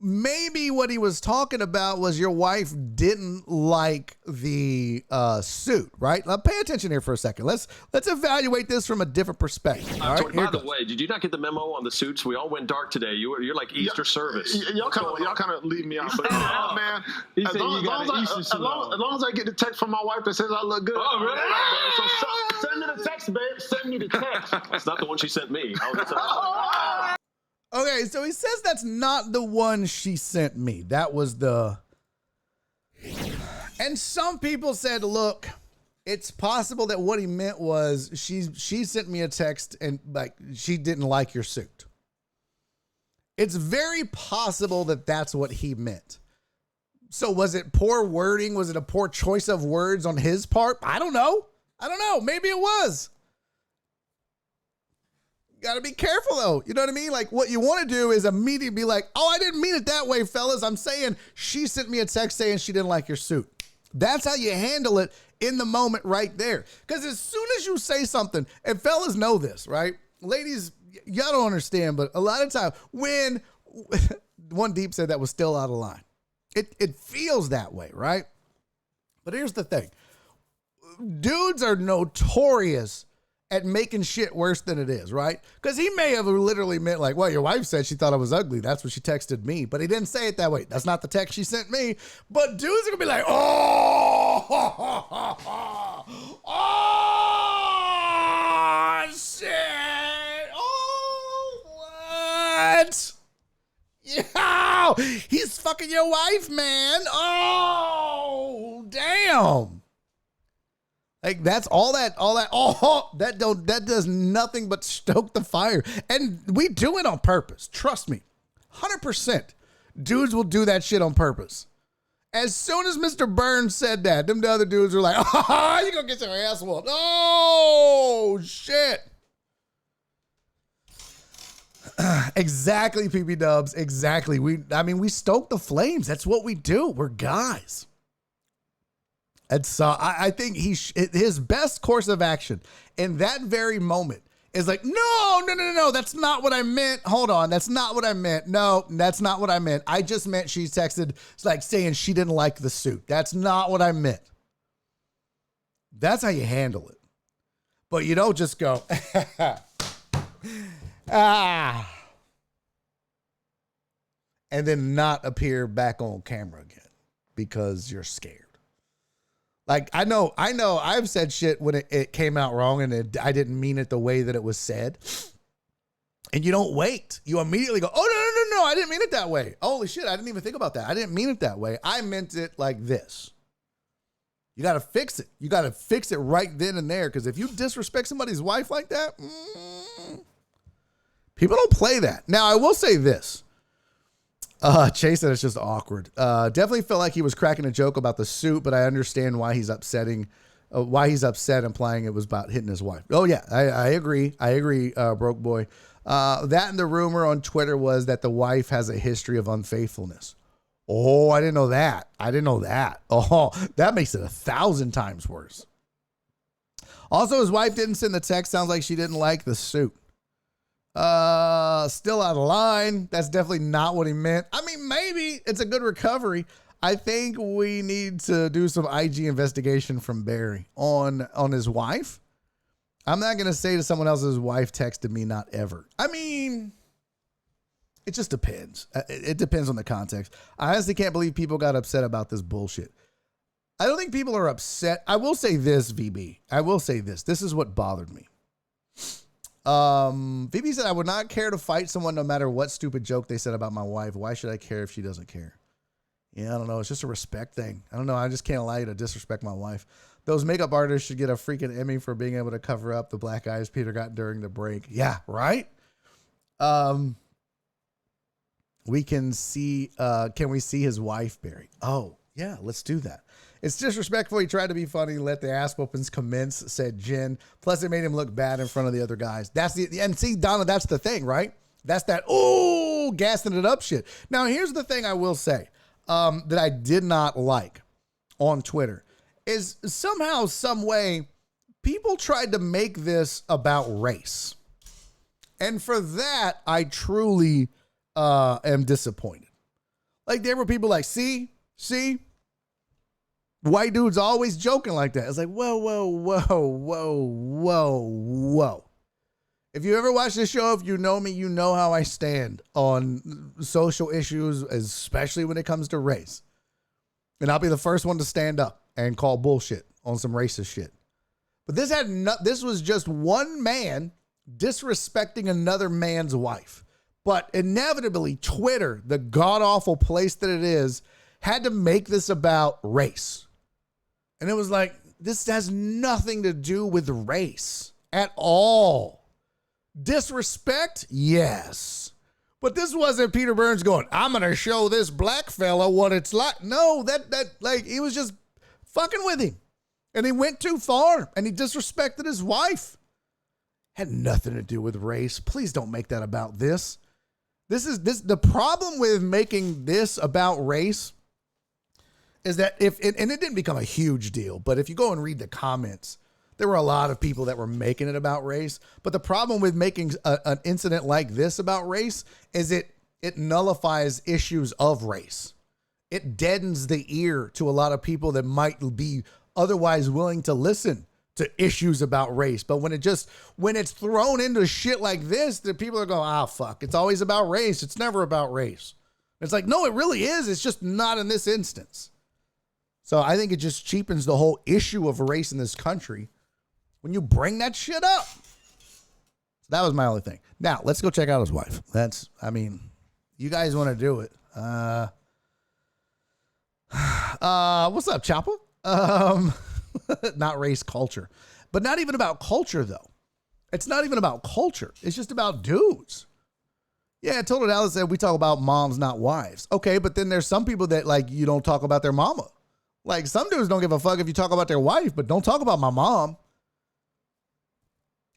maybe what he was talking about was your wife didn't like the suit, right? Now pay attention here for a second. Let's evaluate this from a different perspective. All right, by the way, did you not get the memo on the suits? We all went dark today. You're like Easter service. Y'all kind of leave me out. But man, as long as I get the text from my wife that says I look good. Oh, really? So send me the text, babe. Send me the text. It's not the one she sent me. Okay, so he says that's not the one she sent me. That was the... And some people said, look, it's possible that what he meant was she sent me a text and like she didn't like your suit. It's very possible that that's what he meant. So was it poor wording? Was it a poor choice of words on his part? I don't know. Maybe it was. Got to be careful, though. You know what I mean? Like, what you want to do is immediately be like, oh, I didn't mean it that way, fellas. I'm saying she sent me a text saying she didn't like your suit. That's how you handle it in the moment right there. Because as soon as you say something, and fellas know this, right? Ladies, y'all don't understand, but a lot of time when One Deep said that was still out of line, it feels that way, right? But here's the thing. Dudes are notorious at making shit worse than it is, right? Because he may have literally meant like, well, your wife said she thought I was ugly. That's what she texted me. But he didn't say it that way. That's not the text she sent me. But dudes are going to be like, oh, shit. Oh, what? Yeah, he's fucking your wife, man. Oh, damn. Like that's all that, that does nothing but stoke the fire. And we do it on purpose. Trust me. 100%. Dudes will do that shit on purpose. As soon as Mr. Burns said that, them the other dudes were like, oh, you're going to get your ass whooped. Oh, shit. Exactly, PB Dubs. Exactly. We stoke the flames. That's what we do. We're guys. And so I think his best course of action in that very moment is like, no, that's not what I meant. Hold on, that's not what I meant. No, that's not what I meant. I just meant she texted like saying she didn't like the suit. That's not what I meant. That's how you handle it. But you don't just go, and then not appear back on camera again because you're scared. Like, I know I've said shit when it came out wrong and I didn't mean it the way that it was said. And you don't wait. You immediately go, oh, no, I didn't mean it that way. Holy shit, I didn't even think about that. I didn't mean it that way. I meant it like this. You got to fix it. You got to fix it right then and there, because if you disrespect somebody's wife like that, people don't play that. Now, I will say this. Chase said it's just awkward. Definitely felt like he was cracking a joke about the suit, but I understand why he's upset, implying it was about hitting his wife. Oh, yeah, I agree. Broke boy. That and the rumor on Twitter was that the wife has a history of unfaithfulness. Oh, I didn't know that. Oh, that makes it 1,000 times worse. Also, his wife didn't send the text. Sounds like she didn't like the suit. Still out of line. That's definitely not what he meant. I mean, maybe it's a good recovery. I think we need to do some IG investigation from Barry on his wife. I'm not going to say to someone else's wife texted me, not ever. I mean, it just depends. It depends on the context. I honestly can't believe people got upset about this bullshit. I don't think people are upset. I will say this, VB. I will say this. This is what bothered me. VB said, I would not care to fight someone no matter what stupid joke they said about my wife. Why should I care if she doesn't care? Yeah, I don't know. It's just a respect thing. I don't know. I just can't allow you to disrespect my wife. Those makeup artists should get a freaking Emmy for being able to cover up the black eyes Peter got during the break. Yeah, right? We can see, can we see his wife, Barry? Oh, yeah, let's do that. It's disrespectful. He tried to be funny, let the ass whoopings commence, said Jen. Plus, it made him look bad in front of the other guys. And see, Donna, that's the thing, right? That's that, ooh, gassing it up shit. Now, here's the thing I will say that I did not like on Twitter is somehow, some way, people tried to make this about race. And for that, I truly am disappointed. Like, there were people like, see, white dudes always joking like that. It's like, whoa. If you ever watch this show, if you know me, you know how I stand on social issues, especially when it comes to race. And I'll be the first one to stand up and call bullshit on some racist shit. But this was just one man disrespecting another man's wife. But inevitably, Twitter, the god-awful place that it is, had to make this about race. And it was like, this has nothing to do with race at all. Disrespect? Yes. But this wasn't Peter Burns going, I'm going to show this black fella what it's like. No, that like, he was just fucking with him. And he went too far and he disrespected his wife. Had nothing to do with race. Please don't make that about this. The problem with making this about race is that and it didn't become a huge deal, but if you go and read the comments, there were a lot of people that were making it about race. But the problem with making an incident like this about race is it nullifies issues of race. It deadens the ear to a lot of people that might be otherwise willing to listen to issues about race. But when it's thrown into shit like this, the people are going, fuck, it's always about race. It's never about race. It's like, no, it really is. It's just not in this instance. So I think it just cheapens the whole issue of race in this country when you bring that shit up. That was my only thing. Now, let's go check out his wife. You guys want to do it. What's up, Chopper? Not race, culture. But not even about culture, though. It's not even about culture. It's just about dudes. Yeah, Total Dallas said we talk about moms, not wives. Okay, but then there's some people that, like, you don't talk about their mama. Like, some dudes don't give a fuck if you talk about their wife, but don't talk about my mom.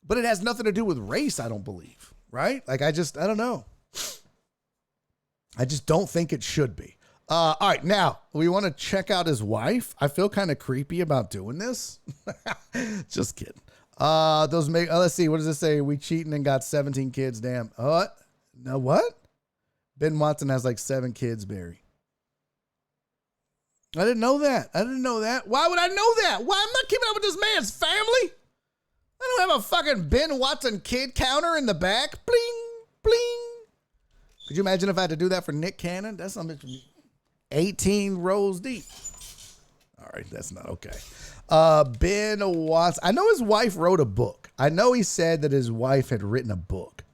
But it has nothing to do with race, I don't believe. Right? Like, I don't know. I just don't think it should be. All right, now, we want to check out his wife. I feel kind of creepy about doing this. Just kidding. Let's see, what does it say? We cheating and got 17 kids, damn. What? No, what? Ben Watson has like 7 kids, Barry. I didn't know that. Why would I know that? Why? I'm not keeping up with this man's family. I don't have a fucking Ben Watson kid counter in the back. Bling, bling. Could you imagine if I had to do that for Nick Cannon? That's something for me. 18 rows deep. All right, that's not okay. Ben Watson. I know his wife wrote a book. I know he said that his wife had written a book.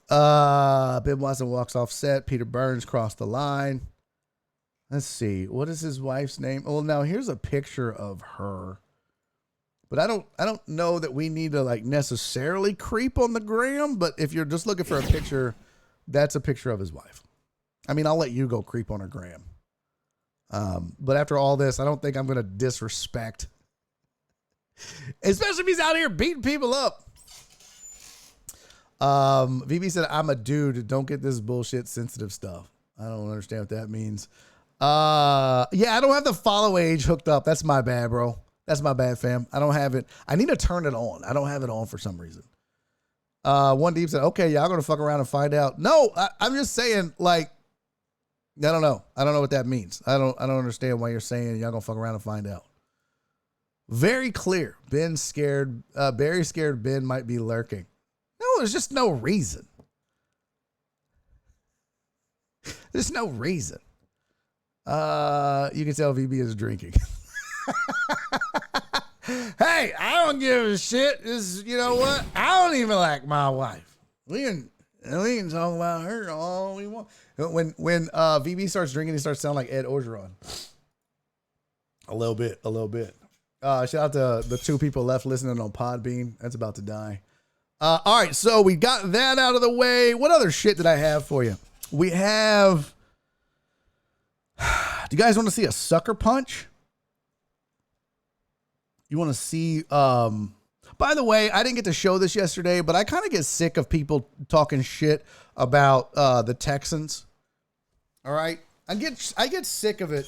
Ben Watson walks off set. Peter Burns crossed the line. Let's see. What is his wife's name? Well, now here's a picture of her. But I don't know that we need to like necessarily creep on the gram, but if you're just looking for a picture, that's a picture of his wife. I mean, I'll let you go creep on her gram. But after all this, I don't think I'm going to disrespect, especially if he's out here beating people up. VB said, I'm a dude. Don't get this bullshit sensitive stuff. I don't understand what that means. Yeah, I don't have the follow age hooked up. That's my bad, bro. That's my bad, fam. I don't have it. I need to turn it on. I don't have it on for some reason. One Deep said, okay, y'all going to fuck around and find out. No, I'm just saying, like, I don't know. I don't know what that means. I don't understand why you're saying y'all going to fuck around and find out. Very clear. Ben's scared. Barry's scared Ben might be lurking. No, there's just no reason. There's no reason. You can tell VB is drinking. Hey, I don't give a shit. You know what? I don't even like my wife. We can talk about her all we want. When VB starts drinking, he starts sounding like Ed Orgeron. A little bit. Shout out to the 2 people left listening on Podbean. That's about to die. All right, so we got that out of the way. What other shit did I have for you? We have... Do you guys want to see a sucker punch? You want to see... By the way, I didn't get to show this yesterday, but I kind of get sick of people talking shit about the Texans. All right? I get sick of it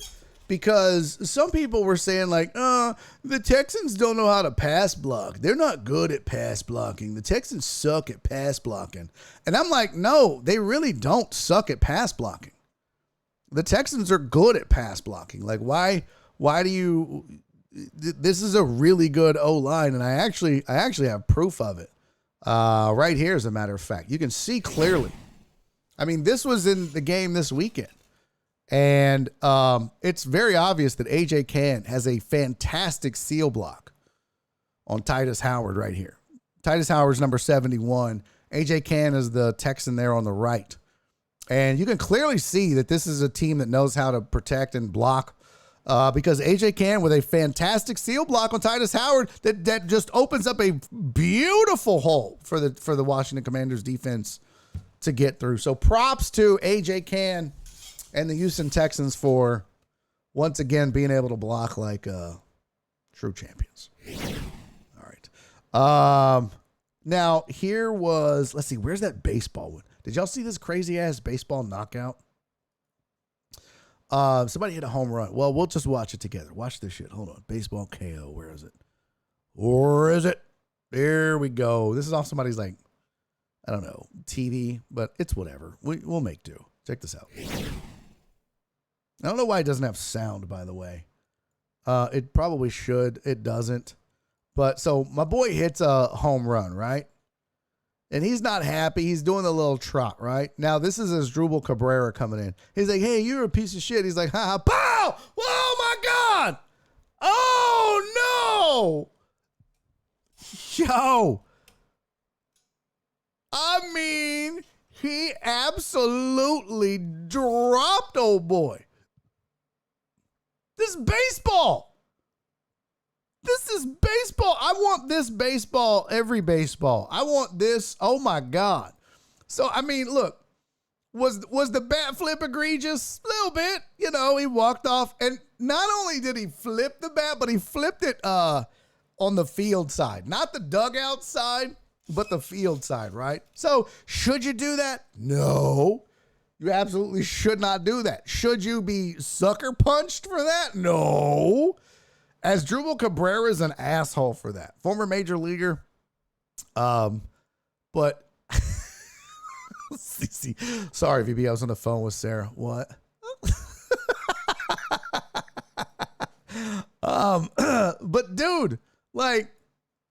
because some people were saying like, the Texans don't know how to pass block. They're not good at pass blocking. The Texans suck at pass blocking. And I'm like, no, they really don't suck at pass blocking. The Texans are good at pass blocking. Like, why do you... This is a really good O-line, and I actually have proof of it right here, as a matter of fact. You can see clearly. I mean, this was in the game this weekend, and it's very obvious that A.J. Cann has a fantastic seal block on Titus Howard right here. Titus Howard's number 71. A.J. Cann is the Texan there on the right. And you can clearly see that this is a team that knows how to protect and block because A.J. Cann with a fantastic seal block on Titus Howard that just opens up a beautiful hole for the Washington Commanders defense to get through. So props to A.J. Cann and the Houston Texans for once again being able to block like true champions. All right. Now here was, let's see, where's that baseball one? Did y'all see this crazy ass baseball knockout? Somebody hit a home run. Well, we'll just watch it together. Watch this shit. Hold on. Baseball KO. Where is it? Where is it? There we go. This is off somebody's like, I don't know, TV, but it's whatever. We'll make do. Check this out. I don't know why it doesn't have sound, by the way. It probably should. It doesn't. But so my boy hits a home run, right? And he's not happy. He's doing a little trot, right? Now, this is Asdrubal Cabrera coming in. He's like, hey, you're a piece of shit. He's like, ha ha, pow! Oh, my God! Oh, no! Yo! I mean, he absolutely dropped old boy. This is baseball. This is baseball. I want this baseball, every baseball. I want this. Oh, my God. So, I mean, look, was the bat flip egregious? A little bit. You know, he walked off. And not only did he flip the bat, but he flipped it on the field side. Not the dugout side, but the field side, right? So, should you do that? No. You absolutely should not do that. Should you be sucker punched for that? No. Asdrubal Cabrera is an asshole for that. Former major leaguer. But sorry, VB, I was on the phone with Sarah. What? But dude, like,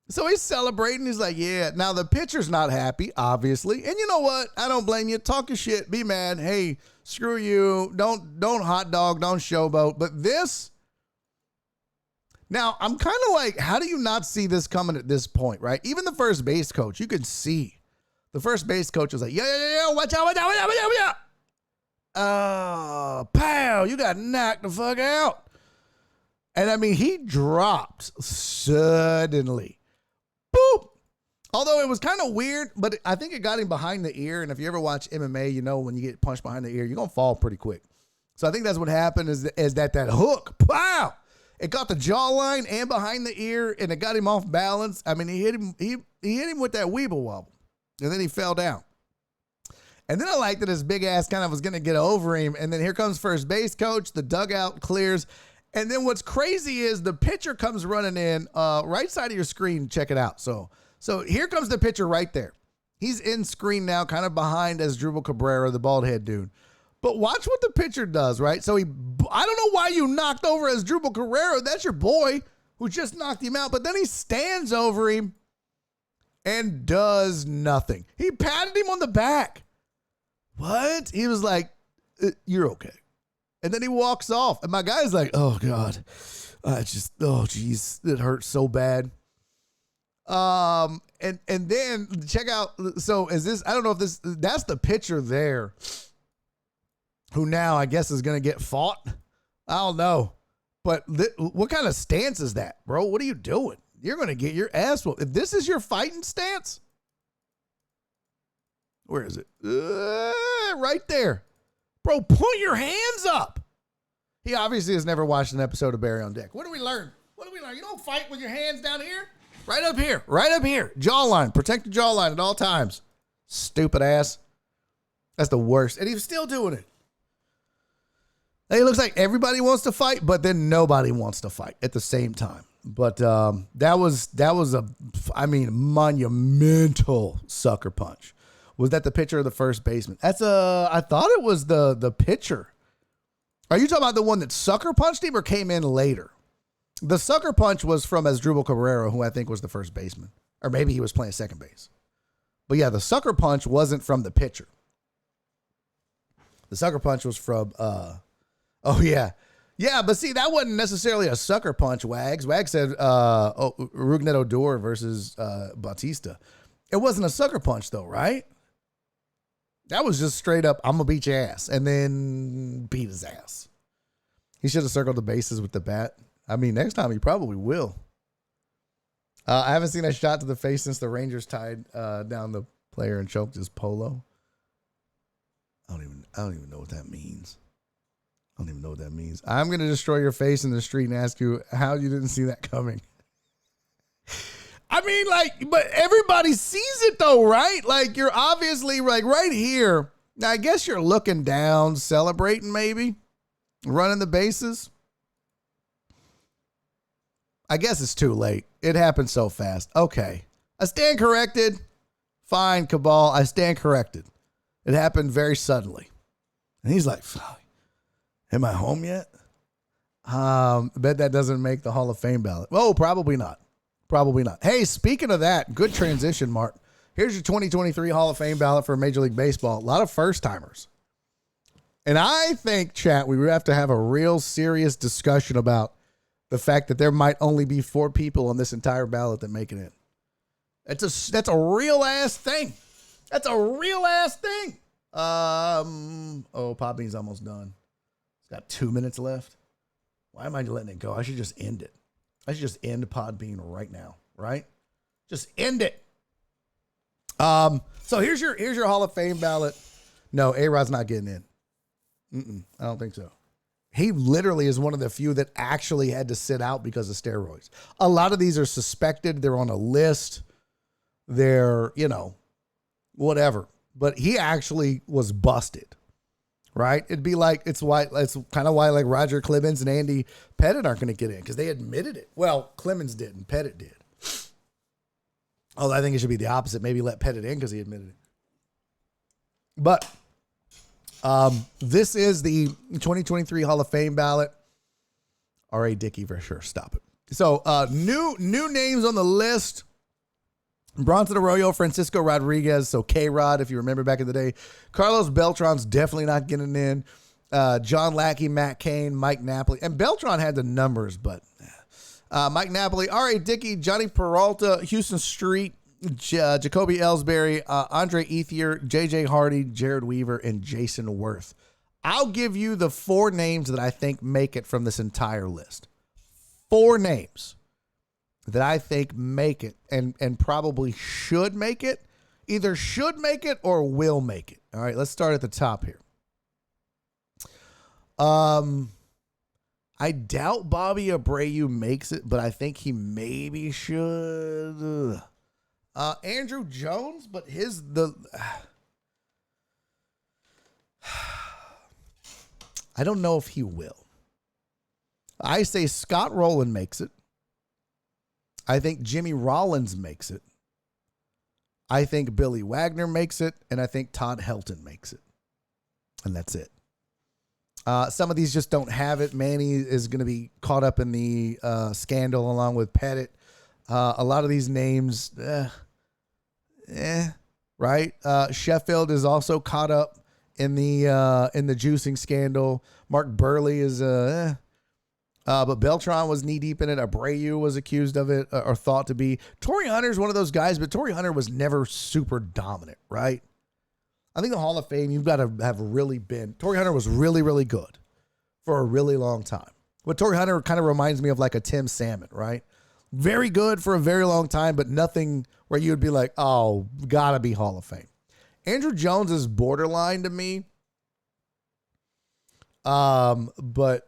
so he's celebrating. He's like, yeah. Now the pitcher's not happy, obviously. And you know what? I don't blame you. Talk your shit. Be mad. Hey, screw you. Don't hot dog. Don't showboat. But this Now, I'm kind of like, how do you not see this coming at this point, right? Even the first base coach, you could see. The first base coach was like, yo, watch out. Oh, pow, you got knocked the fuck out. And I mean, he dropped suddenly. Boop. Although it was kind of weird, but I think it got him behind the ear. And if you ever watch MMA, you know when you get punched behind the ear, you're going to fall pretty quick. So I think that's what happened is that hook, pow, it got the jawline and behind the ear, and it got him off balance. I mean, he hit him with that weeble wobble, and then he fell down. And then I liked that his big ass kind of was going to get over him, and then here comes first base coach, the dugout clears, and then what's crazy is the pitcher comes running in, right side of your screen, check it out. So here comes the pitcher right there. He's in screen now, kind of behind Asdrubal Cabrera, the bald head dude. But watch what the pitcher does, right? So I don't know why you knocked over Asdrubal Cabrera. That's your boy who just knocked him out. But then he stands over him and does nothing. He patted him on the back. What? He was like, you're okay. And then he walks off. And my guy's like, oh, God. Oh, geez. It hurts so bad. And then check out. So is this, I don't know if that's the pitcher there who now I guess is going to get fought. I don't know. But what kind of stance is that, bro? What are you doing? You're going to get your ass whooped. If this is your fighting stance, where is it? Right there. Bro, put your hands up. He obviously has never watched an episode of Barry on Deck. What do we learn? You don't fight with your hands down here. Right up here. Jawline. Protect the jawline at all times. Stupid ass. That's the worst. And he's still doing it. It looks like everybody wants to fight, but then nobody wants to fight at the same time. But that was a monumental sucker punch. Was that the pitcher or the first baseman? I thought it was the pitcher. Are you talking about the one that sucker punched him or came in later? The sucker punch was from Asdrubal Cabrera, who I think was the first baseman. Or maybe he was playing second base. But yeah, the sucker punch wasn't from the pitcher. The sucker punch was from oh, yeah. Yeah, but see, that wasn't necessarily a sucker punch, Wags. Wags said Rougned Odor versus Bautista. It wasn't a sucker punch, though, right? That was just straight up, I'm going to beat your ass, and then beat his ass. He should have circled the bases with the bat. I mean, next time he probably will. I haven't seen a shot to the face since the Rangers tied down the player and choked his polo. I don't even know what that means. I'm going to destroy your face in the street and ask you how you didn't see that coming. I mean, but everybody sees it though, right? Like, you're obviously like right here. Now, I guess you're looking down, celebrating maybe, running the bases. I guess it's too late. It happened so fast. Okay. I stand corrected. Fine, Cabal. I stand corrected. It happened very suddenly. And he's like, fuck. Am I home yet? I bet that doesn't make the Hall of Fame ballot. Oh, probably not. Hey, speaking of that, good transition, Mark. Here's your 2023 Hall of Fame ballot for Major League Baseball. A lot of first-timers. And I think, chat, we have to have a real serious discussion about the fact that there might only be 4 people on this entire ballot that make it in. That's a real-ass thing. Poppy's almost done. Got 2 minutes left. Why am I letting it go? I should just end it. I should just end Podbean right now, right? Just end it. So here's your Hall of Fame ballot. No, A-Rod's not getting in. I don't think so. He literally is one of the few that actually had to sit out because of steroids. A lot of these are suspected. They're on a list. They're, whatever. But he actually was busted. Right? It'd be like, it's kind of why like Roger Clemens and Andy Pettit aren't going to get in because they admitted it. Well, Clemens didn't. Pettit did. Although I think it should be the opposite. Maybe let Pettit in because he admitted it. But this is the 2023 Hall of Fame ballot. R.A. Dickey for sure. Stop it. So new names on the list. Bronson Arroyo, Francisco Rodriguez, so K-Rod, if you remember back in the day. Carlos Beltran's definitely not getting in. John Lackey, Matt Cain, Mike Napoli. And Beltran had the numbers, but Mike Napoli, R.A. Dickey, Johnny Peralta, Houston Street, Jacoby Ellsbury, Andre Ethier, J.J. Hardy, Jared Weaver, and Jason Worth. I'll give you the 4 names that I think make it from this entire list. 4 names that I think make it and probably should make it. Either should make it or will make it. All right, let's start at the top here. I doubt Bobby Abreu makes it, but I think he maybe should. Andrew Jones, but I don't know if he will. I say Scott Rowland makes it. I think Jimmy Rollins makes it. I think Billy Wagner makes it, and I think Todd Helton makes it. And that's it. Some of these just don't have it. Manny is going to be caught up in the scandal along with Pettit. A lot of these names, right? Sheffield is also caught up in the juicing scandal. Mark Burley is but Beltran was knee deep in it. Abreu was accused of it or thought to be. Torrey Hunter's one of those guys, but Torrey Hunter was never super dominant, right? I think the Hall of Fame, you've got to have really been. Torrey Hunter was really, really good for a really long time. But Torrey Hunter kind of reminds me of like a Tim Salmon, right? Very good for a very long time, but nothing where you would be like, oh, gotta be Hall of Fame. Andrew Jones is borderline to me. But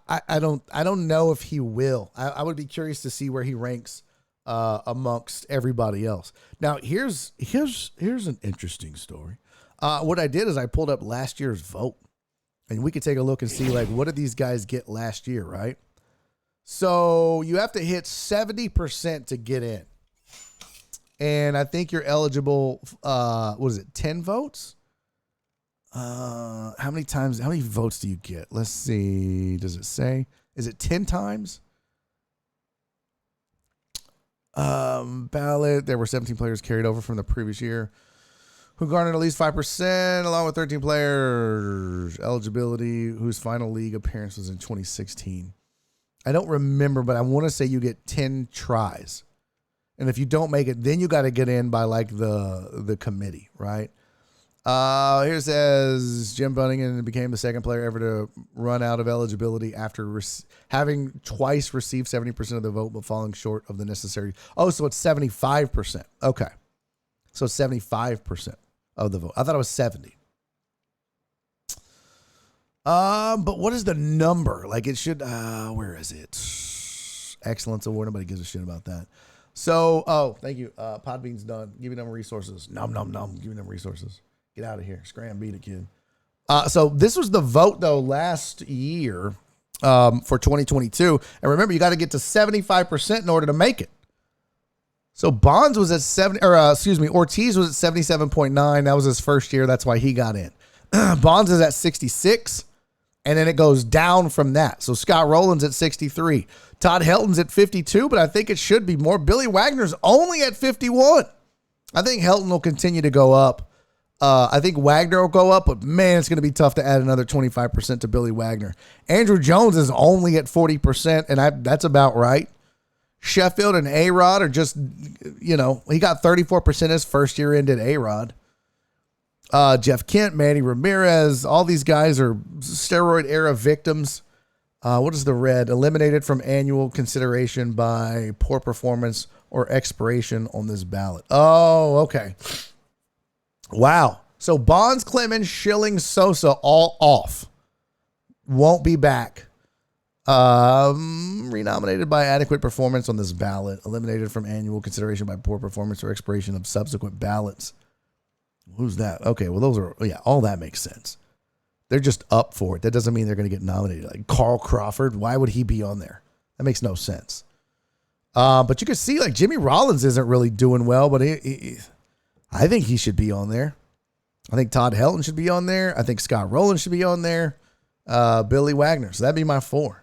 I don't know if he will. I would be curious to see where he ranks amongst everybody else. Now, here's an interesting story. What I did is I pulled up last year's vote, and we could take a look and see, like, what did these guys get last year, right? So you have to hit 70% to get in. And I think you're eligible, 10 votes? How many votes do you get? Let's see. Does it say? Is it 10 times? Ballot. There were 17 players carried over from the previous year who garnered at least 5%, along with 13 players. Eligibility, whose final league appearance was in 2016. I don't remember, but I want to say you get 10 tries. And if you don't make it, then you got to get in by like the committee, right? Here it says Jim Bunningen became the second player ever to run out of eligibility after having twice received 70% of the vote, but falling short of the necessary. Oh, so it's 75%. Okay. So 75% of the vote. I thought it was 70. But what is the number? Like it should, where is it? Excellence Award. Nobody gives a shit about that. So, thank you. Podbean's done. Give me them resources. Nom, nom, nom. Give me them resources. Get out of here. Scram, beat it, kid. So this was the vote, though, last year for 2022. And remember, you got to get to 75% in order to make it. So Bonds was at Ortiz was at 77.9. That was his first year. That's why he got in. Bonds is at 66. And then it goes down from that. So Scott Rowland's at 63. Todd Helton's at 52, but I think it should be more. Billy Wagner's only at 51. I think Helton will continue to go up. I think Wagner will go up, but man, it's going to be tough to add another 25% to Billy Wagner. Andrew Jones is only at 40%, and that's about right. Sheffield and A-Rod are just, he got 34% his first year in, did A-Rod. Jeff Kent, Manny Ramirez, all these guys are steroid era victims. What is the red? Eliminated from annual consideration by poor performance or expiration on this ballot. Oh, okay. Wow. So Bonds, Clemens, Schilling, Sosa, all off. Won't be back. Renominated by adequate performance on this ballot. Eliminated from annual consideration by poor performance or expiration of subsequent ballots. Who's that? Okay, well, those are, all that makes sense. They're just up for it. That doesn't mean they're going to get nominated. Like Carl Crawford, why would he be on there? That makes no sense. But you can see, like, Jimmy Rollins isn't really doing well, but I think he should be on there. I think Todd Helton should be on there. I think Scott Rowland should be on there. Billy Wagner. So that'd be my 4.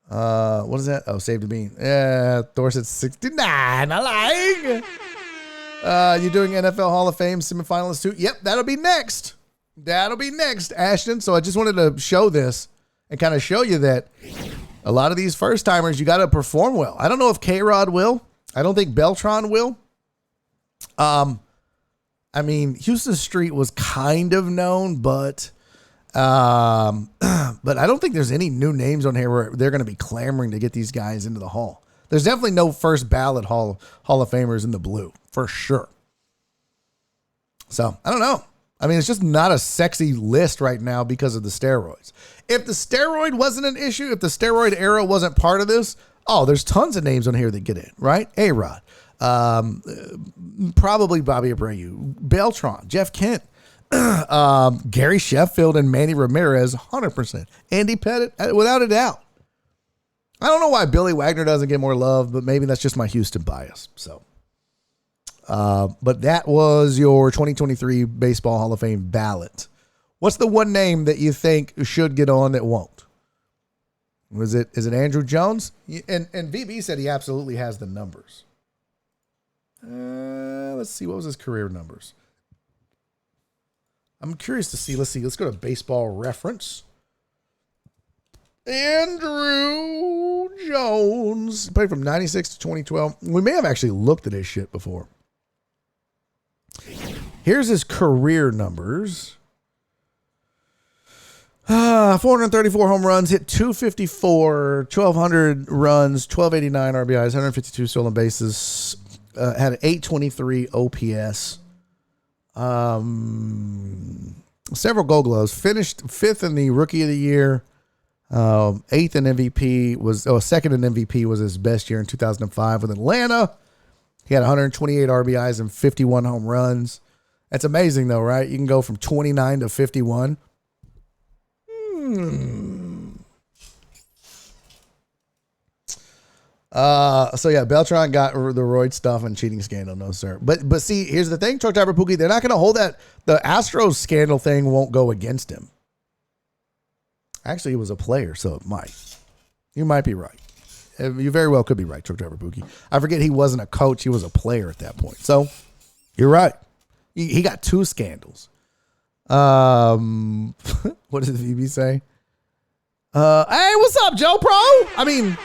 What is that? Oh, Save the Bean. Yeah, Thor said 69. I like. You doing NFL Hall of Fame semifinalists too? Yep, that'll be next. Ashton. So I just wanted to show this and kind of show you that A lot of these first timers, you got to perform well. I don't know if K-Rod will. I don't think Beltran will. I mean, Houston Street was kind of known, but I don't think there's any new names on here where they're going to be clamoring to get these guys into the Hall. There's definitely no first ballot Hall of Famers in the blue, for sure. So, I don't know. I mean, it's just not a sexy list right now because of the steroids. If the steroid wasn't an issue, if the steroid era wasn't part of this, there's tons of names on here that get in, right? A-Rod, probably Bobby Abreu, Beltran, Jeff Kent, Gary Sheffield, and Manny Ramirez, 100%. Andy Pettit, without a doubt. I don't know why Billy Wagner doesn't get more love, but maybe that's just my Houston bias. So, but that was your 2023 Baseball Hall of Fame ballot. What's the one name that you think should get on that won't? Is it Andrew Jones? And VB said he absolutely has the numbers. Let's see. What was his career numbers? I'm curious to see. Let's see. Let's go to Baseball Reference. Andrew Jones played from 96 to 2012. We may have actually looked at his shit before. Here's his career numbers. 434 home runs, hit 254, 1,200 runs, 1,289 RBIs, 152 stolen bases, had an 823 OPS, several Gold Gloves, finished 5th in the Rookie of the Year, 8th in MVP, second in MVP was his best year in 2005 with Atlanta. He had 128 RBIs and 51 home runs. That's amazing though, right? You can go from 29 to 51. So yeah, Beltran got the roid stuff and cheating scandal. No, sir. But see, here's the thing, Truck Driver Pookie, they're not going to hold that. The Astros scandal thing won't go against him. Actually, he was a player, so it might. You might be right. You very well could be right, Truck Driver Pookie. I forget he wasn't a coach. He was a player at that point. So you're right. He got 2 scandals. What did the VB say? Hey, what's up, Joe Pro? I mean,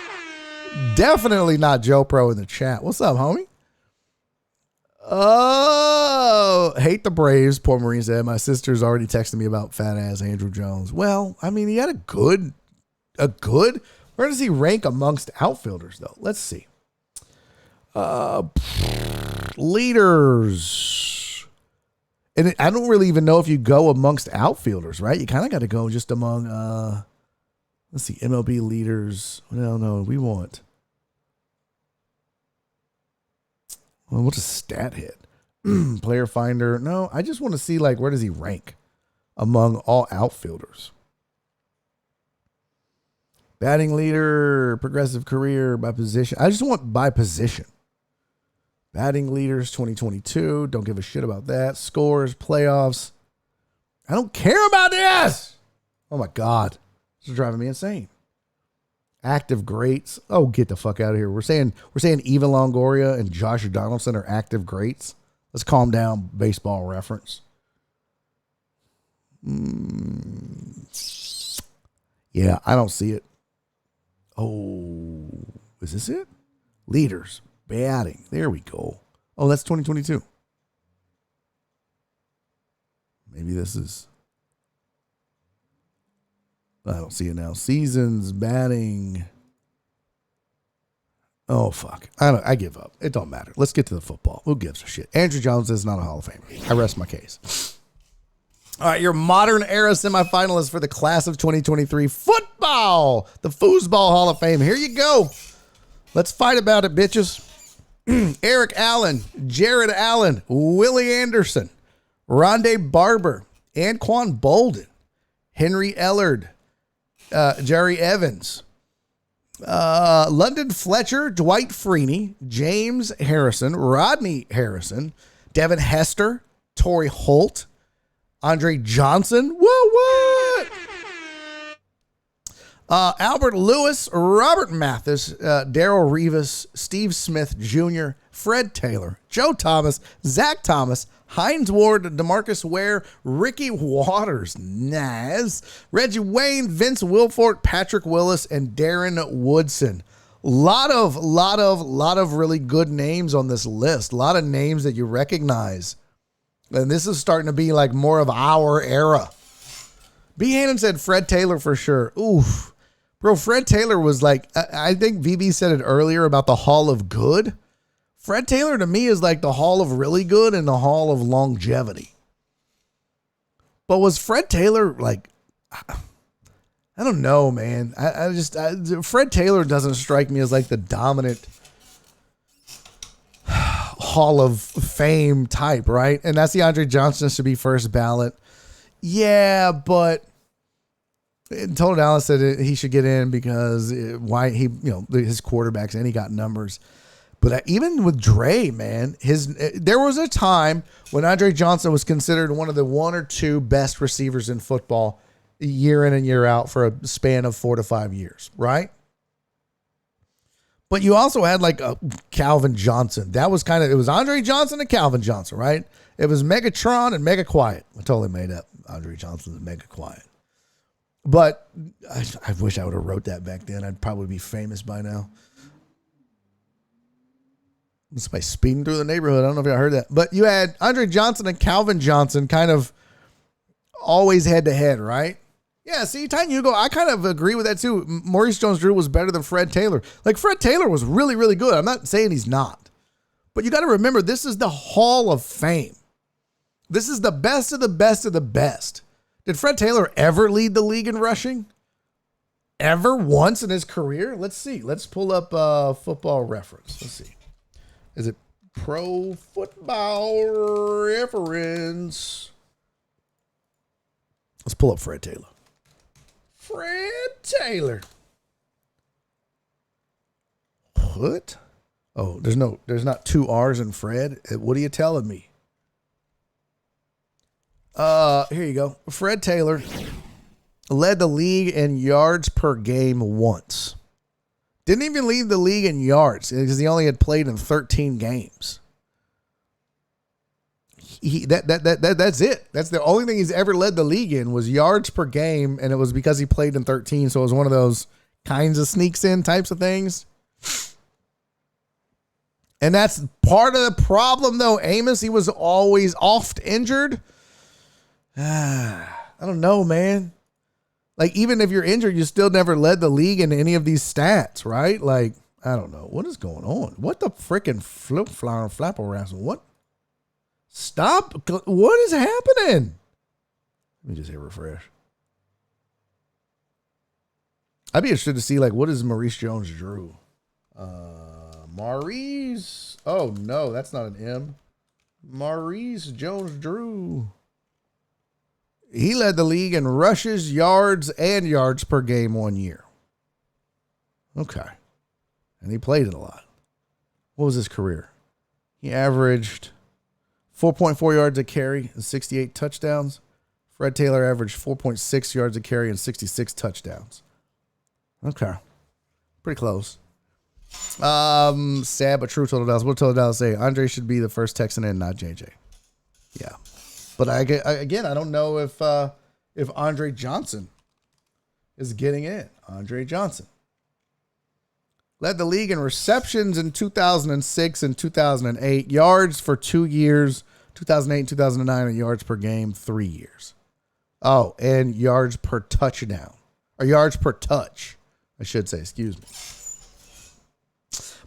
definitely not Joe Pro in the chat. What's up, homie? Oh, hate the Braves. Poor Marine said, my sister's already texting me about fat ass Andrew Jones. Well, I mean, he had a good, where does he rank amongst outfielders though? Let's see. Leaders. And I don't really even know if you go amongst outfielders, right? You kind of got to go just among, let's see, MLB leaders. No, we want. Well, what's a stat hit? Player finder. No, I just want to see, like, where does he rank among all outfielders? Batting leader, progressive career by position. I just want by position. Batting leaders 2022. Don't give a shit about that. Scores, playoffs. I don't care about this. Oh my God. This is driving me insane. Active greats. Oh, get the fuck out of here. We're saying Eva Longoria and Josh Donaldson are active greats. Let's calm down, Baseball Reference. Yeah, I don't see it. Oh, is this it? Leaders. Batting. There we go. Oh, that's 2022. Maybe this is. I don't see it now. Seasons, batting. Oh, fuck. I give up. It don't matter. Let's get to the football. Who gives a shit? Andrew Jones is not a Hall of Famer. I rest my case. All right, your modern era semifinalists for the class of 2023 football. The Foosball Hall of Fame. Here you go. Let's fight about it, bitches. Eric Allen, Jared Allen, Willie Anderson, Rondé Barber, Anquan Bolden, Henry Ellard, Jerry Evans, London Fletcher, Dwight Freeney, James Harrison, Rodney Harrison, Devin Hester, Torrey Holt, Andre Johnson, what? Albert Lewis, Robert Mathis, Darrell Rivas, Steve Smith Jr., Fred Taylor, Joe Thomas, Zach Thomas, Hines Ward, DeMarcus Ware, Ricky Waters, Naz, Reggie Wayne, Vince Wilfork, Patrick Willis, and Darren Woodson. Lot of really good names on this list. A lot of names that you recognize. And this is starting to be like more of our era. B. Hannon said Fred Taylor for sure. Oof. Bro, Fred Taylor was like, I think VB said it earlier about the Hall of Good. Fred Taylor to me is like the Hall of Really Good and the Hall of Longevity. But was Fred Taylor like, I don't know, man. Fred Taylor doesn't strike me as like the dominant Hall of Fame type, right? And that's the Andre Johnson should be first ballot. Yeah, but Total Dallas said he should get in because his quarterbacks and he got numbers. But even with Dre, man, there was a time when Andre Johnson was considered one of the one or two best receivers in football year in and year out for a span of 4 to 5 years, right? But you also had like a Calvin Johnson. That was it was Andre Johnson and Calvin Johnson, right? It was Megatron and Mega Quiet. I totally made up Andre Johnson and Mega Quiet. But I wish I would have wrote that back then. I'd probably be famous by now. Somebody speeding through the neighborhood. I don't know if y'all heard that. But you had Andre Johnson and Calvin Johnson kind of always head to head, right? Yeah, see, Titan Hugo, I kind of agree with that too. Maurice Jones-Drew was better than Fred Taylor. Like, Fred Taylor was really, really good. I'm not saying he's not. But you got to remember, this is the Hall of Fame. This is the best of the best of the best. Did Fred Taylor ever lead the league in rushing? Ever once in his career? Let's see. Let's pull up Football Reference. Let's see. Is it Pro Football Reference? Let's pull up Fred Taylor. Fred Taylor. What? Oh, there's not 2 R's in Fred. What are you telling me? Here you go. Fred Taylor led the league in yards per game once. Didn't even lead the league in yards because he only had played in 13 games. That's it. That's the only thing he's ever led the league in was yards per game, and it was because he played in 13, so it was one of those kinds of sneaks in types of things. And that's part of the problem, though, Amos. He was always oft injured. I don't know, man. Like, even if you're injured, you still never led the league in any of these stats, right? Like, I don't know. What is going on? What the freaking flapper razzle? What? Stop. What is happening? Let me just hit refresh. I'd be interested to see, like, what is Maurice Jones-Drew? Maurice. Oh, no, that's not an M. Maurice Jones-Drew. He led the league in rushes, yards, and yards per game 1 year. Okay. And he played it a lot. What was his career? He averaged 4.4 yards a carry and 68 touchdowns. Fred Taylor averaged 4.6 yards a carry and 66 touchdowns. Okay. Pretty close. Sad but true, Total Dallas. What did Total Dallas say? Andre should be the first Texan in, not JJ. Yeah. But I don't know if Andre Johnson is getting in. Andre Johnson led the league in receptions in 2006 and 2008, yards for 2 years, 2008 and 2009, and yards per game 3 years. Oh, and yards per touchdown, or yards per touch, I should say, excuse me.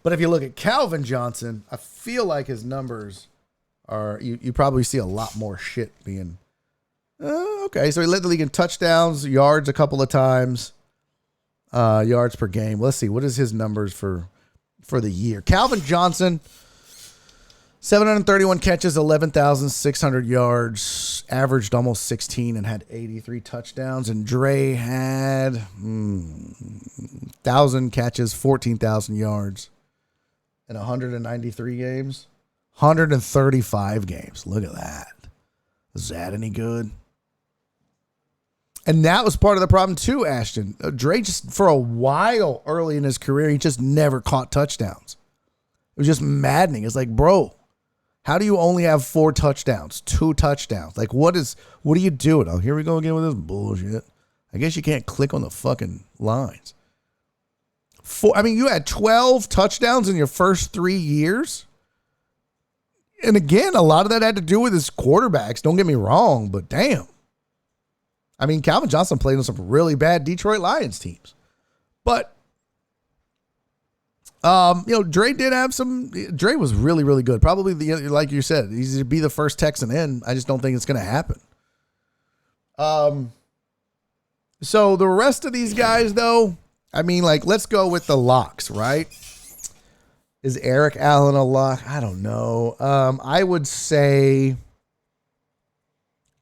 But if you look at Calvin Johnson, I feel like his numbers are, you probably see a lot more shit being, okay. So he led the league in touchdowns, yards a couple of times, yards per game. Let's see. What is his numbers for the year? Calvin Johnson, 731 catches, 11,600 yards, averaged almost 16 and had 83 touchdowns. And Dre had 1,000 catches, 14,000 yards in 193 games. 135 games. Look at that. Is that any good? And that was part of the problem too, Ashton. Dre just, for a while early in his career, he just never caught touchdowns. It was just maddening. It's like, bro, how do you only have 4 touchdowns, 2 touchdowns? Like, what are you doing? Oh, here we go again with this bullshit. I guess you can't click on the fucking lines. You had 12 touchdowns in your first 3 years. And again, a lot of that had to do with his quarterbacks. Don't get me wrong, but damn. I mean, Calvin Johnson played on some really bad Detroit Lions teams. But, Dre did have Dre was really, really good. Probably, like you said, he's to be the first Texan in. I just don't think it's going to happen. So the rest of these guys, though, I mean, like, let's go with the locks, right? Is Eric Allen a lock? I don't know. I would say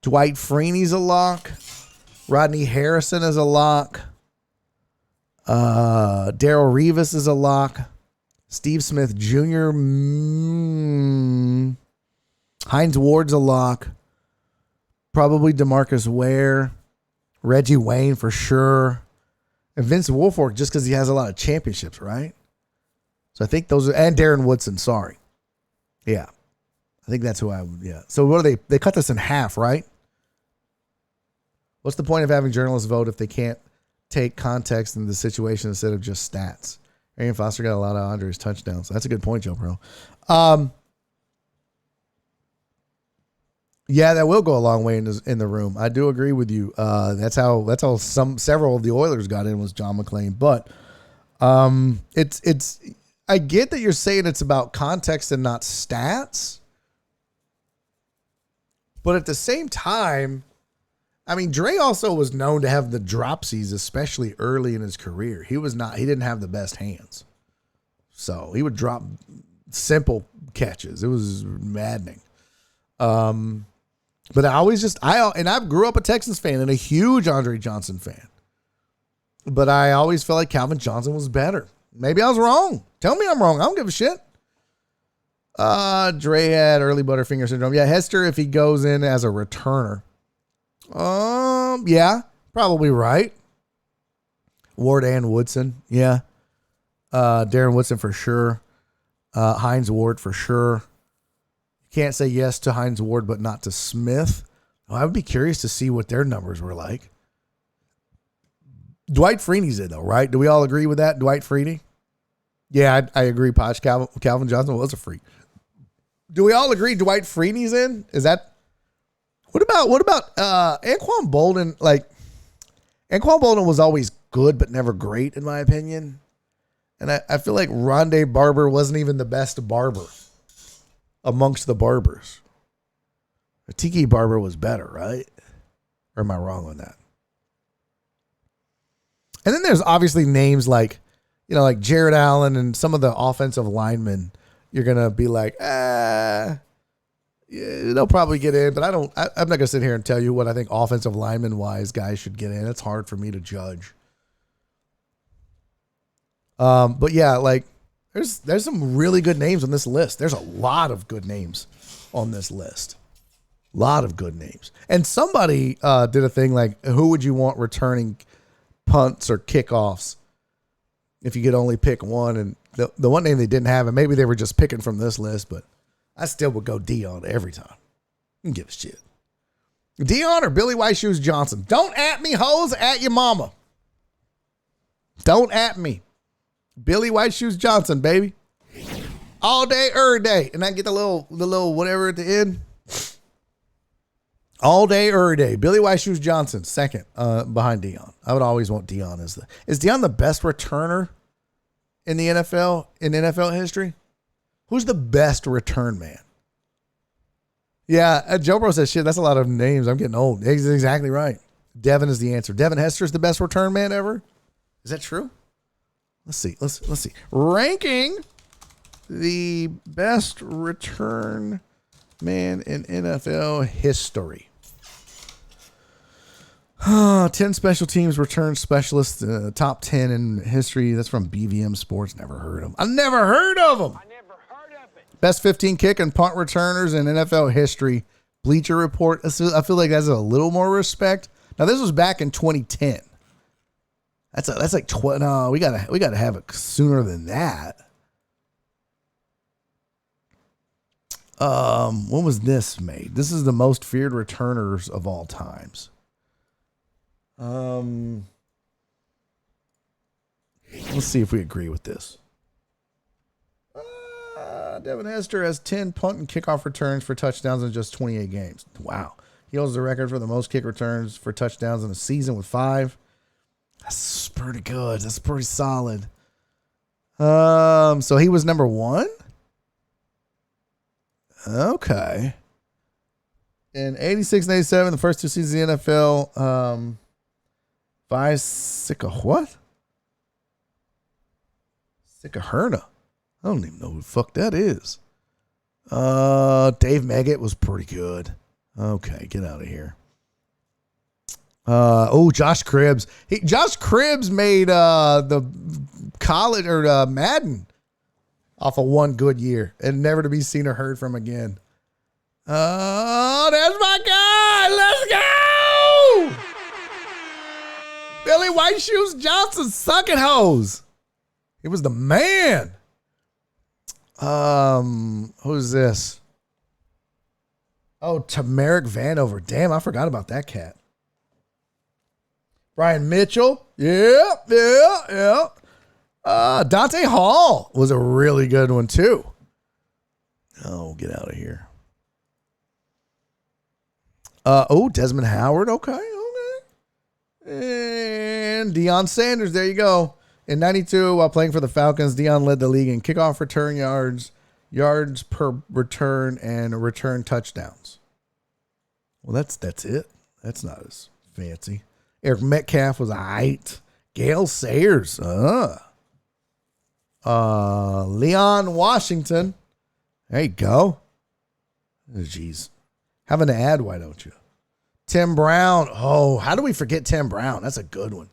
Dwight Freeney's a lock. Rodney Harrison is a lock. Darrelle Revis is a lock. Steve Smith Jr. Hines Ward's a lock. Probably DeMarcus Ware. Reggie Wayne for sure. And Vince Wilfork just because he has a lot of championships, right? So I think those are, and Darren Woodson, sorry. Yeah. I think that's who I would, yeah. So what are they cut this in half, right? What's the point of having journalists vote if they can't take context in the situation instead of just stats? Arian Foster got a lot of Andre's touchdowns. So that's a good point, Joe Pro. Yeah, that will go a long way in the room. I do agree with you. That's how several of the Oilers got in was John McClain. But it's I get that you're saying it's about context and not stats. But at the same time, I mean, Dre also was known to have the dropsies, especially early in his career. He didn't have the best hands. So he would drop simple catches. It was maddening. But I grew up a Texans fan and a huge Andre Johnson fan. But I always felt like Calvin Johnson was better. Maybe I was wrong. Tell me I'm wrong. I don't give a shit. Dre had early Butterfinger syndrome. Yeah, Hester, if he goes in as a returner. Yeah, probably right. Ward and Woodson. Yeah. Darren Woodson for sure. Hines Ward for sure. Can't say yes to Hines Ward, but not to Smith. I would be curious to see what their numbers were like. Dwight Freeney's in, though, right? Do we all agree with that? Dwight Freeney? Yeah, I agree, Poch. Calvin Johnson was a freak. Do we all agree Dwight Freeney's in? Is that... What about Anquan Bolden? Like, Anquan Bolden was always good, but never great, in my opinion. And I feel like Rondé Barber wasn't even the best barber amongst the barbers. Tiki Barber was better, right? Or am I wrong on that? And then there's obviously names like, like Jared Allen and some of the offensive linemen. You're going to be like, yeah, they'll probably get in, but I'm not going to sit here and tell you what I think offensive lineman wise guys should get in. It's hard for me to judge. But yeah, like there's some really good names on this list. There's a lot of good names on this list. A lot of good names. And somebody did a thing like, who would you want returning punts or kickoffs if you could only pick one? And the one name they didn't have, and maybe they were just picking from this list, but I still would go Dion every time. I don't give a shit. Dion or Billy White Shoes Johnson. Don't at me, hoes, at your mama. Don't at me. Billy White Shoes Johnson, baby. All day, every day. And I get the little whatever at the end. All day, every day. Billy White Shoes Johnson, second behind Dion. I would always want Dion as Is Dion the best returner in the NFL, in NFL history? Who's the best return man? Yeah, Joe Bro says, shit, that's a lot of names. I'm getting old. He's exactly right. Devin is the answer. Devin Hester is the best return man ever. Is that true? Let's see. Let's see. Ranking the best return man in NFL history. 10 special teams return specialists, top 10 in history. That's from BVM Sports. Never heard of them. I never heard of them. Best 15 kick and punt returners in NFL history. Bleacher Report. I feel like that's a little more respect. Now this was back in 2010. That's like no, we gotta have it sooner than that. When was this made? This is the most feared returners of all times. Let's see if we agree with this. Devin Hester has 10 punt and kickoff returns for touchdowns in just 28 games. Wow. He holds the record for the most kick returns for touchdowns in a season with 5. That's pretty good. That's pretty solid. So he was number 1? Okay. In 86 and 87, the first 2 seasons of the NFL, what? Sikaherna. I don't even know who the fuck that is. Dave Meggett was pretty good. Okay, get out of here. Josh Cribbs. Josh Cribbs made the college or Madden off of one good year and never to be seen or heard from again. Oh, there's my guy. Let's go. Billy White Shoes Johnson sucking hoes. He was the man. Who's this? Oh, Tamarick Vanover. Damn, I forgot about that cat. Brian Mitchell. Yeah. Dante Hall was a really good one, too. Oh, get out of here. Desmond Howard. Okay. And Deion Sanders. There you go. In 92, while playing for the Falcons, Deion led the league in kickoff return yards per return, and return touchdowns. Well, that's it. That's not as fancy. Eric Metcalf was aight. Gale Sayers. Leon Washington. There you go. Oh, jeez. Have an ad, why don't you? Tim Brown. Oh, how do we forget Tim Brown? That's a good one.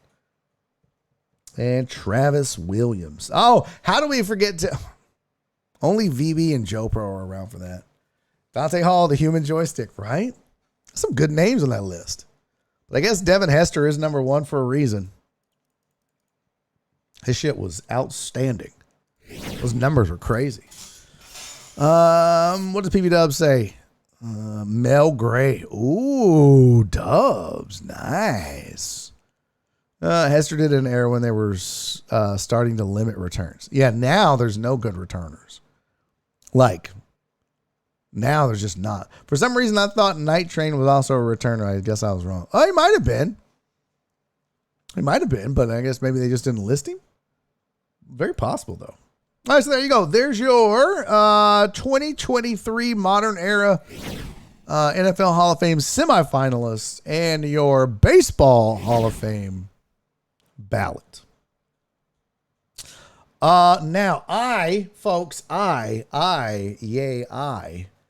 And Travis Williams. Oh, how do we forget only VB and Joe Pro are around for that. Dante Hall, the human joystick, right? Some good names on that list. But I guess Devin Hester is number 1 for a reason. His shit was outstanding. Those numbers were crazy. What does PB Dubs say? Mel Gray. Ooh, Dubs. Nice. Hester did an era when they were starting to limit returns. Yeah, now there's no good returners. Like, now there's just not. For some reason, I thought Night Train was also a returner. I guess I was wrong. Oh, he might have been. But I guess maybe they just didn't list him. Very possible, though. All right, so there you go. There's your 2023 modern era NFL Hall of Fame semifinalists and your baseball Hall of Fame ballot. Now I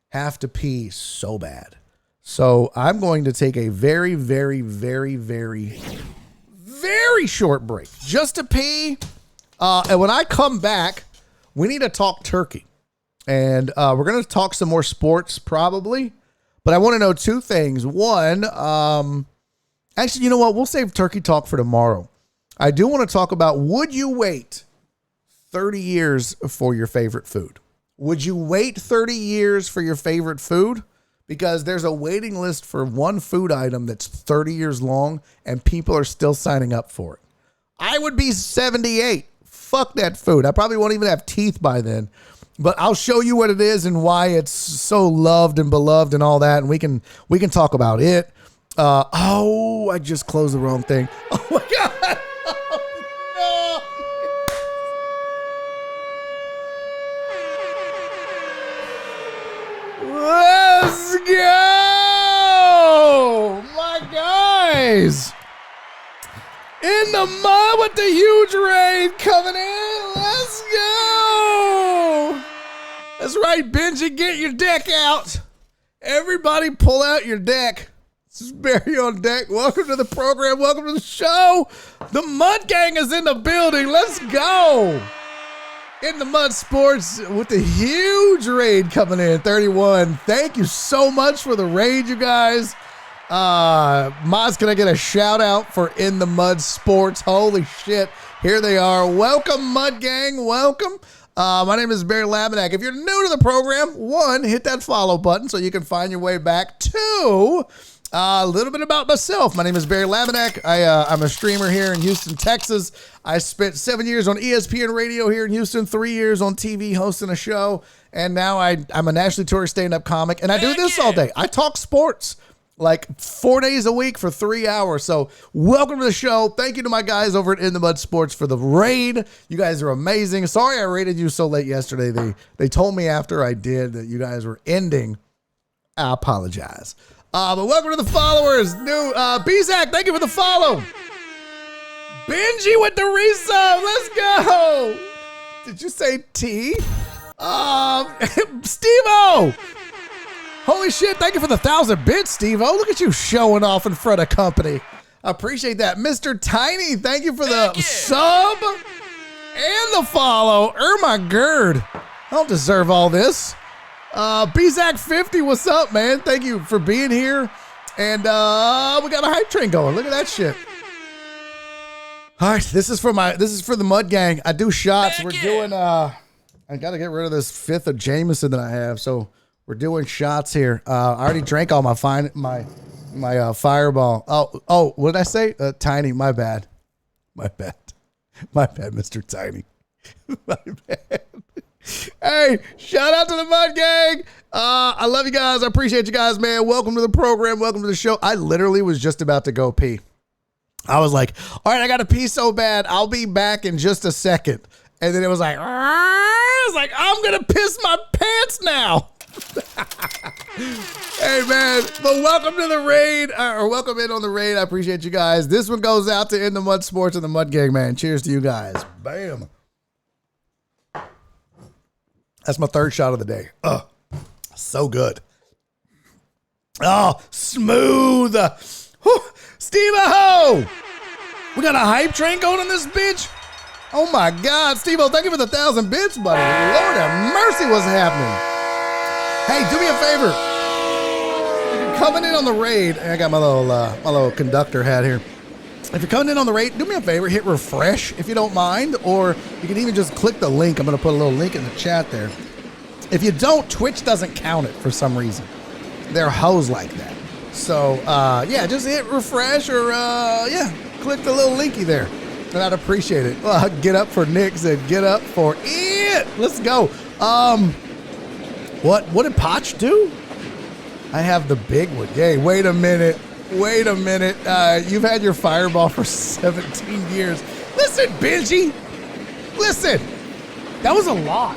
have to pee so bad. So I'm going to take a very, very, very, very, very short break just to pee. And when I come back, we need to talk turkey. And we're going to talk some more sports probably. But I want to know 2 things. One, actually, you know what? We'll save turkey talk for tomorrow. I do want to talk about, would you wait 30 years for your favorite food? Would you wait 30 years for your favorite food? Because there's a waiting list for one food item that's 30 years long and people are still signing up for it. I would be 78. Fuck that food. I probably won't even have teeth by then. But I'll show you what it is and why it's so loved and beloved and all that. And we can talk about it. I just closed the wrong thing. Oh my God. Oh, no. Let's go. My guys. In the mud with the huge rain coming in. Let's go. That's right, Benji. Get your deck out. Everybody pull out your deck. This is Barry on deck. Welcome to the program. Welcome to the show. The Mud Gang is in the building. Let's go. In the Mud Sports with the huge raid coming in. 31. Thank you so much for the raid, you guys. Mods, can I get a shout out for In the Mud Sports? Holy shit. Here they are. Welcome, Mud Gang. Welcome. My name is Barry Laminack. If you're new to the program, 1, hit that follow button so you can find your way back. 2, a little bit about myself. My name is Barry Laminack. I'm a streamer here in Houston, Texas. I spent 7 years on ESPN radio here in Houston, 3 years on TV hosting a show, and now I'm a nationally touring stand-up comic, and I do this all day. I talk sports like 4 days a week for 3 hours. So welcome to the show. Thank you to my guys over at In the Mud Sports for the raid. You guys are amazing. Sorry I raided you so late yesterday. They told me after I did that you guys were ending. I apologize. But welcome to the followers. New B-Zach, thank you for the follow. Benji with the resub. Let's go. Did you say T? Steve-O. Holy shit, thank you for the 1,000 bits, Steve-O. Look at you showing off in front of company. I appreciate that. Mr. Tiny, thank you for the sub and the follow. My gird. I don't deserve all this. BZAC50, what's up, man? Thank you for being here. And we got a hype train going. Look at that shit. All right, this is for the Mud Gang. I do shots. We're doing I gotta get rid of this 5th of Jameson that I have, so we're doing shots here. I already drank all my Fireball. Oh, what did I say? Tiny, my bad, Mr. Tiny. My bad. Hey, shout out to the Mud Gang. I love you guys. I appreciate you guys, man. Welcome to the program. Welcome to the show. I literally was just about to go pee. I was like, all right, I got to pee so bad. I'll be back in just a second. And then it was like, I'm going to piss my pants now. Hey, man. But welcome to the raid, or welcome in on the raid. I appreciate you guys. This one goes out to In the Mud Sports and the Mud Gang, man. Cheers to you guys. Bam. That's my 3rd shot of the day. So good. Oh, smooth. Steve-O! We got a hype train going on this bitch? Oh my God. Steve-O, thank you for the 1,000 bits, buddy. Lord have mercy, what's happening? Hey, do me a favor. If you're coming in on the raid, I got my little conductor hat here. If you're coming in on the raid, do me a favor, hit refresh if you don't mind, or you can even just click the link. I'm going to put a little link in the chat there. If you don't, Twitch doesn't count it for some reason. They're hoes like that. So, yeah, just hit refresh or, click the little linky there. And I'd appreciate it. Get up for Nick said, get up for it. Let's go. What did Potch do? I have the big one. Hey, wait a minute. You've had your Fireball for 17 years. Listen, Benji. Listen. That was a lot.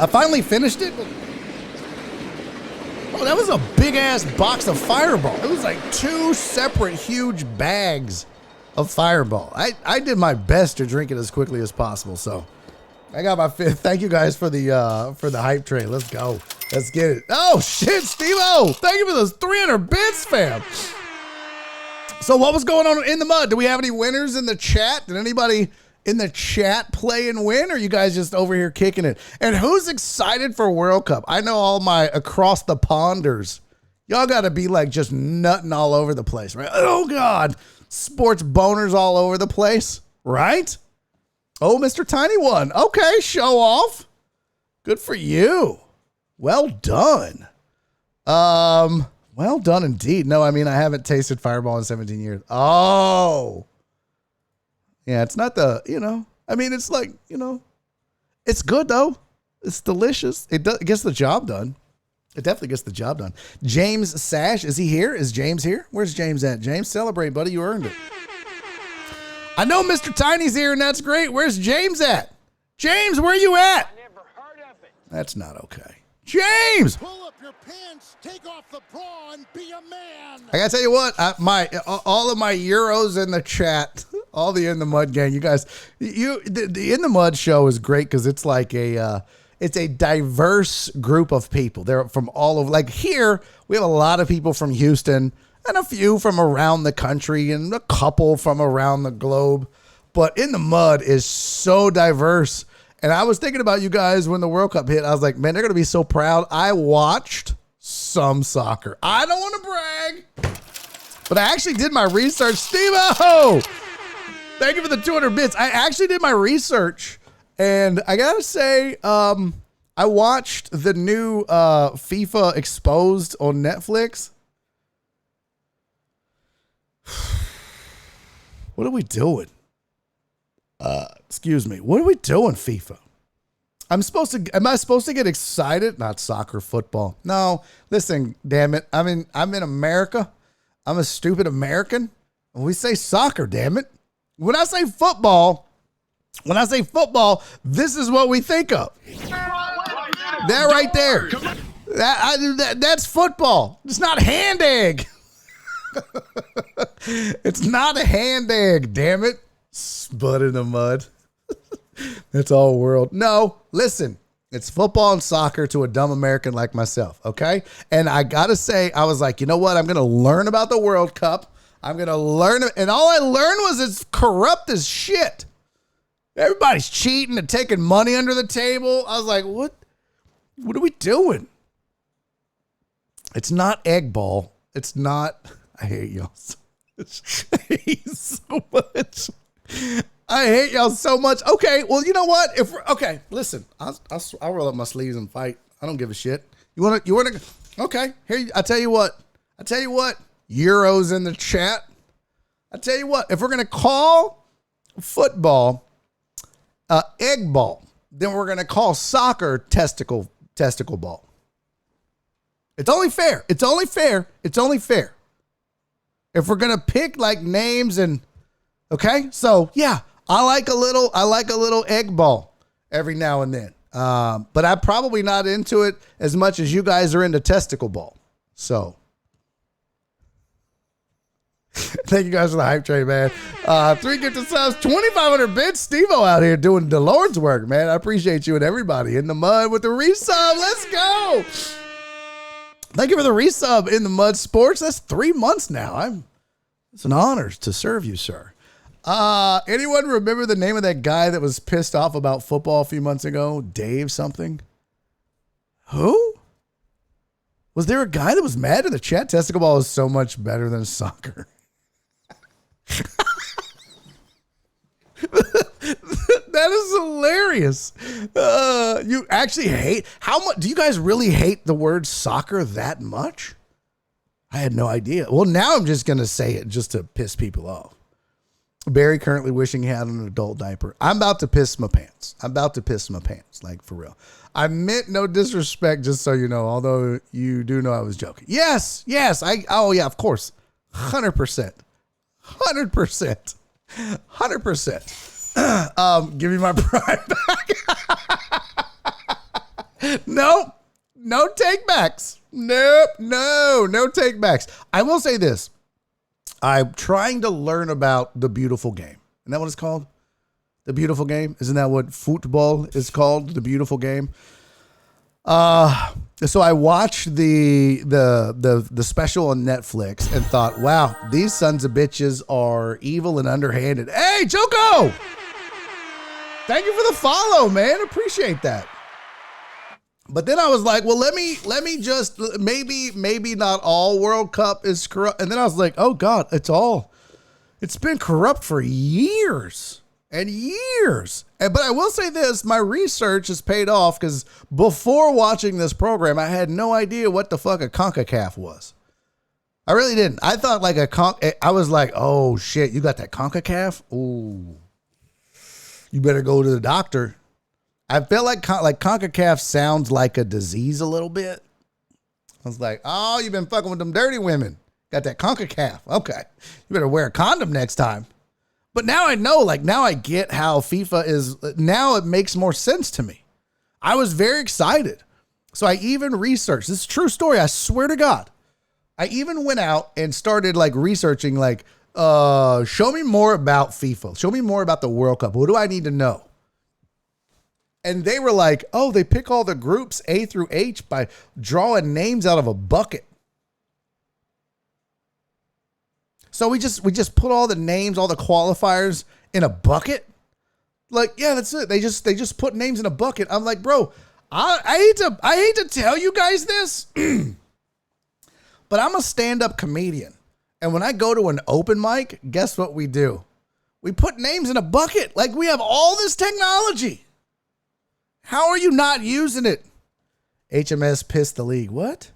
I finally finished it. Oh, that was a big-ass box of Fireball. It was like 2 separate huge bags of Fireball. I did my best to drink it as quickly as possible, so I got my 5th. Thank you guys for the hype train. Let's go. Let's get it. Oh, shit, Steve-O. Thank you for those 300 bits, fam. So what was going on in the mud? Do we have any winners in the chat? Did anybody in the chat play and win, or are you guys just over here kicking it? And who's excited for World Cup? I know all my across the ponders. Y'all got to be like just nutting all over the place, right? Oh, God. Sports boners all over the place, right? Oh, Mr. Tiny One. Okay, show off. Good for you. Well done. Well done indeed. No, I mean, I haven't tasted Fireball in 17 years. Oh. Yeah, it's not the, I mean, it's like, it's good though. It's delicious. It gets the job done. It definitely gets the job done. James Sash, is he here? Is James here? Where's James at? James, celebrate, buddy. You earned it. I know Mr. Tiny's here, and that's great. Where's James at? James, where you at? I never heard of it. That's not okay. James! Pull up your pants, take off the bra, and be a man. I gotta tell you what, all of my Euros in the chat, all the In the Mud gang, you guys, the In the Mud show is great because it's like it's a diverse group of people. They're from all over. Like here, we have a lot of people from Houston and a few from around the country and a couple from around the globe. But In the Mud is so diverse. And I was thinking about you guys when the World Cup hit. I was like, man, they're going to be so proud. I watched some soccer. I don't want to brag, but I actually did my research. Steve-O! Thank you for the 200 bits. I actually did my research, and I gotta say, I watched the new FIFA Exposed on Netflix. What are we doing? Excuse me. What are we doing, FIFA? Am I supposed to get excited? Not soccer, football. No, listen, damn it. I'm in America. I'm a stupid American. We say soccer, damn it. When I say football, this is what we think of. That right there. That's football. It's not hand egg. It's not a hand egg, damn it. Spud in the mud. That's all world. No, listen. It's football and soccer to a dumb American like myself, okay? And I got to say, I was like, you know what? I'm going to learn about the World Cup. I'm going to learn it. And all I learned was it's corrupt as shit. Everybody's cheating and taking money under the table. I was like, what are we doing? It's not egg ball. It's not. I hate y'all so much. I hate you so much. I hate y'all so much. Okay, well, you know what? Okay, listen. I'll roll up my sleeves and fight. I don't give a shit. You want to? Okay, here. I tell you what. Euros in the chat. I tell you what. If we're gonna call football egg ball, then we're gonna call soccer testicle ball. It's only fair. It's only fair. If we're gonna pick like names and okay, so yeah, I like a little egg ball every now and then. But I'm probably not into it as much as you guys are into testicle ball. So thank you guys for the hype train, man. 3 gifted subs, 2,500 bits. Steve-O out here doing the Lord's work, man. I appreciate you and everybody in the mud with the resub. Let's go. Thank you for the resub in the mud sports. That's 3 months now. It's an honor to serve you, sir. Anyone remember the name of that guy that was pissed off about football a few months ago? Dave something? Who? Was there a guy that was mad in the chat? Testicle ball is so much better than soccer. That is hilarious. You actually hate, how much, do you guys really hate the word soccer that much? I had no idea. Well, now I'm just going to say it just to piss people off. Barry currently wishing he had an adult diaper. I'm about to piss my pants. Like for real. I meant no disrespect, just so you know, although you do know I was joking. Yes. Oh yeah, of course. 100%. 100%. Give me my pride back. Nope. No take backs. Nope. No take backs. I will say this. I'm trying to learn about the beautiful game. Isn't that what it's called? The beautiful game? Isn't that what football is called? The beautiful game? So I watched the special on Netflix and thought, wow, these sons of bitches are evil and underhanded. Hey, Joko! Thank you for the follow, man. Appreciate that. But then I was like, well, let me just, maybe not all World Cup is corrupt. And then I was like, oh God, it's been corrupt for years and years. But I will say this, my research has paid off because before watching this program, I had no idea what the fuck a CONCACAF was. I really didn't. I thought like I was like, oh shit, you got that CONCACAF? Ooh, you better go to the doctor. I felt like CONCACAF sounds like a disease a little bit. I was like, oh, you've been fucking with them dirty women. Got that CONCACAF. Okay. You better wear a condom next time. But now I know, now I get how FIFA is. Now it makes more sense to me. I was very excited. So I even researched. This is a true story. I swear to God. I even went out and started researching, show me more about FIFA. Show me more about the World Cup. What do I need to know? And they were like, oh, they pick all the groups A through H by drawing names out of a bucket. So we just put all the names, all the qualifiers in a bucket. Yeah, that's it. They just put names in a bucket. I'm like, bro, I hate to tell you guys this. but I'm a stand-up comedian. And when I go to an open mic, guess what we do? We put names in a bucket. Like, we have all this technology. How are you not using it? HMS pissed the league. What?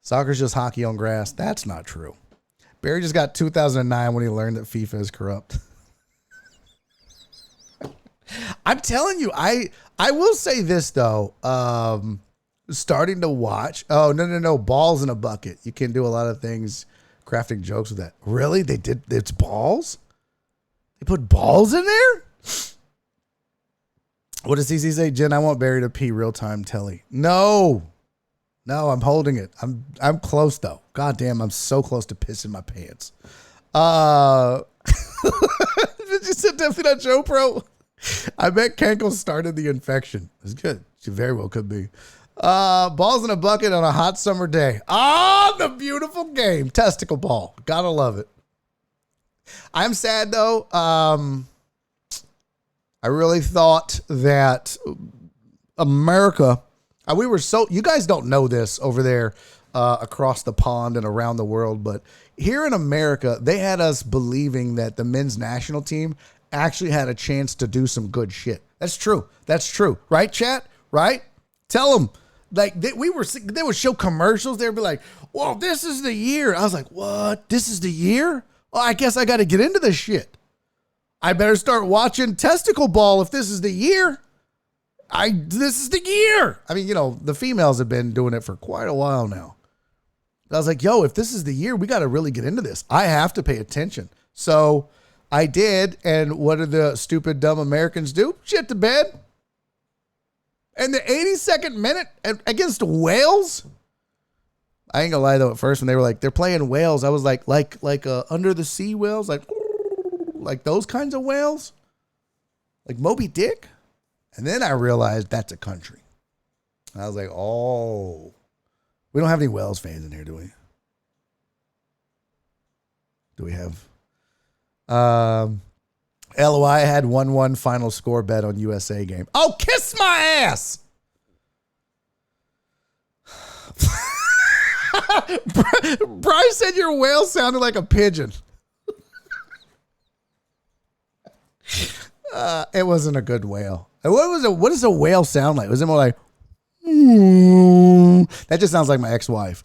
Soccer's just hockey on grass. That's not true. Barry just got 2009 when he learned that FIFA is corrupt. I'm telling you, I will say this, though. Starting to watch. Oh, no. Balls in a bucket. You can do a lot of things crafting jokes with that. Really? They did? It's balls? They put balls in there? What does CC say? Jen, I want Barry to pee real-time telly. No, I'm holding it. I'm close, though. God damn, I'm so close to pissing my pants. Did you sit definitely not Joe Pro? I bet Kenkel started the infection. It's good. She very well could be. Balls in a bucket on a hot summer day. The beautiful game. Testicle ball. Gotta love it. I'm sad, though. I really thought that America, you guys don't know this over there across the pond and around the world, but here in America, they had us believing that the men's national team actually had a chance to do some good shit. That's true. Right, chat? Right? Tell them. Like, they would show commercials. They'd be like, well, this is the year. I was like, what? This is the year? Well, I guess I got to get into this shit. I better start watching testicle ball if this is the year. This is the year. I mean, the females have been doing it for quite a while now. I was like, yo, if this is the year, we got to really get into this. I have to pay attention. So I did. And what did the stupid, dumb Americans do? Shit the bed. And the 82nd minute against Wales. I ain't gonna lie though. At first, when they were like, they're playing whales, I was like under the sea whales, like those kinds of whales, like Moby Dick. And then I realized that's a country. And I was like, oh, we don't have any Wales fans in here, do we? Do we have? LOI had 1-1 final score bet on USA game. Oh, kiss my ass. Bryce said your whale sounded like a pigeon. It wasn't a good whale. What does a whale sound like? Was it more like, that just sounds like my ex-wife.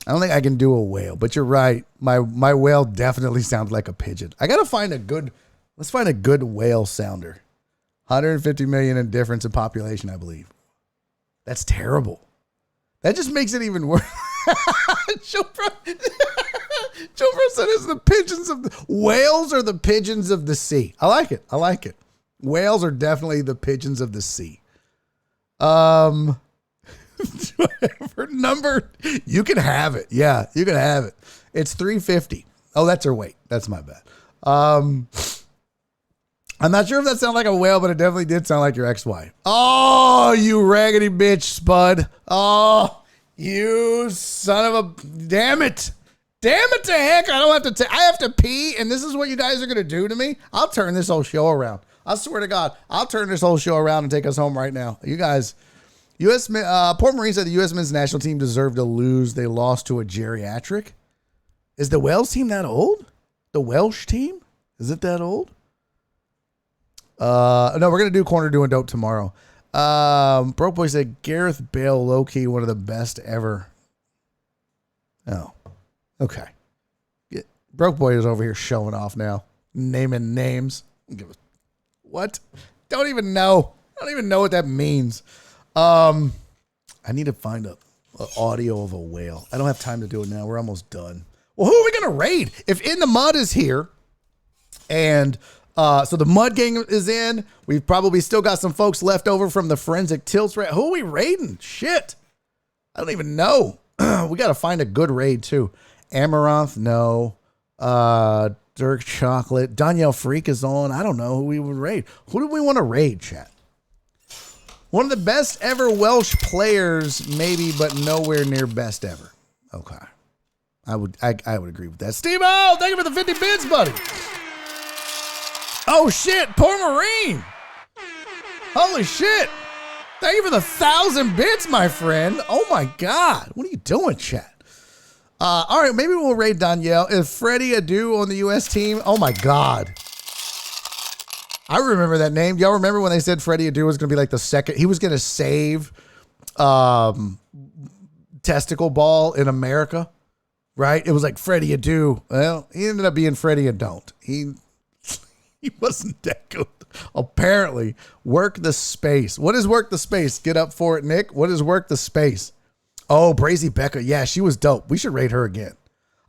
I don't think I can do a whale, but you're right. My whale definitely sounds like a pigeon. I got to find let's find a good whale sounder. 150 million in difference in population, I believe. That's terrible. That just makes it even worse. Joe Bro said it's the pigeons of the whales are the pigeons of the sea. I like it. Whales are definitely the pigeons of the sea. Whatever number, you can have it. Yeah, you can have it. It's 350. Oh, that's her weight. That's my bad. I'm not sure if that sounded like a whale, but it definitely did sound like your ex-wife. Oh, you raggedy bitch, Spud. Oh, you son of a... Damn it to heck. I have to pee, and this is what you guys are going to do to me? I'll turn this whole show around. I swear to God, I'll turn this whole show around and take us home right now. You guys... Port Marine said the U.S. men's national team deserved to lose. They lost to a geriatric. Is the Wales team that old? The Welsh team? Is it that old? No, we're going to do Corner Doing Dope tomorrow. Broke Boy said Gareth Bale, low-key, one of the best ever. Oh, okay. Broke Boy is over here showing off now. Naming names. What? Don't even know what that means. I need to find an audio of a whale. I don't have time to do it now. We're almost done. Well, who are we going to raid? If In the Mud is here, and so the Mud Gang is in, we've probably still got some folks left over from the Forensic Tilts raid. Who are we raiding? Shit. I don't even know. We got to find a good raid, too. Amaranth, no. Dirk Chocolate. Danielle Freak is on. I don't know who we would raid. Who do we want to raid, chat? One of the best ever Welsh players, maybe, but nowhere near best ever. Okay. I would agree with that. Steve-O, thank you for the 50 bits, buddy. Oh, shit. Poor Marine. Holy shit. Thank you for the 1,000 bits, my friend. Oh, my God. What are you doing, chat? All right, maybe we'll raid Danielle. Is Freddie Adu on the U.S. team? Oh, my God. I remember that name. Y'all remember when they said Freddie Adu was going to be like the second? He was going to save testicle ball in America, right? It was like Freddie Adu. Well, he ended up being Freddie Adon't. He wasn't that good. Apparently, work the space. What is work the space? Get up for it, Nick. What is work the space? Oh, Brazy Becca. Yeah, she was dope. We should rate her again.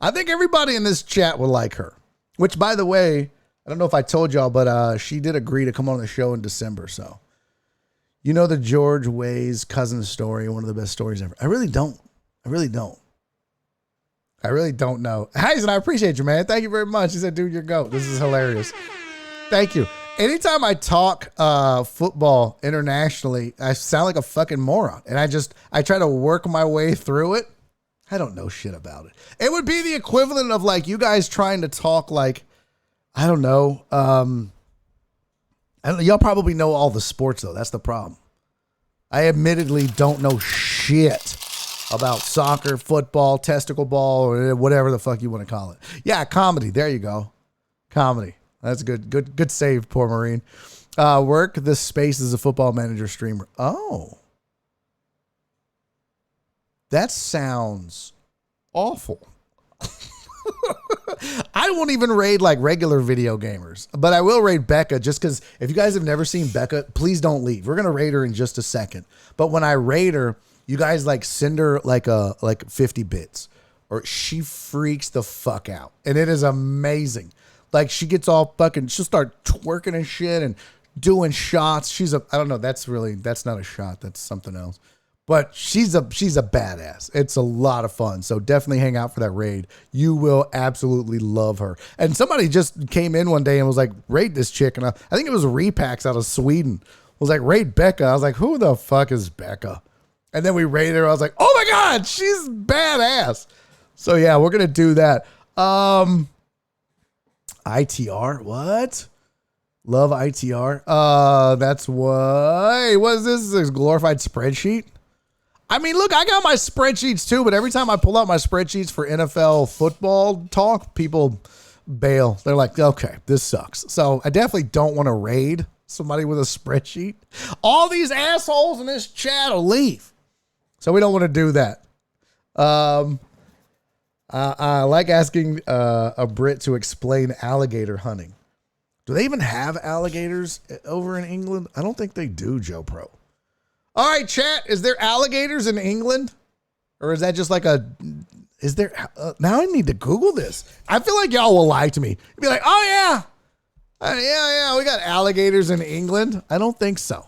I think everybody in this chat would like her. Which, by the way, I don't know if I told y'all, but she did agree to come on the show in December. So, you know the George Way's cousin story, one of the best stories ever. I really don't know. Heisen, I appreciate you, man. Thank you very much. He said, dude, you're GOAT. This is hilarious. Thank you. Anytime I talk football internationally, I sound like a fucking moron. And I try to work my way through it. I don't know shit about it. It would be the equivalent of like you guys trying to talk like, I don't know. Y'all probably know all the sports though. That's the problem. I admittedly don't know shit about soccer, football, testicle ball, or whatever the fuck you want to call it. Yeah, comedy. There you go. Comedy. That's good. Good save, poor Marine. Work this space as a football manager streamer. Oh. That sounds awful. I won't even raid like regular video gamers, but I will raid Becca just because if you guys have never seen Becca, please don't leave. We're going to raid her in just a second. But when I raid her, you guys like send her like 50 bits or she freaks the fuck out. And it is amazing. Like she gets all fucking, she'll start twerking and shit and doing shots. I don't know. That's not a shot. That's something else. But she's a badass. It's a lot of fun. So definitely hang out for that raid. You will absolutely love her. And somebody just came in one day and was like, raid this chick. And I think it was Repax out of Sweden. Was like, raid Becca. I was like, who the fuck is Becca? And then we raided her. I was like, oh my God, she's badass. So yeah, we're going to do that. ITR, what? Love ITR. That's why. What is this? This glorified spreadsheet? I mean, look, I got my spreadsheets too, but every time I pull out my spreadsheets for NFL football talk, people bail. They're like, okay, this sucks. So I definitely don't want to raid somebody with a spreadsheet. All these assholes in this chat will leave. So we don't want to do that. I like asking a Brit to explain alligator hunting. Do they even have alligators over in England? I don't think they do, Joe Pro. All right, chat. Is there alligators in England? Or is that just like is there? Now I need to Google this. I feel like y'all will lie to me. You'll be like, oh yeah. Yeah, we got alligators in England. I don't think so.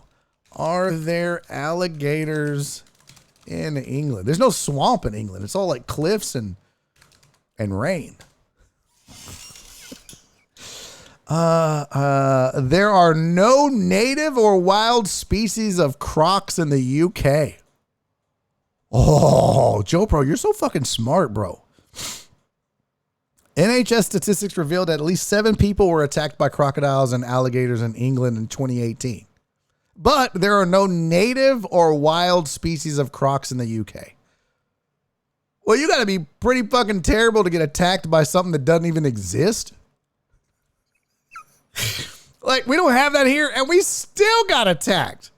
Are there alligators in England? There's no swamp in England. It's all like cliffs and rain. There are no native or wild species of crocs in the UK. Oh, Joe Pro, you're so fucking smart, bro. NHS statistics revealed that at least 7 people were attacked by crocodiles and alligators in England in 2018. But there are no native or wild species of crocs in the UK. Well, you got to be pretty fucking terrible to get attacked by something that doesn't even exist. Like, we don't have that here, and we still got attacked.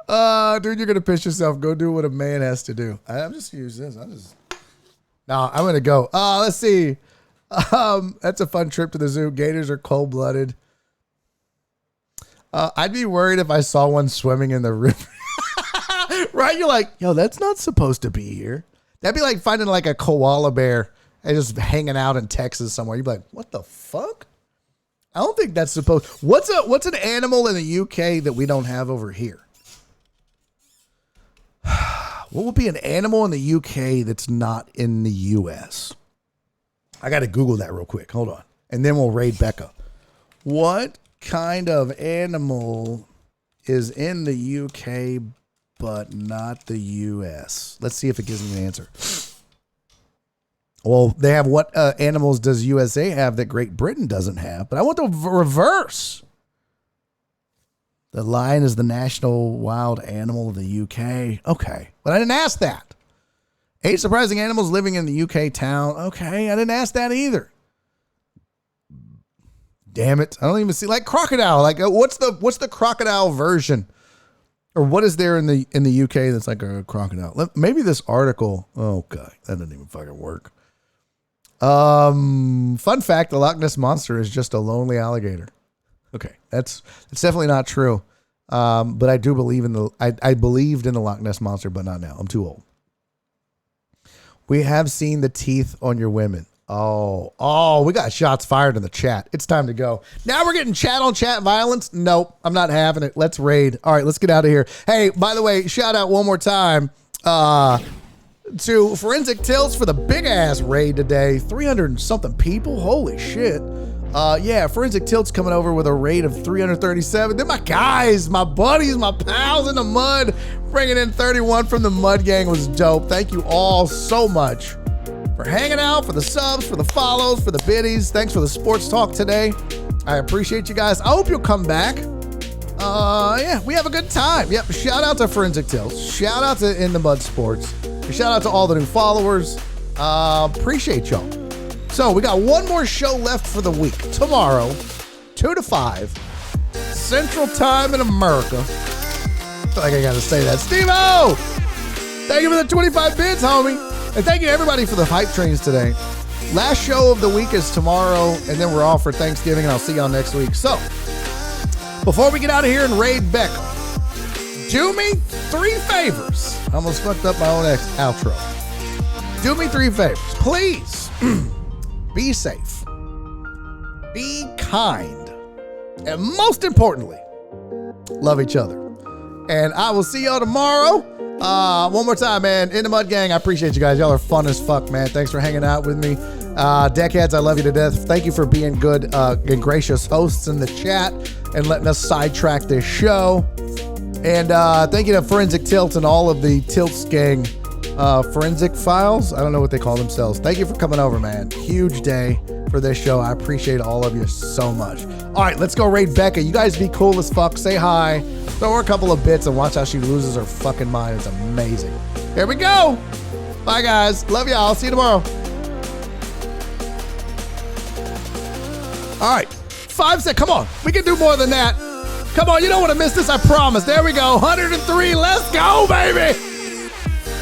Dude, you're going to piss yourself. Go do what a man has to do. I'm just using this. No, I'm going to go. Let's see. That's a fun trip to the zoo. Gators are cold-blooded. I'd be worried if I saw one swimming in the river. Right? You're like, yo, that's not supposed to be here. That'd be like finding like a koala bear and just hanging out in Texas somewhere. You'd be like, what the fuck? I don't think that's supposed. What's an animal in the UK that we don't have over here? What would be an animal in the UK that's not in the US? I got to Google that real quick. Hold on. And then we'll raid Becca. What kind of animal is in the UK but not the US? Let's see if it gives me an answer. Well, they have what animals does USA have that Great Britain doesn't have? But I want the reverse. The lion is the national wild animal of the UK. Okay. But I didn't ask that. 8 surprising animals living in the UK town. Okay, I didn't ask that either. Damn it. I don't even see, like, crocodile. Like, what's the crocodile version? Or what is there in the UK that's like a crocodile? Maybe this article. Oh, God. That doesn't even fucking work. Fun fact, the Loch Ness Monster is just a lonely alligator. Okay, that's definitely not true. But I do believe I believed in the Loch Ness Monster, but not now. I'm too old. We have seen the teeth on your women. Oh, we got shots fired in the chat. It's time to go. Now we're getting chat on chat violence. Nope, I'm not having it. Let's raid. All right, let's get out of here. Hey, by the way, shout out one more time to Forensic Tilts for the big ass raid today. 300 and something people. Holy shit. Yeah, Forensic Tilt's coming over with a raid of 337. Then my guys, my buddies, my pals in the mud, bringing in 31 from the Mud Gang was dope. Thank you all so much for hanging out, for the subs, for the follows, for the biddies. Thanks for the sports talk today. I appreciate you guys. I hope you'll come back. Yeah, we have a good time. Yep, shout out to Forensic Tilts. Shout out to In the Mud Sports. Shout out to all the new followers. Appreciate y'all. So we got one more show left for the week. Tomorrow, 2 to 5, Central Time in America. I feel like I got to say that. Steve-O! Thank you for the 25 bits, homie. And thank you to everybody for the hype trains today. Last show of the week is tomorrow, and then we're off for Thanksgiving, and I'll see y'all next week. So, before we get out of here and raid Becca, do me 3 favors. I almost fucked up my own outro. Do me 3 favors. Please, be safe. Be kind. And most importantly, love each other. And I will see y'all tomorrow. One more time, man. In the Mud Gang, I appreciate you guys. Y'all are fun as fuck, man. Thanks for hanging out with me. Deckheads, I love you to death. Thank you for being good and gracious hosts in the chat and letting us sidetrack this show. And thank you to Forensic Tilt and all of the Tilts Gang forensic files. I don't know what they call themselves. Thank you for coming over, man. Huge day for this show. I appreciate all of you so much. All right, let's go raid Becca. You guys be cool as fuck. Say hi. Throw her a couple of bits and watch how she loses her fucking mind. It's amazing. Here we go. Bye, guys. Love y'all. I'll see you tomorrow. All right. 5 seconds. Come on. We can do more than that. Come on. You don't want to miss this. I promise. There we go. 103. Let's go, baby.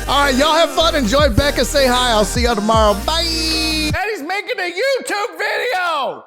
All right. Y'all have fun. Enjoy Becca. Say hi. I'll see y'all tomorrow. Bye. And he's making a YouTube video.